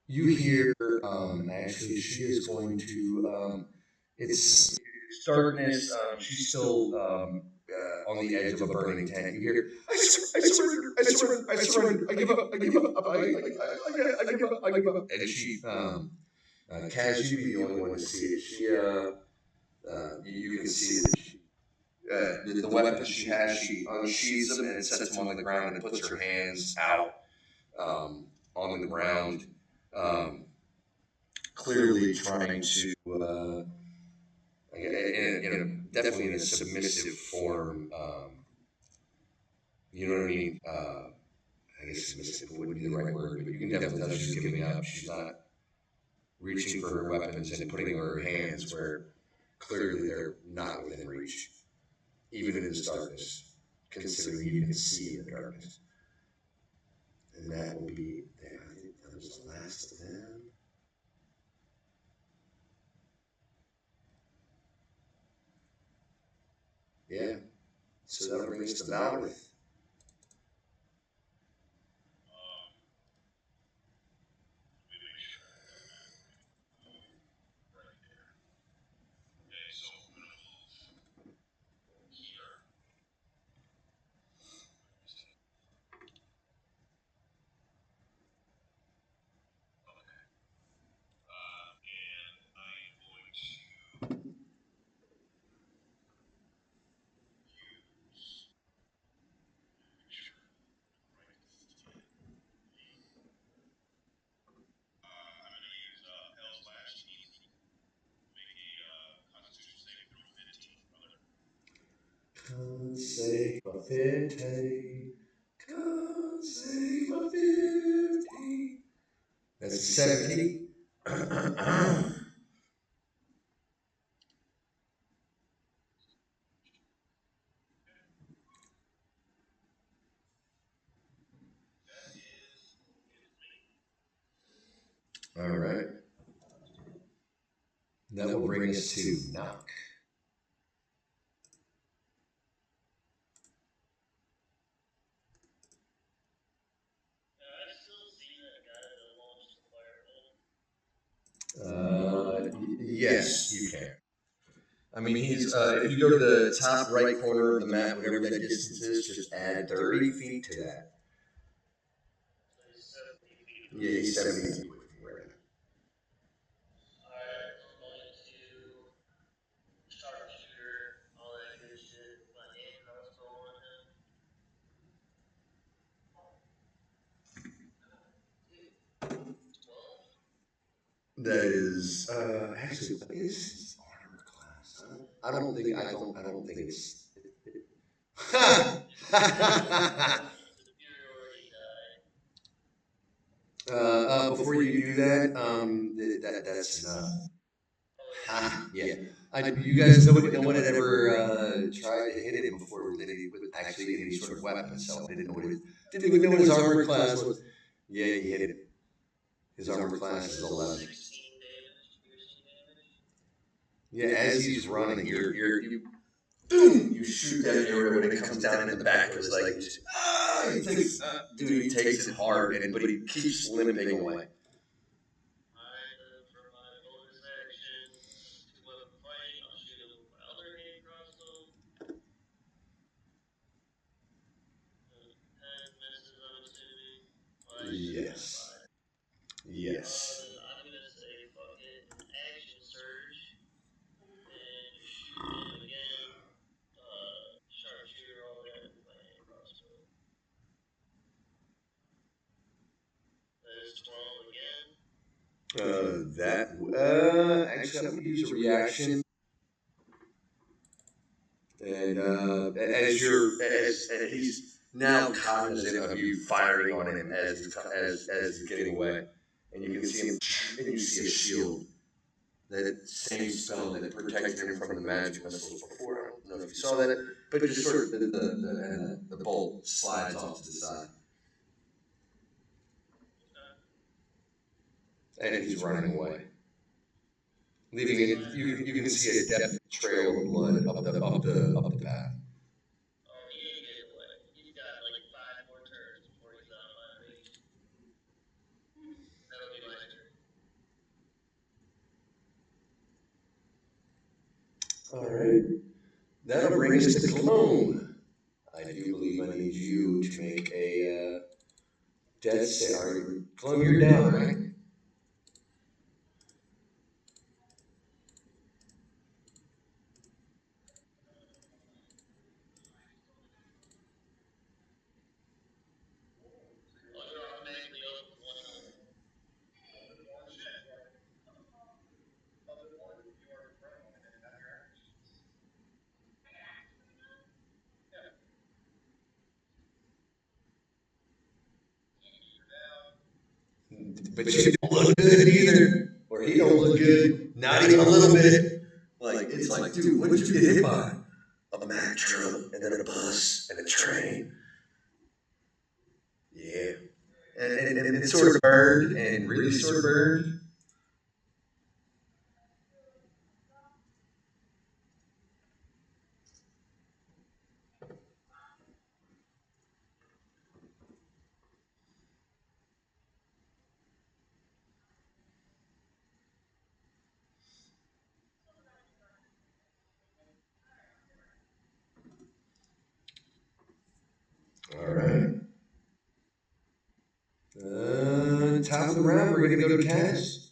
A: you hear, actually, she is going to. It's darkness. She's still on the edge of a burning tent. You hear, I surrender, I surrender, I surrender, I give up, I give up, I give up, I give up. And she, Kaz, you'd be the only one to see it. She, you can see that she, the weapons she has, she unsheathes them and sets them on the ground and puts her hands out on the ground, um, clearly trying to, definitely in a submissive form. You know what I mean? I guess submissive wouldn't be the right word, but you can definitely tell she's giving up. She's not reaching for her weapons and putting them in her hands where clearly they're not within reach, even in this darkness, considering you can see in the darkness. And that will be, I think that was the last of them. Yeah. So that'll bring us to Valorith. Can't save a 50. Can't save a 50. That's 70. All right. That will bring us to knock. Yes, you can. I mean, he's if you go to the top right corner of the map, whatever that distance is, just add 30 feet to that. Yeah, he's 70 feet away from where that is actually what is his armor class? I don't think it's. Before you do that, that's enough. Ha, yeah. You guys, no one had ever tried to hit him before with actually any sort of weapon, so they didn't even know what his armor class was. Yeah, you hit him. His armor class is 11. Yeah, as he's running, you boom, you shoot that arrow and it comes down in the back of his leg. He takes it hard, but he keeps limping away. Yes. Yes. Actually, I'm gonna use a reaction, and as he's now cognizant of you firing on him as he's getting away, and you can see him, and you see a shield, that same spell that protected him from the magic missiles before. I don't know if you saw that, but just sort of the bolt slides off to the side, and he's running away, leaving it. You can see a definite trail of blood up the path. All right, that'll bring us to clone. I do believe I need you to make a death save. Clone, you're down, right? But you don't look good either, or he don't look good, not even a little bit. Like it's like, dude, what did you get hit by? A Mack truck, and then a bus, and a train. Yeah, and it sort of burned, and really sort of burned. All right. Top of the round, we're gonna go to Cass.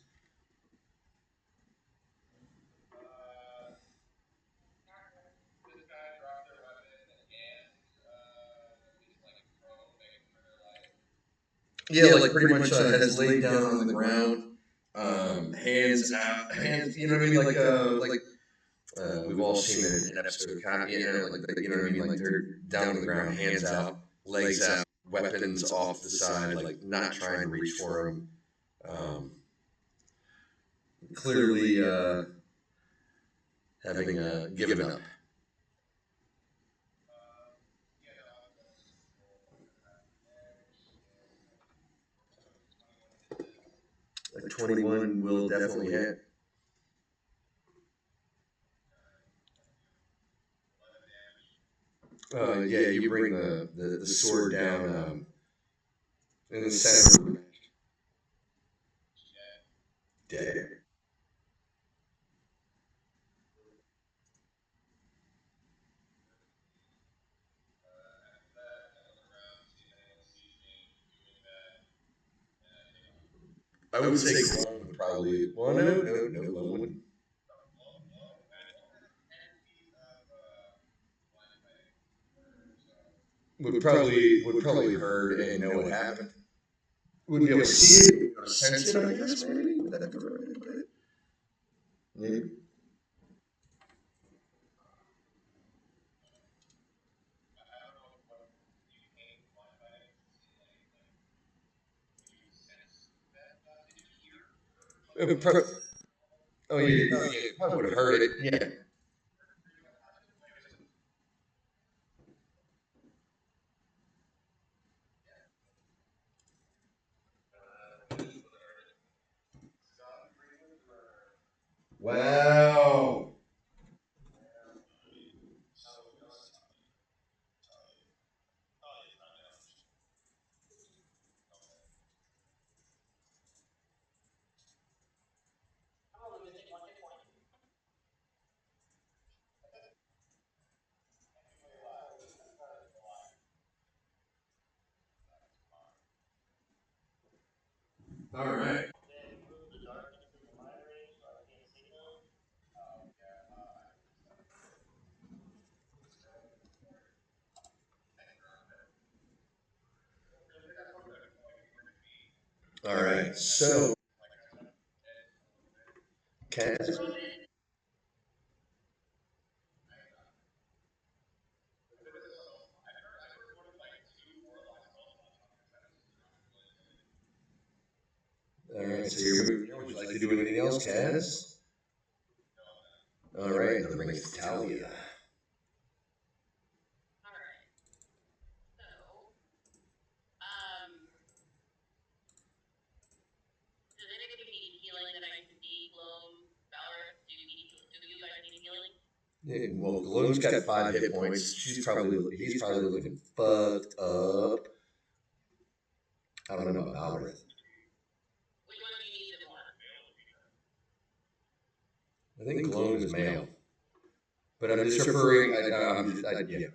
A: Yeah, like pretty much has laid down on the ground, hands out, hands. You know what I mean? We've all seen it in an episode of you know what I mean? Like they're down on the ground, hands out, legs out, weapons off the side, like not trying to reach for him. Um, Clearly having given up. A 21 will definitely hit. Yeah, you bring the sword down in the center. Dead. I would say Clone would probably. Well, no, Clone would probably heard and know what happened. Wouldn't be able to see it, be able to sense it. I guess maybe. Would that be the right way to put it? Maybe. Uh, pro- Oh, you probably would have heard it. Yeah. Wow. All right. All right. So, Kaz. All right. So you're moving on. Would you like to do anything else, Kaz? All right. Another ring of Talia. Yeah, well, Gloom's got 5 hit points. He's probably looking fucked up. I don't know about Albereth. I think Gloom is male, but I'm just referring. Yeah.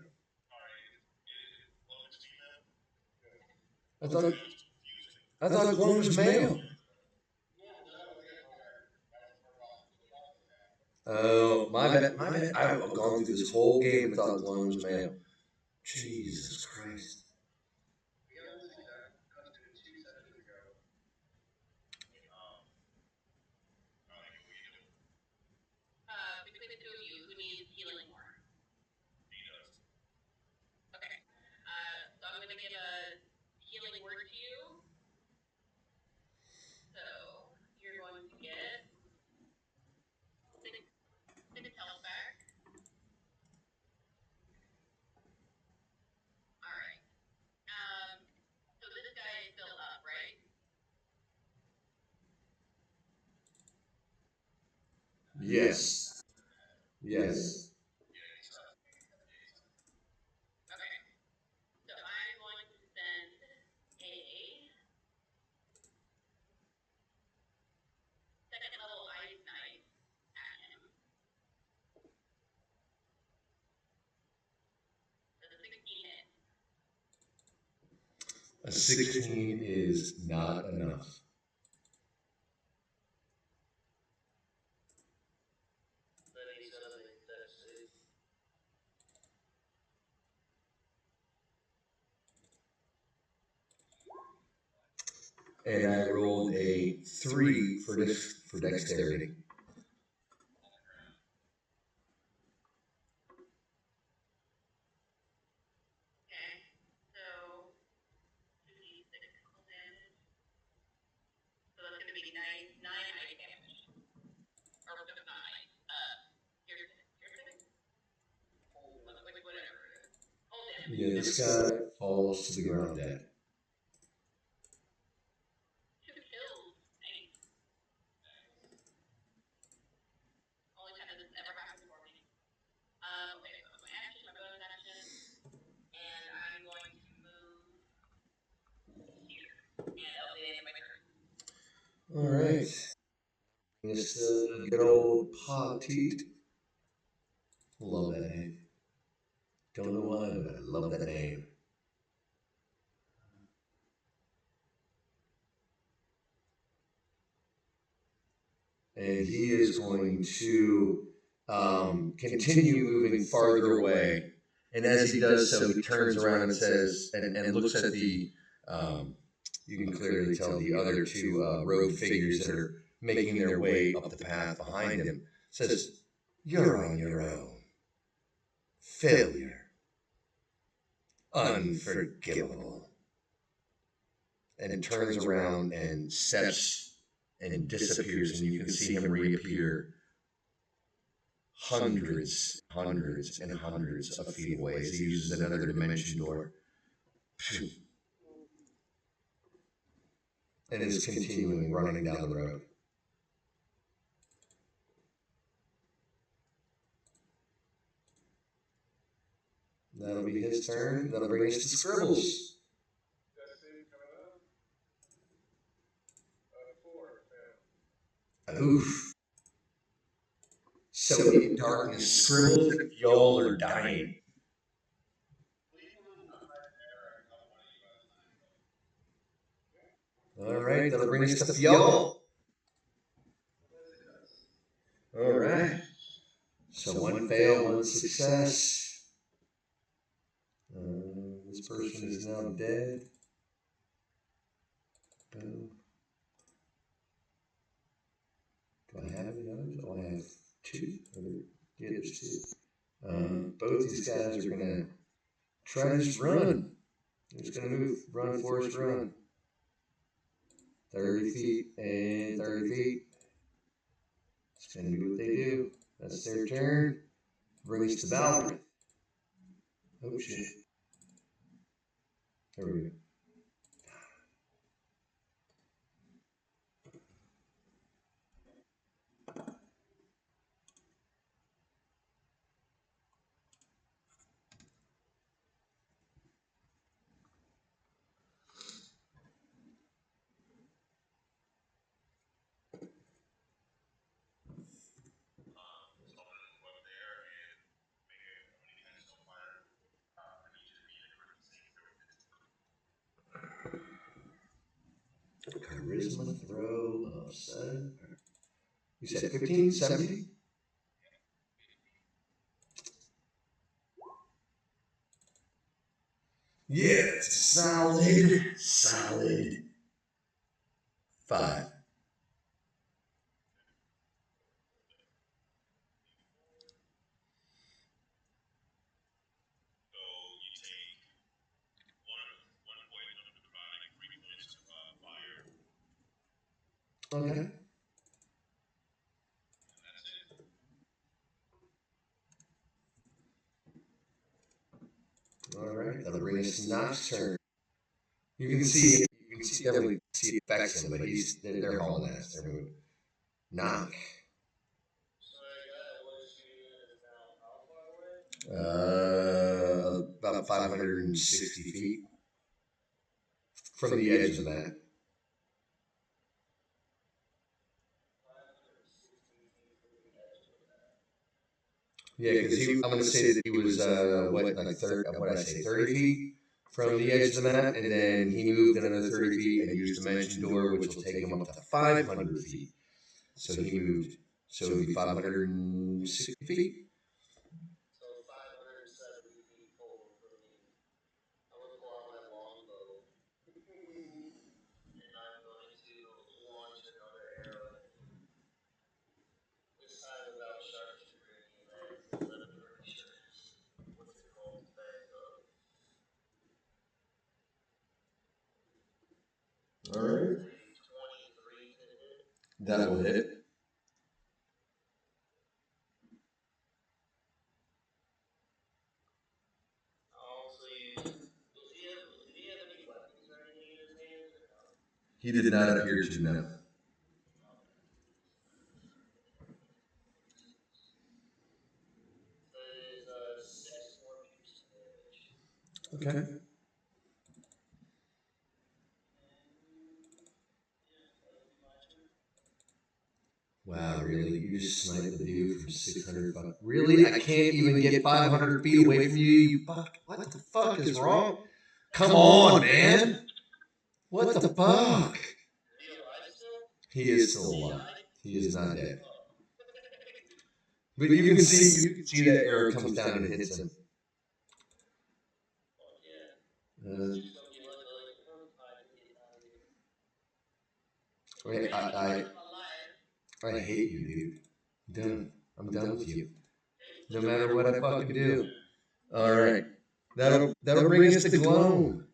A: I thought I thought Gloom was male. Oh, my bad. My bad. I've gone through this whole game and thought Gloom was male. Jesus Christ. Yes. Yes. A 16 is not enough. And I rolled a 3 for dexterity. Yeah, this guy falls to the ground dead. All right. It's good old Potteet. Love that name. Don't know why, but I love that name. And he is going to continue moving farther away. And as he does so, he turns around and says, and looks at the, um, you can clearly tell the other two rogue figures that are making their way up the path behind him, says, "You're on your own. Failure. Unforgivable." And turns around and steps and disappears, and you can see him reappear hundreds and hundreds of feet away as he uses another dimension door and is continuing running down the road. That'll be his turn. That'll bring us to Scribbles. Oof. So in darkness, Scribbles and y'all are dying. All right, that'll bring us to Fjall. All right. So one fail, one success. This person is now dead. Boom. Do I have any others? Oh, I have two. Yeah, there's two. Both these guys are going to try to just run. They're just going to move. Run, Forrest, run. 30 feet and 30 feet. It's going to do what they do. That's their turn. Bring us to Valbrith. Oh, shit. There we go. Charisma throw of 7. You said 15, 17? Yeah, it's solid 5. Okay. All right, that'll bring us to Knock's turn. You can see definitely see it affects him, but they're hauling ass. They're moving. Knock. About 560 feet from the edge of the map. Yeah, because I'm going to say that he was what I say, 30 feet from the edge of the map, and then he moved another 30 feet and used Dimension Door, which will take him up to 500 feet. So he moved. So it would be 560 feet. All right. That will hit. He did not appear to know. Okay. Wow, really? You just sniped the dude from 600 bucks. Really? I can't even get 500 feet away from you, you fuck. What the fuck is wrong? Come on, man. What the fuck? He is still alive. He is not dead. But you can see that arrow comes down and hits him. I hate you, dude. Done. I'm done with you. No matter what I fucking do. All right. That'll bring us to Gloam.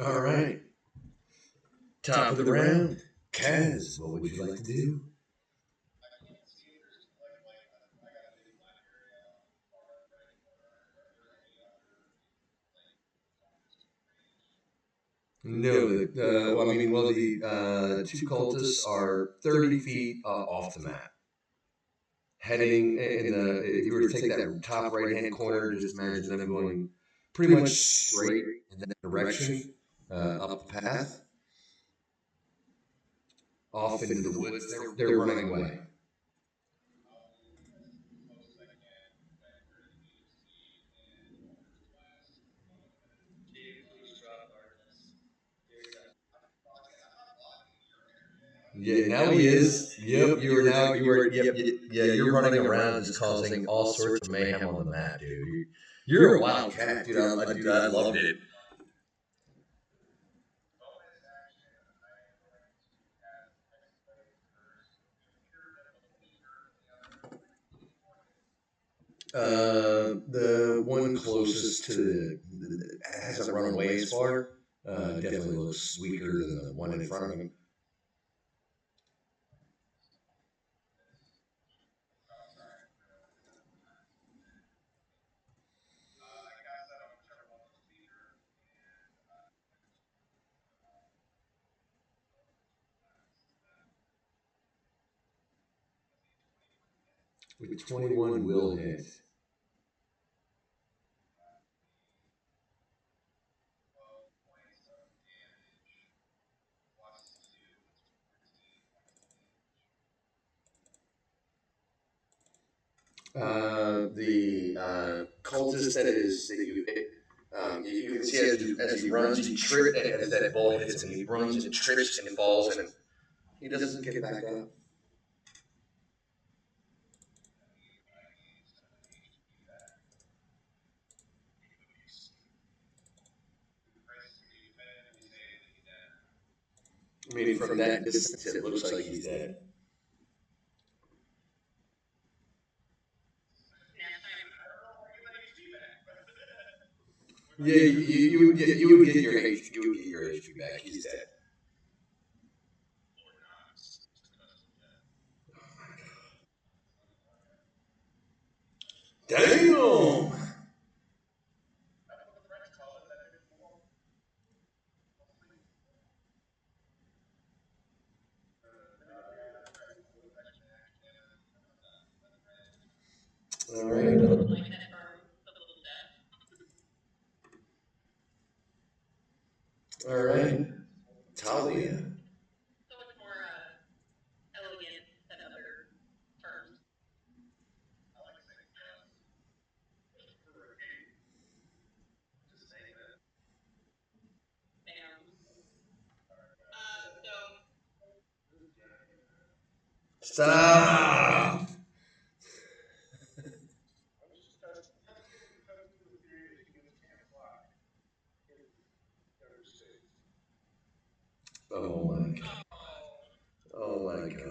A: All right. Top of the round. Kaz, what would you like to do? No, well, I mean, well, the two cultists are 30 feet off the map, heading in the. If you were to take that top right hand corner, just imagine them going pretty much straight in that direction, up the path, off into the woods. They're running away. Yeah, now he is. Yep, you are now. You are. Yep, yeah. You're running around, just causing all sorts of mayhem on the map, dude. You're a wild cat, dude. I loved it. The one closest to the hasn't run away as far. Definitely looks weaker than the one in front of him. With 21 will hit. The cultist you can see as he runs, he trips, and as that ball hits him, he runs and trips and falls, and he doesn't get back up. I mean, from that distance, it looks like he's dead. Yeah, you would get your you would get your HP back. He's dead. Damn. All right. All right. Talia. Stop. Oh my god. Oh my gosh.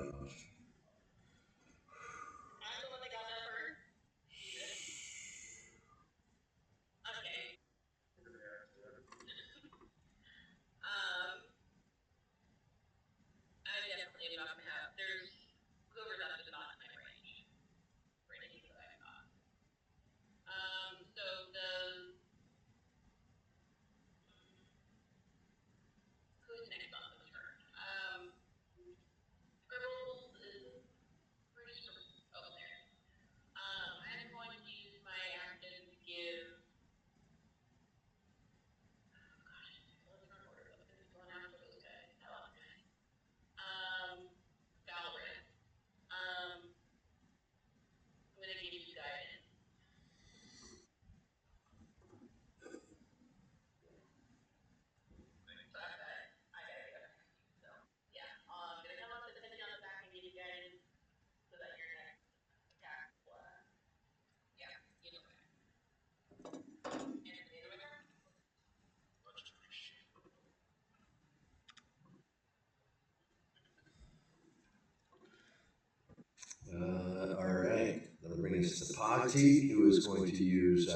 A: All right. That'll bring us to Pogty, who is going to use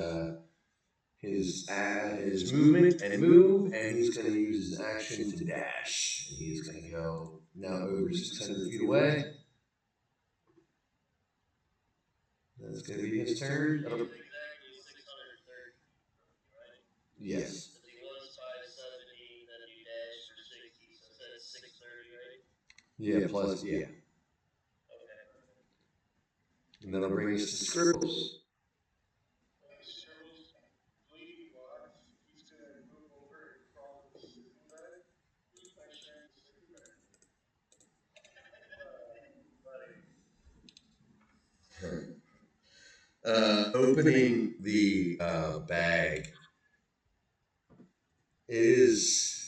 A: his movement and move, and he's going to use his action to dash. And he's going to go now over 600 feet away. That's going to be his turn. Yes. Yeah, plus, yeah. And that'll bring us to Scribbles. Opening the bag is